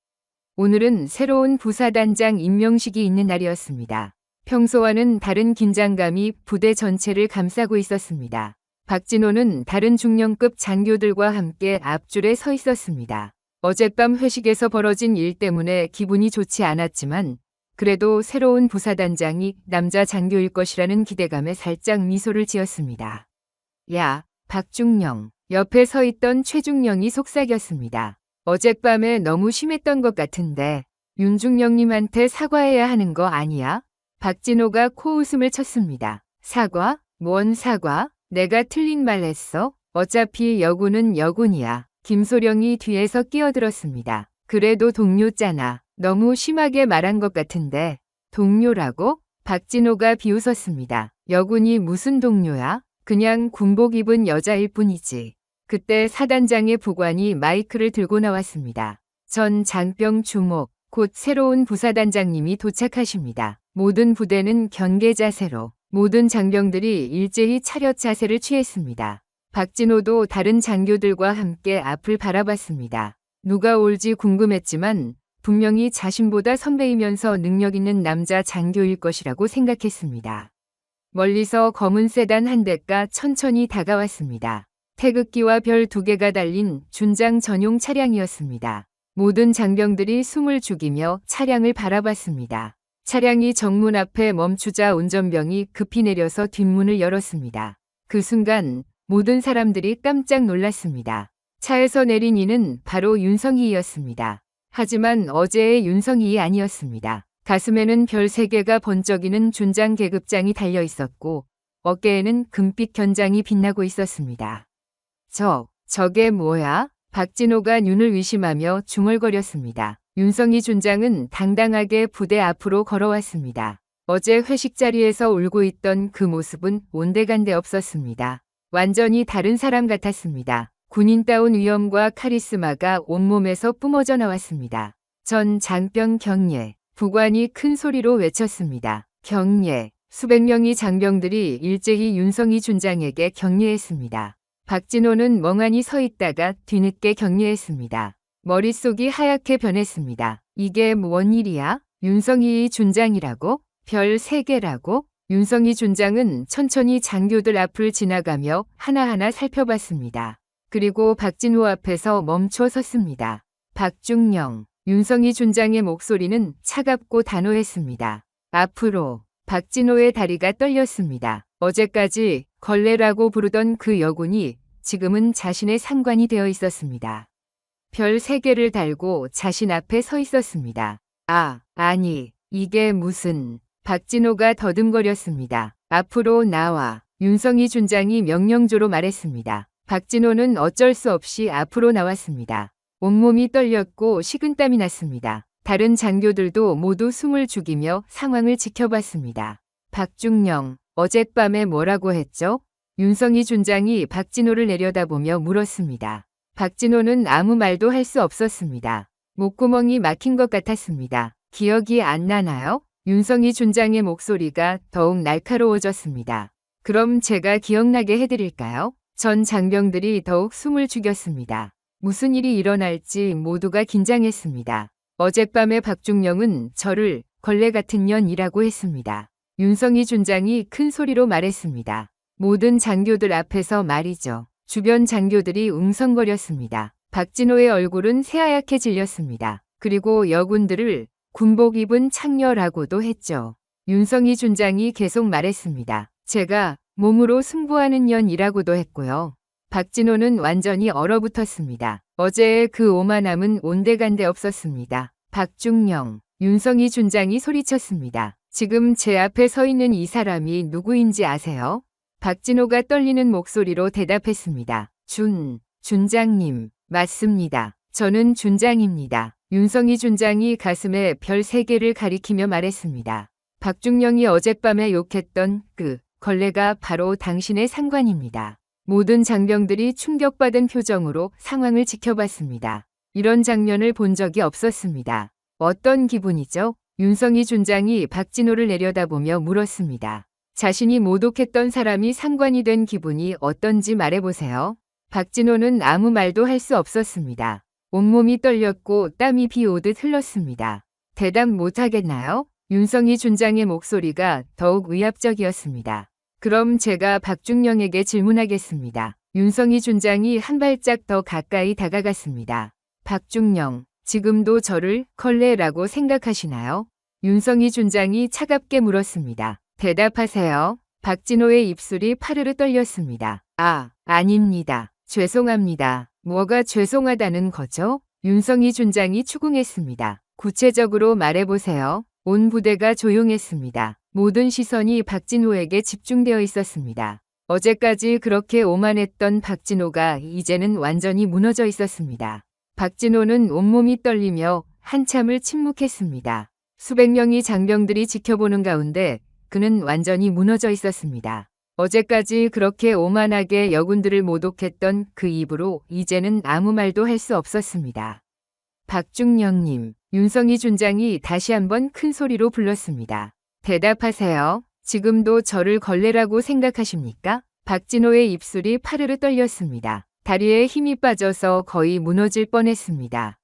오늘은 새로운 부사단장 임명식이 있는 날이었습니다. 평소와는 다른 긴장감이 부대 전체를 감싸고 있었습니다. 박진호는 다른 중령급 장교들과 함께 앞줄에 서 있었습니다. 어젯밤 회식에서 벌어진 일 때문에 기분이 좋지 않았지만 그래도 새로운 부사단장이 남자 장교일 것이라는 기대감에 살짝 미소를 지었습니다. 야, 박중령. 옆에 서 있던 최중령이 속삭였습니다. 어젯밤에 너무 심했던 것 같은데 윤중령님한테 사과해야 하는 거 아니야? 박진호가 코웃음을 쳤습니다. 사과? 뭔 사과? 내가 틀린 말 했어? 어차피 여군은 여군이야. 김소령이 뒤에서 끼어들었습니다. 그래도 동료잖아. 너무 심하게 말한 것 같은데. 동료라고? 박진호가 비웃었습니다. 여군이 무슨 동료야? 그냥 군복 입은 여자일 뿐이지. 그때 사단장의 부관이 마이크를 들고 나왔습니다. 전 장병 주목, 곧 새로운 부사단장님이 도착하십니다. 모든 부대는 경계 자세로, 모든 장병들이 일제히 차렷 자세를 취했습니다. 박진호도 다른 장교들과 함께 앞을 바라봤습니다. 누가 올지 궁금했지만 분명히 자신보다 선배이면서 능력 있는 남자 장교일 것이라고 생각했습니다. 멀리서 검은 세단 한 대가 천천히 다가왔습니다. 태극기와 별 2개가 달린 준장 전용 차량이었습니다. 모든 장병들이 숨을 죽이며 차량을 바라봤습니다. 차량이 정문 앞에 멈추자 운전병이 급히 내려서 뒷문을 열었습니다. 그 순간 모든 사람들이 깜짝 놀랐습니다. 차에서 내린 이는 바로 윤성희였습니다. 하지만 어제의 윤성희 아니었습니다. 가슴에는 별 3개가 번쩍이는 준장 계급장이 달려 있었고 어깨에는 금빛 견장이 빛나고 있었습니다. 저게 뭐야? 박진호가 윤을 의심하며 중얼거렸습니다. 윤성희 준장은 당당하게 부대 앞으로 걸어왔습니다. 어제 회식 자리에서 울고 있던 그 모습은 온데간데 없었습니다. 완전히 다른 사람 같았습니다. 군인다운 위엄과 카리스마가 온몸에서 뿜어져 나왔습니다. 전 장병 경례. 부관이 큰 소리로 외쳤습니다. 경례. 수백 명의 장병들이 일제히 윤성희 준장에게 경례했습니다. 박진호는 멍하니 서 있다가 뒤늦게 경례했습니다. 머릿속이 하얗게 변했습니다. 이게 뭔 일이야? 윤성희 준장이라고? 별 3개라고? 윤성희 준장은 천천히 장교들 앞을 지나가며 하나하나 살펴봤습니다. 그리고 박진호 앞에서 멈춰 섰습니다. 박중령. 윤성희 준장의 목소리는 차갑고 단호했습니다. 앞으로. 박진호의 다리가 떨렸습니다. 어제까지 걸레라고 부르던 그 여군이 지금은 자신의 상관이 되어 있었습니다. 별 3개를 달고 자신 앞에 서 있었습니다. 아니, 이게 무슨... 박진호가 더듬거렸습니다. 앞으로 나와. 윤성희 준장이 명령조로 말했습니다. 박진호는 어쩔 수 없이 앞으로 나왔습니다. 온몸이 떨렸고 식은땀이 났습니다. 다른 장교들도 모두 숨을 죽이며 상황을 지켜봤습니다. 박중령, 어젯밤에 뭐라고 했죠? 윤성희 준장이 박진호를 내려다보며 물었습니다. 박진호는 아무 말도 할 수 없었습니다. 목구멍이 막힌 것 같았습니다. 기억이 안 나나요? 윤성희 준장의 목소리가 더욱 날카로워졌습니다. 그럼 제가 기억나게 해드릴까요? 전 장병들이 더욱 숨을 죽였습니다. 무슨 일이 일어날지 모두가 긴장했습니다. 어젯밤에 박중령은 저를 걸레 같은 년이라고 했습니다. 윤성희 준장이 큰 소리로 말했습니다. 모든 장교들 앞에서 말이죠. 주변 장교들이 웅성거렸습니다. 박진호의 얼굴은 새하얗게 질렸습니다. 그리고 여군들을 군복 입은 창녀라고도 했죠. 윤성희 준장이 계속 말했습니다. 제가 몸으로 승부하는 년이라고도 했고요. 박진호는 완전히 얼어붙었습니다. 어제의 그 오만함은 온데간데 없었습니다. 박중령, 윤성희 준장이 소리쳤습니다. 지금 제 앞에 서 있는 이 사람이 누구인지 아세요? 박진호가 떨리는 목소리로 대답했습니다. 준장님, 맞습니다. 저는 준장입니다. 윤성희 준장이 가슴에 별 3개를 가리키며 말했습니다. 박중령이 어젯밤에 욕했던 그 걸레가 바로 당신의 상관입니다. 모든 장병들이 충격받은 표정으로 상황을 지켜봤습니다. 이런 장면을 본 적이 없었습니다. 어떤 기분이죠? 윤성희 준장이 박진호를 내려다보며 물었습니다. 자신이 모독했던 사람이 상관이 된 기분이 어떤지 말해보세요. 박진호는 아무 말도 할 수 없었습니다. 온몸이 떨렸고 땀이 비 오듯 흘렀습니다. 대답 못하겠나요? 윤성희 준장의 목소리가 더욱 위압적이었습니다. 그럼 제가 박중령에게 질문하겠습니다. 윤성희 준장이 한 발짝 더 가까이 다가갔습니다. 박중영, 지금도 저를 걸레라고 생각하시나요? 윤성희 준장이 차갑게 물었습니다. 대답하세요. 박진호의 입술이 파르르 떨렸습니다. 아닙니다. 죄송합니다. 뭐가 죄송하다는 거죠? 윤성희 준장이 추궁했습니다. 구체적으로 말해보세요. 온 부대가 조용했습니다. 모든 시선이 박진호에게 집중되어 있었습니다. 어제까지 그렇게 오만했던 박진호가 이제는 완전히 무너져 있었습니다. 박진호는 온몸이 떨리며 한참을 침묵했습니다. 수백 명의 장병들이 지켜보는 가운데 그는 완전히 무너져 있었습니다. 어제까지 그렇게 오만하게 여군들을 모독했던 그 입으로 이제는 아무 말도 할 수 없었습니다. 박중영님, 윤성희 준장이 다시 한번 큰 소리로 불렀습니다. 대답하세요. 지금도 저를 걸레라고 생각하십니까? 박진호의 입술이 파르르 떨렸습니다. 다리에 힘이 빠져서 거의 무너질 뻔했습니다.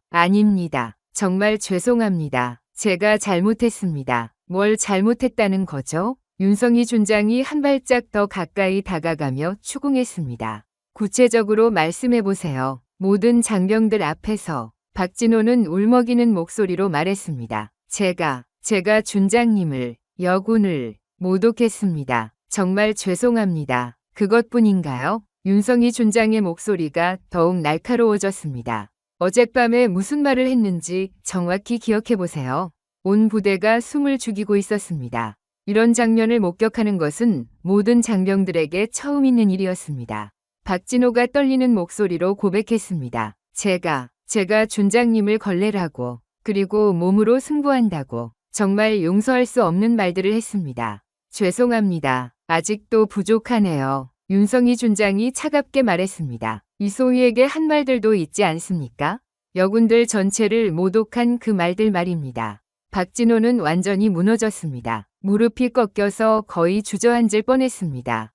아닙니다. 정말 죄송합니다. 제가 잘못했습니다. 뭘 잘못했다는 거죠? 윤성희 준장이 한 발짝 더 가까이 다가가며 추궁했습니다. 구체적으로 말씀해보세요. 모든 장병들 앞에서 박진호는 울먹이는 목소리로 말했습니다. 제가 준장님을, 여군을 모독했습니다. 정말 죄송합니다. 그것뿐인가요? 윤성희 준장의 목소리가 더욱 날카로워졌습니다. 어젯밤에 무슨 말을 했는지 정확히 기억해보세요. 온 부대가 숨을 죽이고 있었습니다. 이런 장면을 목격하는 것은 모든 장병들에게 처음 있는 일이었습니다. 박진호가 떨리는 목소리로 고백했습니다. 제가 준장님을 걸레라고, 그리고 몸으로 승부한다고 정말 용서할 수 없는 말들을 했습니다. 죄송합니다. 아직도 부족하네요. 윤성희 준장이 차갑게 말했습니다. 이소희에게 한 말들도 있지 않습니까? 여군들 전체를 모독한 그 말들 말입니다. 박진호는 완전히 무너졌습니다. 무릎이 꺾여서 거의 주저앉을 뻔했습니다.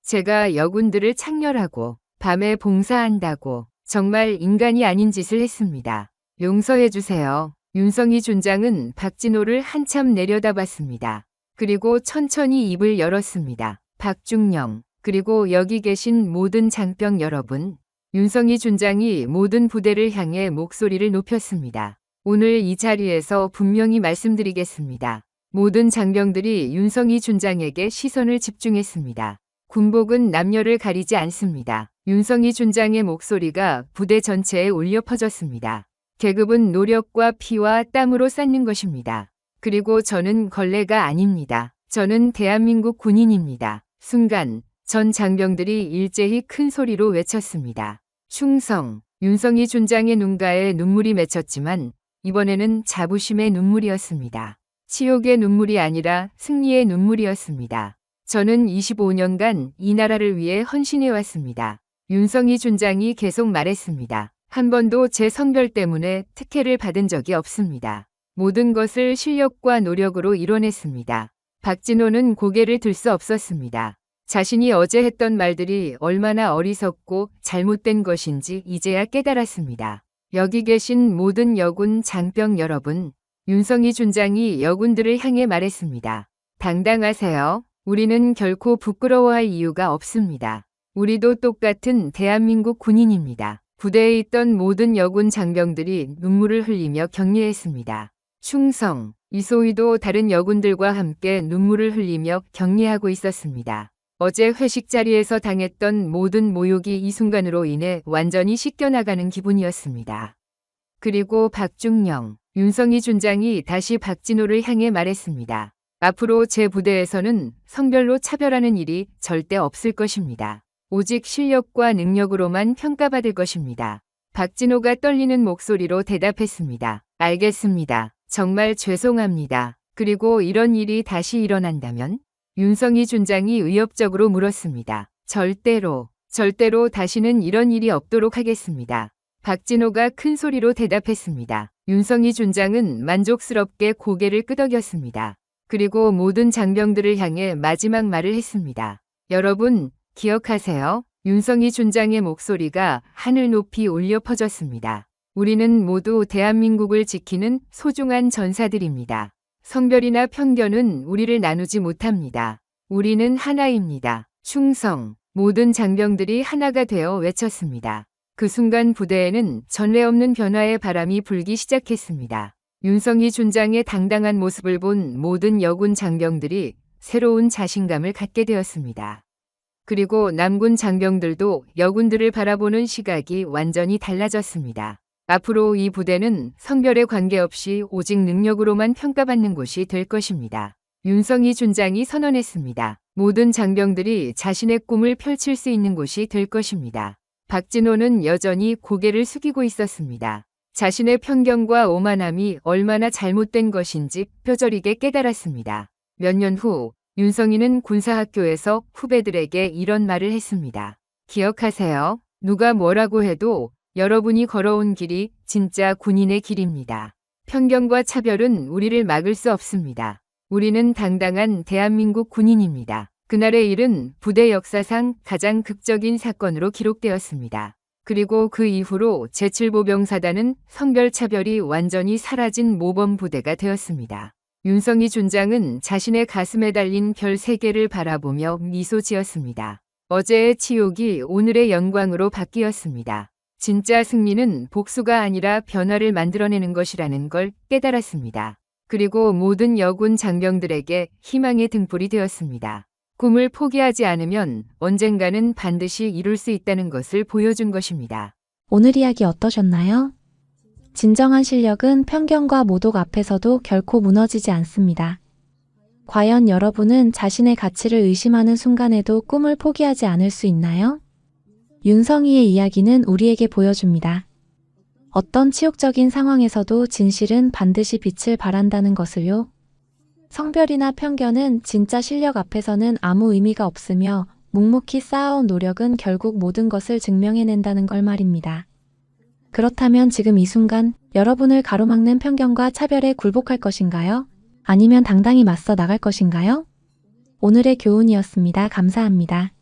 제가 여군들을 창렬하고 밤에 봉사한다고 정말 인간이 아닌 짓을 했습니다. 용서해주세요. 윤성희 준장은 박진호를 한참 내려다봤습니다. 그리고 천천히 입을 열었습니다. 박중영, 그리고 여기 계신 모든 장병 여러분, 윤성희 준장이 모든 부대를 향해 목소리를 높였습니다. 오늘 이 자리에서 분명히 말씀드리겠습니다. 모든 장병들이 윤성희 준장에게 시선을 집중했습니다. 군복은 남녀를 가리지 않습니다. 윤성희 준장의 목소리가 부대 전체에 울려 퍼졌습니다. 계급은 노력과 피와 땀으로 쌓는 것입니다. 그리고 저는 걸레가 아닙니다. 저는 대한민국 군인입니다. 순간 전 장병들이 일제히 큰 소리로 외쳤습니다. 충성! 윤성희 준장의 눈가에 눈물이 맺혔지만 이번에는 자부심의 눈물이었습니다. 치욕의 눈물이 아니라 승리의 눈물이었습니다. 저는 25년간 이 나라를 위해 헌신해왔습니다. 윤성희 준장이 계속 말했습니다. 한 번도 제 성별 때문에 특혜를 받은 적이 없습니다. 모든 것을 실력과 노력으로 이뤄냈습니다. 박진호는 고개를 들 수 없었습니다. 자신이 어제 했던 말들이 얼마나 어리석고 잘못된 것인지 이제야 깨달았습니다. 여기 계신 모든 여군 장병 여러분, 윤성희 준장이 여군들을 향해 말했습니다. 당당하세요. 우리는 결코 부끄러워할 이유가 없습니다. 우리도 똑같은 대한민국 군인입니다. 부대에 있던 모든 여군 장병들이 눈물을 흘리며 격려했습니다. 충성! 이소희도 다른 여군들과 함께 눈물을 흘리며 격려하고 있었습니다. 어제 회식 자리에서 당했던 모든 모욕이 이 순간으로 인해 완전히 씻겨나가는 기분이었습니다. 그리고 박중영, 윤성희 준장이 다시 박진호를 향해 말했습니다. 앞으로 제 부대에서는 성별로 차별하는 일이 절대 없을 것입니다. 오직 실력과 능력으로만 평가받을 것입니다. 박진호가 떨리는 목소리로 대답했습니다. 알겠습니다. 정말 죄송합니다. 그리고 이런 일이 다시 일어난다면? 윤성희 준장이 의협적으로 물었습니다. 절대로 다시는 이런 일이 없도록 하겠습니다. 박진호가 큰 소리로 대답했습니다. 윤성희 준장은 만족스럽게 고개를 끄덕였습니다. 그리고 모든 장병들을 향해 마지막 말을 했습니다. 여러분, 기억하세요. 윤성희 준장의 목소리가 하늘 높이 울려 퍼졌습니다. 우리는 모두 대한민국을 지키는 소중한 전사들입니다. 성별이나 편견은 우리를 나누지 못합니다. 우리는 하나입니다. 충성! 모든 장병들이 하나가 되어 외쳤습니다. 그 순간 부대에는 전례 없는 변화의 바람이 불기 시작했습니다. 윤성희 준장의 당당한 모습을 본 모든 여군 장병들이 새로운 자신감을 갖게 되었습니다. 그리고 남군 장병들도 여군들을 바라보는 시각이 완전히 달라졌습니다. 앞으로 이 부대는 성별에 관계없이 오직 능력으로만 평가받는 곳이 될 것입니다. 윤성희 준장이 선언했습니다. 모든 장병들이 자신의 꿈을 펼칠 수 있는 곳이 될 것입니다. 박진호는 여전히 고개를 숙이고 있었습니다. 자신의 편견과 오만함이 얼마나 잘못된 것인지 뼈저리게 깨달았습니다. 몇 년 후 윤성희는 군사학교에서 후배들에게 이런 말을 했습니다. 기억하세요. 누가 뭐라고 해도 여러분이 걸어온 길이 진짜 군인의 길입니다. 편견과 차별은 우리를 막을 수 없습니다. 우리는 당당한 대한민국 군인입니다. 그날의 일은 부대 역사상 가장 극적인 사건으로 기록되었습니다. 그리고 그 이후로 제7보병사단은 성별차별이 완전히 사라진 모범부대가 되었습니다. 윤성희 준장은 자신의 가슴에 달린 별 3개를 바라보며 미소 지었습니다. 어제의 치욕이 오늘의 영광으로 바뀌었습니다. 진짜 승리는 복수가 아니라 변화를 만들어내는 것이라는 걸 깨달았습니다. 그리고 모든 여군 장병들에게 희망의 등불이 되었습니다. 꿈을 포기하지 않으면 언젠가는 반드시 이룰 수 있다는 것을 보여준 것입니다. 오늘 이야기 어떠셨나요? 진정한 실력은 편견과 모독 앞에서도 결코 무너지지 않습니다. 과연 여러분은 자신의 가치를 의심하는 순간에도 꿈을 포기하지 않을 수 있나요? 윤성희의 이야기는 우리에게 보여줍니다. 어떤 치욕적인 상황에서도 진실은 반드시 빛을 발한다는 것을요. 성별이나 편견은 진짜 실력 앞에서는 아무 의미가 없으며 묵묵히 쌓아온 노력은 결국 모든 것을 증명해낸다는 걸 말입니다. 그렇다면 지금 이 순간 여러분을 가로막는 편견과 차별에 굴복할 것인가요? 아니면 당당히 맞서 나갈 것인가요? 오늘의 교훈이었습니다. 감사합니다.